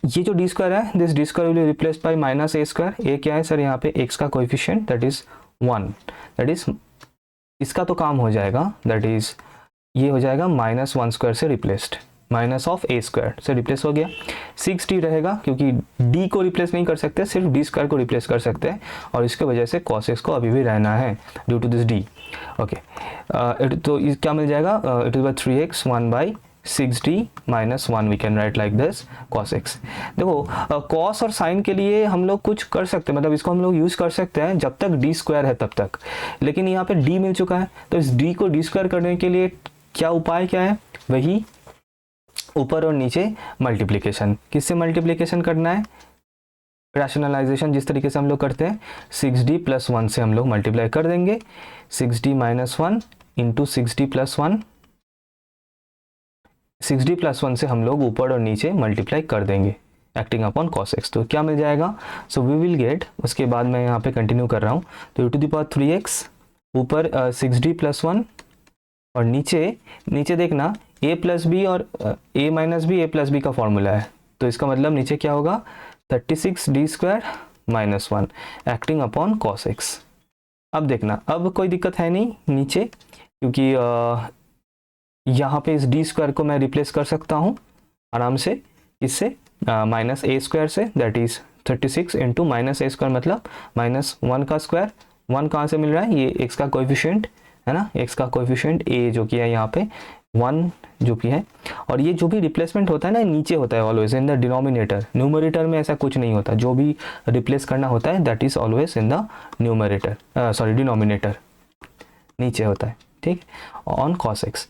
ये जो डी स्क्वायर है, this D square will replace by minus a square. A क्या है सर, यहाँ पे x का coefficient that is 1, that is इसका तो काम हो जाएगा, दैट इज ये हो जाएगा माइनस 1 स्क्वायर से replaced, minus of a square से रिप्लेस हो गया। 6d रहेगा क्योंकि d को रिप्लेस नहीं कर सकते, सिर्फ डी स्क्वायर को रिप्लेस कर सकते हैं, और इसके वजह से cos x को अभी भी रहना है due to this d। Okay, तो क्या मिल जाएगा, it is by 3x 1 by 6d minus 1 we can write like this cos x। देखो cos और sin के लिए हम लोग कुछ कर सकते हैं, मतलब इसको हम लोग यूज़ कर सकते हैं जब तक d स्क्वायर है तब तक, लेकिन यहाँ पे d मिल चुका है, तो इस d को d स्क्वायर करने के लिए क्या उपाय क्या है, वही ऊपर और नीचे मल्टीप्लिकेशन। किससे मल्टीप्लिकेशन करना है, रैशनलाइजेशन जिस तरीके से हम लोग करते हैं, 6d प्लस 1 से हम लोग मल्टीप्लाई कर देंगे, 6d minus 1 into 6d plus 1, 6d plus 1 से हम लोग ऊपर और नीचे मल्टीप्लाई कर देंगे एक्टिंग अपॉन cos x। तो क्या मिल जाएगा, सो वी विल गेट, उसके बाद मैं यहाँ पे कंटिन्यू कर रहा हूँ, तो e to the power 3x ऊपर 6d प्लस 1 और नीचे देखना a प्लस बी और a minus b a plus b का फॉर्मूला है, तो इसका मतलब नीचे क्या होगा 36d square minus 1 acting upon cos x। अब देखना, अब कोई दिक्कत है नहीं नीचे, क्योंकि यहाँ पे इस d स्क्वायर को मैं रिप्लेस कर सकता हूँ आराम से इससे, माइनस ए स्क्वायर से, that is 36 into minus a square मतलब माइनस 1 का स्क्वायर। 1 कहाँ से मिल रहा है, ये x का कोएफिशिएंट है ना, x का कोएफिशिएंट a जो कि है यहाँ पे 1 जो कि है, और ये जो भी रिप्लेसमेंट होता है ना नीचे होता है always in the denominator, numerator में ऐसा कुछ नहीं होता, जो भी रिप्लेस करना होता है that is always in the numerator, sorry denominator नीचे होता है, ठीक, ऑन cos x।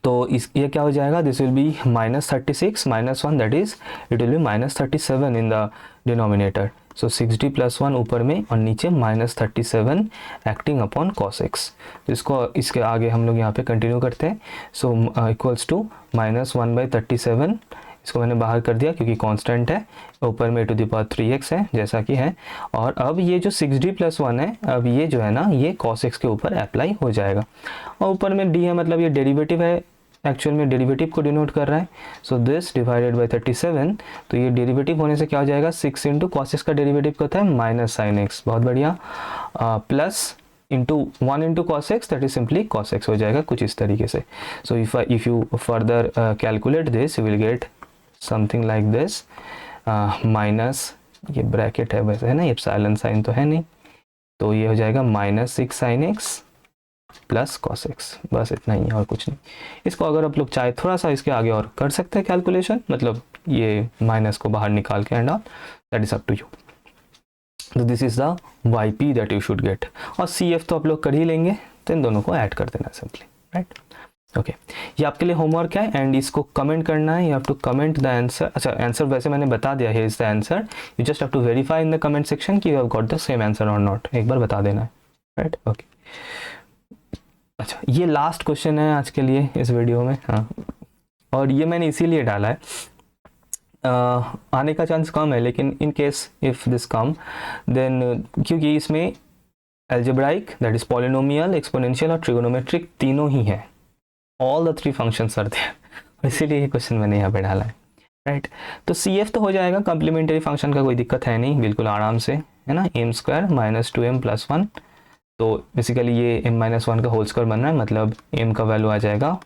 तो इस ये क्या हो जाएगा, this will B minus 36 minus 1 that is it will B minus 37 in the denominator. So 6d plus 1 ऊपर में और नीचे minus 37 acting upon cos x। तो इसको इसके आगे हम लोग यहाँ पे कंटिन्यू करते हैं, so equals to minus 1 by 37, इसको मैंने बाहर कर दिया क्योंकि कांस्टेंट है, ऊपर में टू द पावर 3x है जैसा कि है, और अब ये जो 6d प्लस 1 है, अब ये जो है ना ये cos x के ऊपर अप्लाई हो जाएगा, और ऊपर में d है मतलब ये डेरिवेटिव है, एक्चुअल में डेरिवेटिव को डिनोट कर रहा है, सो दिस डिवाइडेड बाय 37, तो ये डेरिवेटिव होने से क्या हो जाएगा 6 इंटू cos x का डेरिवेटिव क्या होता है माइनस sin x, बहुत बढ़िया, plus into 1 into cos x that is simply cos x हो जाएगा कुछ इस तरीके से। So if you further calculate this you will get something like this, minus ये ब्रैकेट है वैसे है ना, एप्सिलॉन साइन तो है नहीं, तो ये हो जाएगा minus 6 sin x plus cos x, बस इतना ही है और कुछ नहीं। इसको अगर आप लोग चाहे थोड़ा सा इसके आगे और कर सकते हैं कैलकुलेशन, मतलब ये माइनस को बाहर निकाल के and all, that is up to you. तो this is the yp that you should get, और cf तो आप लोग कर ही लेंगे, तो इन दोनों को ऐड कर देना सिंपली, राइट। ओके, ये आपके लिए होमवर्क है एंड इसको कमेंट करना है, you have to comment the answer. अच्छा आंसर वैसे मैंने बता दिया है, is the answer, you just have to verify in the comment section कि you have got the same answer और नॉट, एक बार बता देना है, राइट। ओके, अच्छा ये लास्ट क्वेश्चन है आज के लिए इस वीडियो में, हाँ, और ये मैंने इसीलिए डाला है, आने का चांस कम है, लेकिन in case if this come then, क्योंकि इसमें algebraic that is polynomial, exponential और ट्रिगोनोमेट्रिक तीनों ही हैं, all the 3 functions are there, इसीलिए ये क्वेश्चन मैंने यहाँ पे डाला है, राइट। तो CF तो हो जाएगा, कम्प्लीमेंट्री फंक्शन का कोई दिक्कत है नहीं, बिल्कुल आराम से है ना, m square minus 2m plus 1, तो बेसिकली ये m माइनस 1 का होल स्क्वायर बन रहा है, मतलब m का वैल्यू आ जाएगा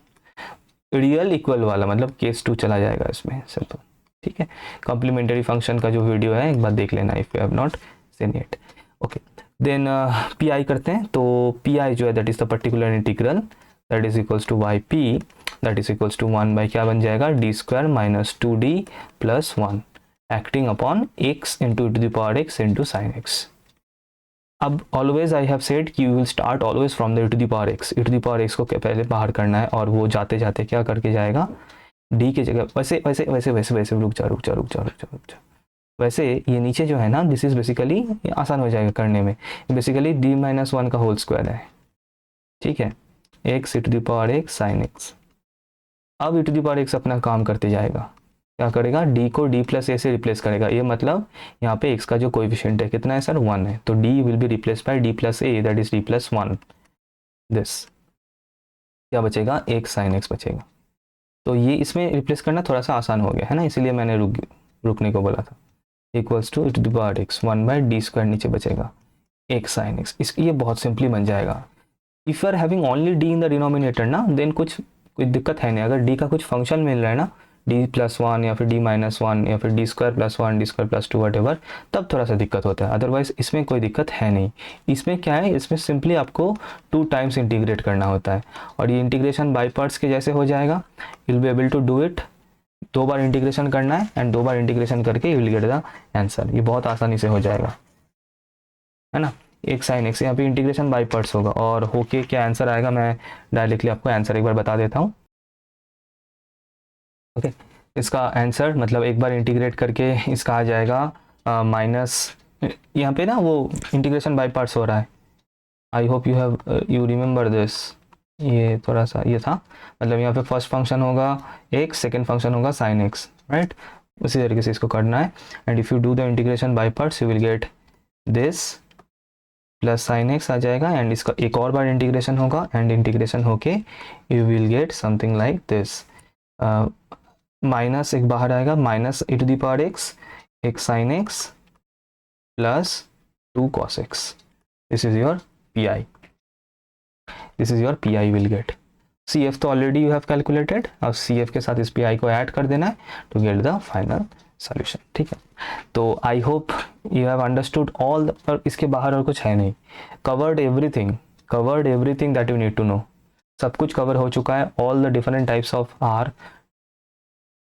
रियल इक्वल वाला, मतलब केस 2 चला जाएगा इसमें सिंपल, ठीक है, कॉम्प्लीमेंट्री फंक्शन का जो वीडियो है एक बार देख लेना if you have not seen it. Okay, then p i करते हैं। तो पी आई जो है that is the particular integral that is equals to y P that is equals to 1 by क्या बन जाएगा, d square minus 2d plus 1 acting upon x into e to the power x into sine x। अब always I have said कि you will start always from the e to the power x, e to the power x को पहले बाहर करना है और वो जाते जाते क्या करके जाएगा, d की जगह वैसे वैसे वैसे वैसे वैसे रुक जा वैसे ये नीचे जो है ना, दिस इज बेसिकली आसान हो जाएगा करने में, बेसिकली d माइनस 1 का होल स्क्वायर है, ठीक है, x e to the power x sine x। अब e to the power x अपना काम करते जाएगा, क्या करेगा, d को d प्लस ए से रिप्लेस करेगा। ये मतलब यहाँ पे x का जो कोएफिशिएंट है कितना है सर, 1 है, तो d will be replace by d plus A that is d plus 1। This क्या बचेगा, x साइन x बचेगा। तो ये इसमें रिप्लेस करना थोड़ा सा आसान हो गया है ना, इसीलिए मैंने रुकने को बोला था। Equals to e to the power x 1 by d square नीचे बचेगा x साइन x। इस ये बहुत सिंपली बन जाएगा। If you are having only d in the denominator ना, देन कोई दिक्कत है नहीं। अगर d का कुछ फंक्शन मिल रहा है ना, d प्लस 1 या फिर d माइनस 1 या फिर d square plus 1 d square plus 2 what, तब थोड़ा सा दिक्कत होता है, अदरवाइज इसमें कोई दिक्कत है नहीं। इसमें क्या है, इसमें सिंपली आपको 2 टाइम्स इंटीग्रेट करना होता है और ये इंटीग्रेशन बाई पार्ट्स के जैसे हो जाएगा। You will be able to do it, 2 बार इंटीग्रेशन करना है एंड 2 बार इंटीग्रेशन करके you will get the answer. ये बहुत आसानी से हो जाएगा, है ना। एक साइन एक्स यहाँ पे इंटीग्रेशन बाई पार्ट्स होगा और होके क्या आंसर आएगा, मैं डायरेक्टली आपको आंसर एक बार बता देता हूँ। ओके, इसका आंसर मतलब एक बार इंटीग्रेट करके इसका आ जाएगा माइनस, यहाँ पे ना वो इंटीग्रेशन बाई पार्ट्स हो रहा है। I hope you remember this, ये थोड़ा सा ये था, मतलब यहाँ पे फर्स्ट फंक्शन होगा एक्स, सेकेंड फंक्शन होगा साइन एक्स, राइट। उसी तरीके से इसको करना है and if you do the integration by parts you will get this plus sine x आ जाएगा एंड इसका एक और बार इंटीग्रेशन होगा एंड इंटीग्रेशन होके you will get something like this, minus एक बाहर आएगा, minus e to the power x sine x plus 2 cos x। This is your PI, this is your PI will get. CF तो already you have calculated, अब CF के साथ इस PI को add कर देना है to get the final solution, ठीक है। तो I hope you have understood all, पर इसके बाहर और कुछ है नहीं, covered everything that you need to know, सब कुछ कवर हो चुका है। All the different types of R,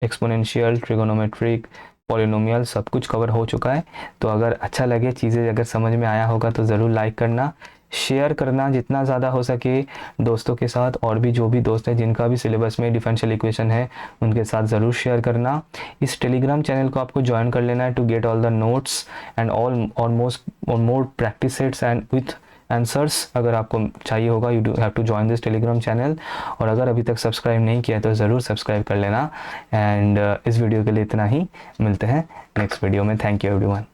exponential, trigonometric, polynomial, सब कुछ कवर हो चुका है। तो अगर अच्छा लगे, चीज़ें अगर समझ में आया होगा तो ज़रूर लाइक करना, शेयर करना जितना ज़्यादा हो सके दोस्तों के साथ, और भी जो भी दोस्त हैं जिनका भी सिलेबस में डिफरेंशियल इक्वेशन है उनके साथ ज़रूर शेयर करना। इस टेलीग्राम चैनल को आपको ज्वाइन कर लेना है to get all the notes and all more practice sets and with answers. अगर आपको चाहिए होगा you do have to join this Telegram channel, और अगर अभी तक सब्सक्राइब नहीं किया तो ज़रूर सब्सक्राइब कर लेना। एंड इस वीडियो के लिए इतना ही, मिलते हैं नेक्स्ट वीडियो में। Thank you everyone.